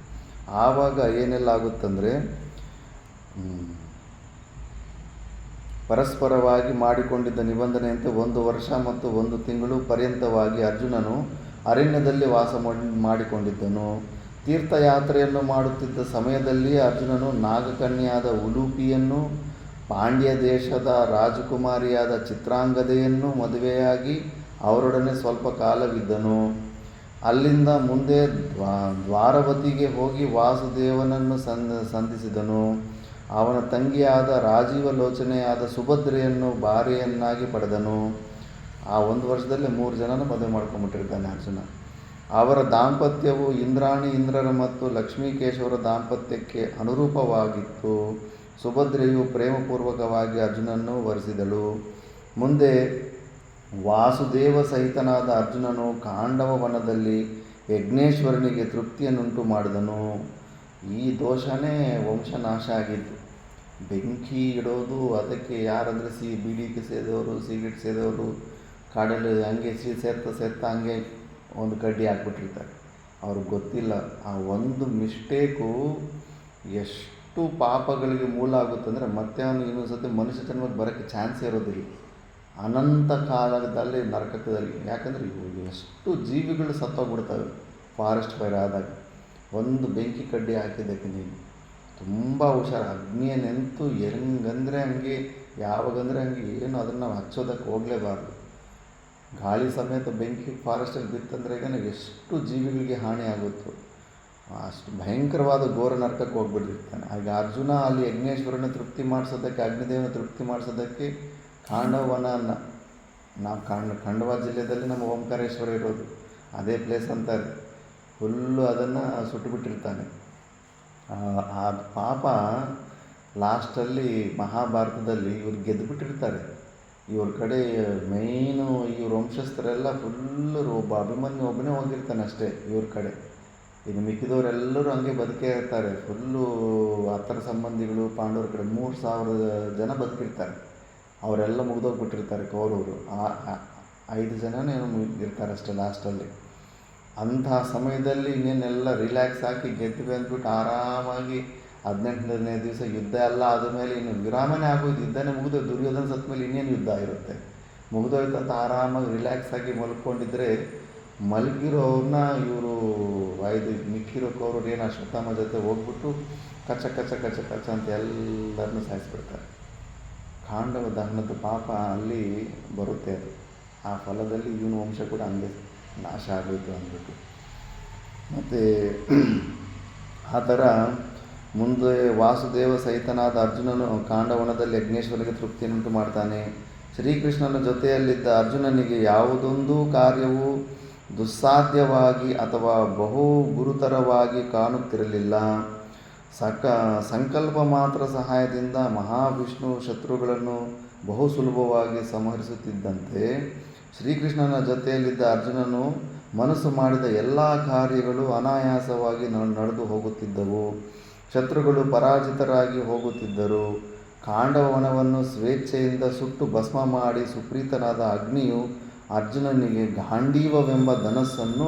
ಆವಾಗ ಏನೆಲ್ಲ ಆಗುತ್ತಂದರೆ, ಪರಸ್ಪರವಾಗಿ ಮಾಡಿಕೊಂಡಿದ್ದ ನಿಬಂಧನೆಯಂತೆ 1 ವರ್ಷ ಮತ್ತು 1 ತಿಂಗಳು ಪರ್ಯಂತವಾಗಿ ಅರ್ಜುನನು ಅರಣ್ಯದಲ್ಲಿ ವಾಸ ಮಾಡಿಕೊಂಡಿದ್ದನು. ತೀರ್ಥಯಾತ್ರೆಯನ್ನು ಮಾಡುತ್ತಿದ್ದ ಸಮಯದಲ್ಲಿ ಅರ್ಜುನನು ನಾಗಕನ್ಯಾದ ಉಲೂಪಿಯನ್ನು, ಪಾಂಡ್ಯ ದೇಶದ ರಾಜಕುಮಾರಿಯಾದ ಚಿತ್ರಾಂಗದೆಯನ್ನು ಮದುವೆಯಾಗಿ ಅವರೊಡನೆ ಸ್ವಲ್ಪ ಕಾಲವಿದ್ದನು. ಅಲ್ಲಿಂದ ಮುಂದೆ ದ್ವಾರವತಿಗೆ ಹೋಗಿ ವಾಸುದೇವನನ್ನು ಸಂಧಿಸಿದನು. ಅವನ ತಂಗಿಯಾದ ರಾಜೀವಲೋಚನೆಯಾದ ಸುಭದ್ರೆಯನ್ನು ಭಾರ್ಯೆಯನ್ನಾಗಿ ಪಡೆದನು. ಆ 1 ವರ್ಷದಲ್ಲೇ 3 ಜನನ ಮದುವೆ ಮಾಡ್ಕೊಂಡ್ಬಿಟ್ಟಿರ್ತಾನೆ ಅರ್ಜುನ. ಅವರ ದಾಂಪತ್ಯವು ಇಂದ್ರರ ಮತ್ತು ಲಕ್ಷ್ಮೀಕೇಶವರ ದಾಂಪತ್ಯಕ್ಕೆ ಅನುರೂಪವಾಗಿತ್ತು. ಸುಭದ್ರೆಯು ಪ್ರೇಮಪೂರ್ವಕವಾಗಿ ಅರ್ಜುನನ್ನು ವರಿಸಿದಳು. ಮುಂದೆ ವಾಸುದೇವ ಸಹಿತನಾದ ಅರ್ಜುನನು ಕಾಂಡವ ವನದಲ್ಲಿ ಯಜ್ಞೇಶ್ವರನಿಗೆ ತೃಪ್ತಿಯನ್ನುಂಟು ಮಾಡಿದನು. ಈ ದೋಷನೇ ವಂಶನಾಶ ಆಗಿತ್ತು. ಬೆಂಕಿ ಇಡೋದು, ಅದಕ್ಕೆ ಯಾರಂದರೆ ಬೀಡಿಗೆ ಸೇದವರು, ಸಿಗರೇಟ್ ಸೇದವರು ಕಾಡಲ್ಲಿ ಹಂಗೆ ಸೇರ್ತಾ ಹಂಗೆ ಒಂದು ಕಡ್ಡಿ ಹಾಕ್ಬಿಟ್ಟಿರ್ತಾರೆ. ಅವ್ರಿಗೆ ಗೊತ್ತಿಲ್ಲ ಆ ಒಂದು ಮಿಸ್ಟೇಕು ಎಷ್ಟು ಪಾಪಗಳಿಗೆ ಮೂಲ ಆಗುತ್ತಂದರೆ ಮತ್ತೆ ಅವನು ಇನ್ನೊಂದು ಸತಿ ಮನುಷ್ಯ ಜನ್ಮಕ್ಕೆ ಬರೋಕ್ಕೆ ಚಾನ್ಸ್ ಇರೋದಿಲ್ಲ. ಅನಂತ ಕಾಲದಲ್ಲಿ ನರಕದಲ್ಲಿ. ಯಾಕಂದರೆ ಎಷ್ಟು ಜೀವಿಗಳು ಸತ್ತೋಗ್ಬಿಡ್ತವೆ ಫಾರೆಸ್ಟ್ ಫೈರ್ ಆದಾಗ. ಒಂದು ಬೆಂಕಿ ಕಡ್ಡಿ ಹಾಕಿದ್ದಕ್ಕೆ ನೀನು ತುಂಬ ಹುಷಾರು. ಅಗ್ನಿಯ ನೆಂತು ಹೆಂಗಂದರೆ ಹಂಗೆ, ಯಾವಾಗಂದರೆ ಹಂಗೆ, ಏನು ಅದನ್ನು ನಾವು ಹಚ್ಚೋದಕ್ಕೆ ಹೋಗಲೇಬಾರ್ದು. ಗಾಳಿ ಸಮೇತ ಬೆಂಕಿ ಫಾರೆಸ್ಟಲ್ಲಿ ಬಿತ್ತಂದ್ರೆ ಈಗ ಎಷ್ಟು ಜೀವಿಗಳಿಗೆ ಹಾನಿ ಆಗುತ್ತೋ ಅಷ್ಟು ಭಯಂಕರವಾದ ಘೋರ ನರಕಕ್ಕೆ ಹೋಗ್ಬಿಟ್ಟಿರ್ತಾನೆ. ಆಗ ಅರ್ಜುನ ಅಲ್ಲಿ ಯಜ್ಞೇಶ್ವರನ ತೃಪ್ತಿ ಮಾಡಿಸೋದಕ್ಕೆ, ಅಗ್ನಿದೇವನ ತೃಪ್ತಿ ಮಾಡಿಸೋದಕ್ಕೆ ಕಾಂಡವನ, ನಾವು ಖಂಡವ ಜಿಲ್ಲೆಯಲ್ಲಿ ನಮ್ಮ ಓಂಕಾರೇಶ್ವರ ಇರೋದು ಅದೇ ಪ್ಲೇಸ್ ಅಂತಾರೆ. ಫುಲ್ಲು ಅದನ್ನು ಸುಟ್ಟುಬಿಟ್ಟಿರ್ತಾನೆ. ಆ ಪಾಪ ಲಾಸ್ಟಲ್ಲಿ ಮಹಾಭಾರತದಲ್ಲಿ ಇವ್ರು ಗೆದ್ದುಬಿಟ್ಟಿರ್ತಾರೆ. ಇವ್ರ ಕಡೆ ಮೇಯ್ನು ಇವ್ರ ವಂಶಸ್ಥರೆಲ್ಲ ಫುಲ್ಲು ಒಬ್ಬ ಅಭಿಮನ್ಯು ಒಬ್ಬನೇ ಹೋಗಿರ್ತಾನೆ ಅಷ್ಟೇ ಇವ್ರ ಕಡೆ. ಇನ್ನು ಮಿಕ್ಕಿದವರೆಲ್ಲರೂ ಹಂಗೆ ಬದುಕೇ ಇರ್ತಾರೆ. ಫುಲ್ಲು ಹತ್ತಿರ ಸಂಬಂಧಿಗಳು ಪಾಂಡವ್ರ ಕಡೆ 3,000 ಜನ ಬದುಕಿರ್ತಾರೆ. ಅವರೆಲ್ಲ ಮುಗಿದೋಗ್ಬಿಟ್ಟಿರ್ತಾರೆ ಕೌರವರು. 5 ಜನನೇ ಇರ್ತಾರೆ ಅಷ್ಟೇ ಲಾಸ್ಟಲ್ಲಿ. ಅಂತಹ ಸಮಯದಲ್ಲಿ ಇನ್ನೇನೆಲ್ಲ ರಿಲ್ಯಾಕ್ಸ್ ಹಾಕಿ ಗೆದ್ವಿ ಅಂದ್ಬಿಟ್ಟು ಆರಾಮಾಗಿ 18ನೇ ದಿವಸ ಯುದ್ಧ ಎಲ್ಲ ಆದಮೇಲೆ ಇನ್ನು ವಿರಾಮನೇ ಆಗೋದು, ಯುದ್ಧನೇ ಮುಗಿದು ದುರ್ಯೋಧನ ಸತ್ತ ಮೇಲೆ ಇನ್ನೇನು ಯುದ್ಧ ಇರುತ್ತೆ, ಮುಗಿದೋಯ್ತು ಅಂತ ಆರಾಮಾಗಿ ರಿಲ್ಯಾಕ್ಸ್ ಆಗಿ ಮಲ್ಕೊಂಡಿದ್ರೆ ಮಲಗಿರೋರನ್ನ ಇವರು 5 ಮಿಕ್ಕಿರೋ ಕೌರವ್ರು ಏನು ಅಶ್ವತ್ಥಾಮ ಜೊತೆ ಹೋಗ್ಬಿಟ್ಟು ಕಚ್ಚ ಕಚ್ಚ ಕಚ್ಚ ಕಚ್ಚ ಅಂತ ಎಲ್ಲರನ್ನೂ ಸಾಯಿಸ್ಬಿಡ್ತಾರೆ. ಖಾಂಡವ ದಹನದ ಪಾಪ ಅಲ್ಲಿ ಬರುತ್ತೆ. ಅದು ಆ ಫಲದಲ್ಲಿ ಇವನ ವಂಶ ಕೂಡ ಹಂಗೆ ನಾಶ ಆಗೋಯ್ತು ಅಂದ್ಬಿಟ್ಟು. ಮತ್ತು ಆ ಥರ ಮುಂದೆ ವಾಸುದೇವ ಸಹಿತನಾದ ಅರ್ಜುನನು ಕಾಂಡವನದಲ್ಲಿ ಯಜ್ಞೇಶ್ವರಿಗೆ ತೃಪ್ತಿಯನ್ನುಂಟು ಮಾಡ್ತಾನೆ. ಶ್ರೀಕೃಷ್ಣನ ಜೊತೆಯಲ್ಲಿದ್ದ ಅರ್ಜುನನಿಗೆ ಯಾವುದೊಂದು ಕಾರ್ಯವು ದುಸ್ಸಾಧ್ಯವಾಗಿ ಅಥವಾ ಬಹು ಗುರುತರವಾಗಿ ಕಾಣುತ್ತಿರಲಿಲ್ಲ. ಸಂಕಲ್ಪ ಮಾತ್ರ ಸಹಾಯದಿಂದ ಮಹಾವಿಷ್ಣು ಶತ್ರುಗಳನ್ನು ಬಹು ಸುಲಭವಾಗಿ ಸಂಹರಿಸುತ್ತಿದ್ದಂತೆ ಶ್ರೀಕೃಷ್ಣನ ಜೊತೆಯಲ್ಲಿದ್ದ ಅರ್ಜುನನು ಮನಸ್ಸು ಮಾಡಿದ ಎಲ್ಲ ಕಾರ್ಯಗಳು ಅನಾಯಾಸವಾಗಿ ನಡೆದು ಹೋಗುತ್ತಿದ್ದವು. ಶತ್ರುಗಳು ಪರಾಜಿತರಾಗಿ ಹೋಗುತ್ತಿದ್ದರು. ಕಾಂಡವನವನ್ನು ಸ್ವೇಚ್ಛೆಯಿಂದ ಸುಟ್ಟು ಭಸ್ಮ ಮಾಡಿ ಸುಪ್ರೀತನಾದ ಅಗ್ನಿಯು ಅರ್ಜುನನಿಗೆ ಗಾಂಡೀವವೆಂಬ ಧನಸ್ಸನ್ನು,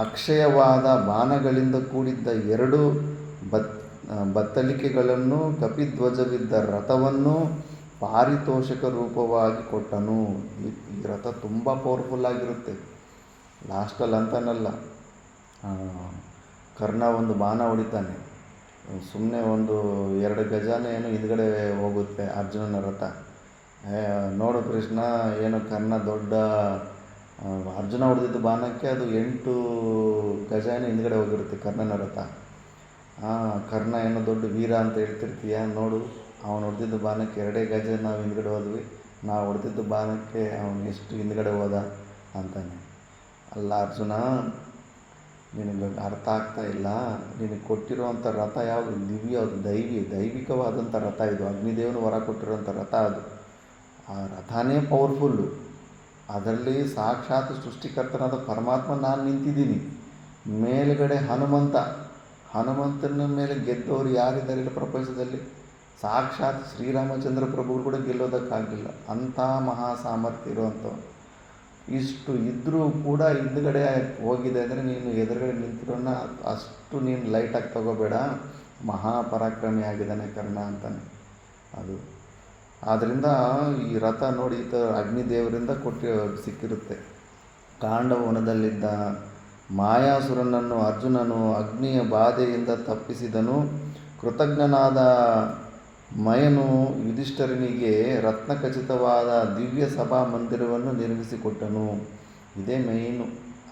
ಅಕ್ಷಯವಾದ ಬಾಣಗಳಿಂದ ಕೂಡಿದ್ದ 2 ಬತ್ತಳಿಕೆಗಳನ್ನು, ಕಪಿಧ್ವಜವಿದ್ದ ರಥವನ್ನು ಪಾರಿತೋಷಕ ರೂಪವಾಗಿ ಕೊಟ್ಟನು. ಈ ರಥ ತುಂಬ ಪವರ್ಫುಲ್ಲಾಗಿರುತ್ತೆ. ಲಾಸ್ಟಲ್ಲಿ ಅಂತನಲ್ಲ, ಕರ್ಣ ಒಂದು ಬಾಣ ಹೊಡಿತಾನೆ, ಸುಮ್ಮನೆ ಒಂದು 2 ಗಜನೇ ಏನೋ ಹಿಂದ್ಗಡೆ ಹೋಗುತ್ತೆ ಅರ್ಜುನನ ರಥ. ನೋಡು ಕೃಷ್ಣ, ಏನು ಕರ್ಣ ದೊಡ್ಡ ಅರ್ಜುನ ಹೊಡೆದಿದ್ದು ಬಾಣಕ್ಕೆ ಅದು 8 ಗಜನೇ ಹಿಂದ್ಗಡೆ ಹೋಗಿರುತ್ತೆ ಕರ್ಣನ ರಥ. ಕರ್ಣ ಏನೋ ದೊಡ್ಡ ವೀರ ಅಂತ ಹೇಳ್ತಿರ್ತೀಯ, ನೋಡು ಅವನು ಹೊಡೆದಿದ್ದು ಬಾಣಕ್ಕೆ 2 ಗಜ ನಾವು ಹಿಂದ್ಗಡೆ ಹೋದ್ವಿ, ನಾವು ಹೊಡೆದಿದ್ದು ಬಾಣಕ್ಕೆ ಅವನು ಎಷ್ಟು ಹಿಂದ್ಗಡೆ ಹೋದ ಅಂತಾನೆ. ಅಲ್ಲ ಅರ್ಜುನ, ನಿನಗೆ ಅರ್ಥ ಆಗ್ತಾ ಇಲ್ಲ. ನಿನಗೆ ಕೊಟ್ಟಿರೋವಂಥ ರಥ ಯಾವುದು? ದಿವ್ಯ, ಅದು ದೈವಿಕವಾದಂಥ ರಥ. ಇದು ಅಗ್ನಿದೇವನು ವರ ಕೊಟ್ಟಿರೋಂಥ ರಥ. ಅದು ಆ ರಥನೇ ಪವರ್ಫುಲ್ಲು. ಅದರಲ್ಲಿ ಸಾಕ್ಷಾತ್ ಸೃಷ್ಟಿಕರ್ತನಾದ ಪರಮಾತ್ಮ ನಾನು ನಿಂತಿದ್ದೀನಿ. ಮೇಲುಗಡೆ ಹನುಮಂತನ ಮೇಲೆ ಗೆದ್ದವರು ಯಾರಿದ್ದಾರೆ ಇಲ್ಲ ಪ್ರಪಂಚದಲ್ಲಿ? ಸಾಕ್ಷಾತ್ ಶ್ರೀರಾಮಚಂದ್ರ ಪ್ರಭುಗಳು ಕೂಡ ಗೆಲ್ಲೋದಕ್ಕಾಗಲಿಲ್ಲ. ಅಂಥ ಮಹಾ ಸಾಮರ್ಥ್ಯ ಇರುವಂಥವ್ರು. ಇಷ್ಟು ಇದ್ದರೂ ಕೂಡ ಹಿಂದುಗಡೆ ಹೋಗಿದೆ ಅಂದರೆ ನೀನು ಎದುರುಗಡೆ ನಿಂತಿರೋನ್ನ ಅಷ್ಟು ನೀನು ಲೈಟಾಗಿ ತಗೋಬೇಡ. ಮಹಾಪರಾಕ್ರಮಿ ಆಗಿದ್ದಾನೆ ಕರ್ಣ ಅಂತಾನೆ ಅದು. ಆದ್ದರಿಂದ ಈ ರಥ ನೋಡಿ ಅಗ್ನಿದೇವರಿಂದ ಸಿಕ್ಕಿರುತ್ತೆ. ಕಾಂಡವನದಲ್ಲಿದ್ದ ಮಾಯಾಸುರನನ್ನು ಅರ್ಜುನನು ಅಗ್ನಿಯ ಬಾಧೆಯಿಂದ ತಪ್ಪಿಸಿದನು. ಕೃತಜ್ಞನಾದ ಮಯನು ಯುಧಿಷ್ಠಿರನಿಗೆ ರತ್ನಖಚಿತವಾದ ದಿವ್ಯ ಸಭಾ ಮಂದಿರವನ್ನು ನಿರ್ಮಿಸಿಕೊಟ್ಟನು. ಇದೇ ಮೇಯ್ನು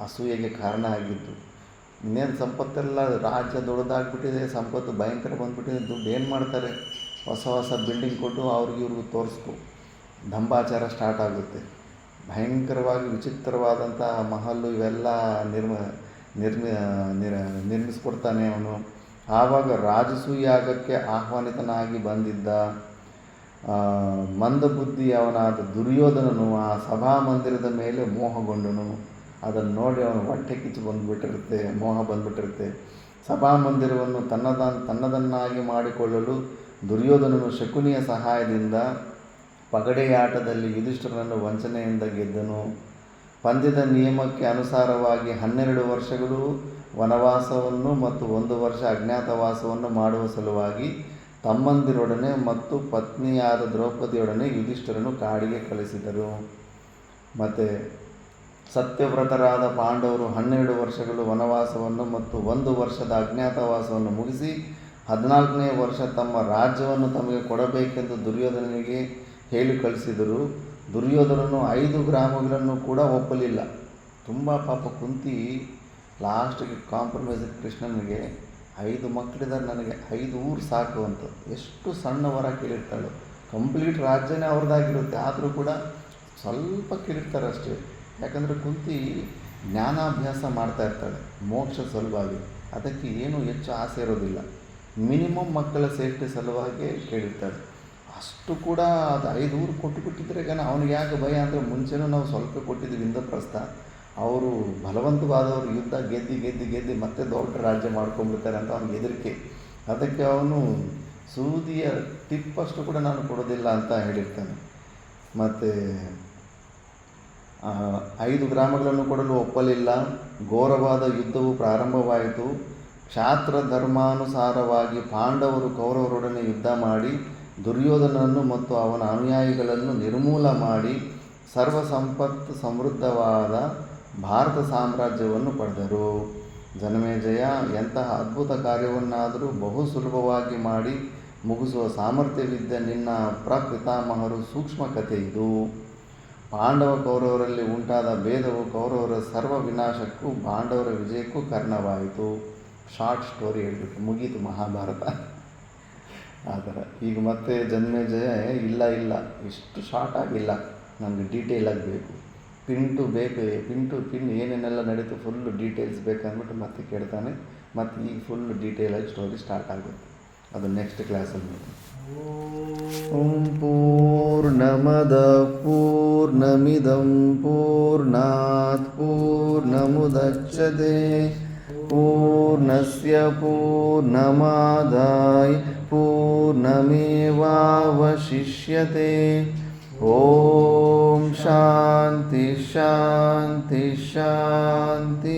ಅಸೂಯೆಗೆ ಕಾರಣ ಆಗಿದ್ದು. ಇನ್ನೇನು ಸಂಪತ್ತೆಲ್ಲ ರಾಜ್ಯ ದೊಡ್ಡದಾಗ್ಬಿಟ್ಟಿದೆ, ಸಂಪತ್ತು ಭಯಂಕರ ಬಂದುಬಿಟ್ಟಿದೆ. ದುಡ್ಡು ಏನು ಮಾಡ್ತಾರೆ? ಹೊಸ ಬಿಲ್ಡಿಂಗ್ ಕೊಟ್ಟು ಇವ್ರಿಗೂ ತೋರಿಸ್ಕೊ, ದಂಬಾಚಾರ ಸ್ಟಾರ್ಟ್ ಆಗುತ್ತೆ. ಭಯಂಕರವಾಗಿ ವಿಚಿತ್ರವಾದಂಥ ಮಹಲ್ಲು ಇವೆಲ್ಲ ನಿರ್ಮಿಸ್ಕೊಡ್ತಾನೆ ಅವನು. ಆವಾಗ ರಾಜಸೂಯಾಗಕ್ಕೆ ಆಹ್ವಾನಿತನಾಗಿ ಬಂದಿದ್ದ ಮಂದಬುದ್ಧಿಯವನಾದ ದುರ್ಯೋಧನನು ಆ ಸಭಾಮಂದಿರದ ಮೇಲೆ ಮೋಹಗೊಂಡನು. ಅದನ್ನು ನೋಡಿ ಅವನು ಹೊಟ್ಟೆ ಕಿಚ್ಚು ಮೋಹ ಬಂದುಬಿಟ್ಟಿರುತ್ತೆ. ಸಭಾಮಂದಿರವನ್ನು ತನ್ನದನ್ನಾಗಿ ಮಾಡಿಕೊಳ್ಳಲು ದುರ್ಯೋಧನನು ಶಕುನಿಯ ಸಹಾಯದಿಂದ ಪಗಡೆಯಾಟದಲ್ಲಿ ಯುಧಿಷ್ಠಿರನನ್ನು ವಂಚನೆಯಿಂದ ಗೆದ್ದನು. ಪಂದ್ಯದ ನಿಯಮಕ್ಕೆ ಅನುಸಾರವಾಗಿ 12 ವರ್ಷಗಳು ವನವಾಸವನ್ನು ಮತ್ತು 1 ವರ್ಷ ಅಜ್ಞಾತವಾಸವನ್ನು ಮಾಡುವ ಸಲುವಾಗಿ ತಮ್ಮಂದಿರೊಡನೆ ಮತ್ತು ಪತ್ನಿಯಾದ ದ್ರೌಪದಿಯೊಡನೆ ಯುಧಿಷ್ಠಿರನು ಕಾಡಿಗೆ ಕಳಿಸಿದರು. ಮತ್ತು ಸತ್ಯವ್ರತರಾದ ಪಾಂಡವರು 12 ವರ್ಷಗಳು ವನವಾಸವನ್ನು ಮತ್ತು 1 ವರ್ಷದ ಅಜ್ಞಾತವಾಸವನ್ನು ಮುಗಿಸಿ 14ನೇ ವರ್ಷ ತಮ್ಮ ರಾಜ್ಯವನ್ನು ತಮಗೆ ಕೊಡಬೇಕೆಂದು ದುರ್ಯೋಧನನಿಗೆ ಹೇಳಿ ಕಳಿಸಿದರು. ದುರ್ಯೋಧನನು 5 ಗ್ರಾಮಗಳನ್ನು ಕೂಡ ಒಪ್ಪಲಿಲ್ಲ. ತುಂಬ ಪಾಪ ಕುಂತಿ ಲಾಸ್ಟಿಗೆ ಕಾಂಪ್ರಮೈಸ್ ಕೃಷ್ಣನಿಗೆ 5 ಮಕ್ಕಳಿದ್ದಾರೆ, ನನಗೆ 5 ಊರು ಸಾಕು ಅಂತ. ಎಷ್ಟು ಸಣ್ಣ ವರ ಕೇಳಿರ್ತಾಳೆ. ಕಂಪ್ಲೀಟ್ ರಾಜ್ಯನೇ ಅವ್ರದ್ದಾಗಿರುತ್ತೆ, ಆದರೂ ಕೂಡ ಸ್ವಲ್ಪ ಕೇಳಿರ್ತಾರೆ ಅಷ್ಟೇ. ಯಾಕಂದರೆ ಕುಂತಿ ಜ್ಞಾನಾಭ್ಯಾಸ ಮಾಡ್ತಾ ಇರ್ತಾಳೆ ಮೋಕ್ಷ ಸಲುವಾಗಿ. ಅದಕ್ಕೆ ಏನೂ ಹೆಚ್ಚು ಆಸೆ ಇರೋದಿಲ್ಲ. ಮಿನಿಮಮ್ ಮಕ್ಕಳ ಸೇಫ್ಟಿ ಸಲುವಾಗಿ ಕೇಳಿರ್ತಾಳೆ. ಅಷ್ಟು ಕೂಡ ಅದು 5 ಊರು ಕೊಟ್ಟಿದ್ರೆ ಅವನಿಗೆ ಯಾಕೆ ಭಯ ಅಂದರೆ ಮುಂಚೆನೂ ನಾವು ಸ್ವಲ್ಪ ಕೊಟ್ಟಿದ್ದೀವಿ ಇಂದ್ರಪ್ರಸ್ಥ. ಅವರು ಬಲವಂತವಾದವರು ಯುದ್ಧ ಗೆದ್ದು ಮತ್ತೆ ದೊಡ್ಡ ರಾಜ್ಯ ಮಾಡ್ಕೊಂಡ್ಬಿಡ್ತಾರೆ ಅಂತ ಅವ್ನಿಗೆ ಹೆದರಿಕೆ. ಅದಕ್ಕೆ ಅವನು ಸೂದಿಯ ಟಿಪ್ಪಷ್ಟು ಕೂಡ ನಾನು ಕೊಡೋದಿಲ್ಲ ಅಂತ ಹೇಳಿರ್ತಾನೆ. ಮತ್ತು 5 ಗ್ರಾಮಗಳನ್ನು ಕೊಡಲು ಒಪ್ಪಲಿಲ್ಲ. ಘೋರವಾದ ಯುದ್ಧವು ಪ್ರಾರಂಭವಾಯಿತು. ಕ್ಷಾತ್ರ ಧರ್ಮಾನುಸಾರವಾಗಿ ಪಾಂಡವರು ಕೌರವರೊಡನೆ ಯುದ್ಧ ಮಾಡಿ ದುರ್ಯೋಧನನನ್ನು ಮತ್ತು ಅವನ ಅನುಯಾಯಿಗಳನ್ನು ನಿರ್ಮೂಲ ಮಾಡಿ ಸರ್ವ ಸಂಪತ್ತು ಸಮೃದ್ಧವಾದ ಭಾರತ ಸಾಮ್ರಾಜ್ಯವನ್ನು ಪಡೆದರು. ಜನಮೇಜಯ, ಎಂತಹ ಅದ್ಭುತ ಕಾರ್ಯವನ್ನಾದರೂ ಬಹು ಸುಲಭವಾಗಿ ಮಾಡಿ ಮುಗಿಸುವ ಸಾಮರ್ಥ್ಯವಿದ್ದ ನಿನ್ನ ಪ್ರಪಿತಾಮಹರು ಸೂಕ್ಷ್ಮ ಕಥೆ ಇದು. ಪಾಂಡವ ಕೌರವರಲ್ಲಿ ಉಂಟಾದ ಭೇದವು ಕೌರವರ ಸರ್ವ ವಿನಾಶಕ್ಕೂ ಪಾಂಡವರ ವಿಜಯಕ್ಕೂ ಕಾರಣವಾಯಿತು. ಶಾರ್ಟ್ ಸ್ಟೋರಿ ಹೇಳ್ಬಿಟ್ಟು ಮುಗೀತು ಮಹಾಭಾರತ. ಆ ಥರ. ಈಗ ಮತ್ತೆ ಜನ್ಮೇಜಯ ಇಲ್ಲ ಇಷ್ಟು ಶಾರ್ಟ್ ಆಗಿಲ್ಲ, ನಮಗೆ ಡೀಟೇಲ್ ಆಗಬೇಕು, ಪಿನ್ ಟು ಪಿನ್ ಏನೇನೆಲ್ಲ ನಡೀತು ಫುಲ್ಲು ಡೀಟೇಲ್ಸ್ ಬೇಕಂದ್ಬಿಟ್ಟು ಮತ್ತೆ ಕೇಳ್ತಾನೆ. ಮತ್ತು ಈಗ ಫುಲ್ ಡೀಟೇಲಾಗಿ ಸ್ಟೋರಿ ಸ್ಟಾರ್ಟ್ ಆಗುತ್ತೆ. ಅದು ನೆಕ್ಸ್ಟ್ ಕ್ಲಾಸಲ್ಲಿ. ಓಂ ಪೂರ್ಣಮದ ಪೂರ್ಣಮಿದಂ ಪೂರ್ಣಾತ್ ಪೂರ್ಣಮುದಚ್ಯತೆ ಪೂರ್ಣಸ್ಯ ಪೂರ್ಣಮಾದಾಯ ಪೂರ್ಣಮೇವಾವಶಿಷ್ಯತೆ. ಓಂ ಶಾಂತಿ ಶಾಂತಿ ಶಾಂತಿ.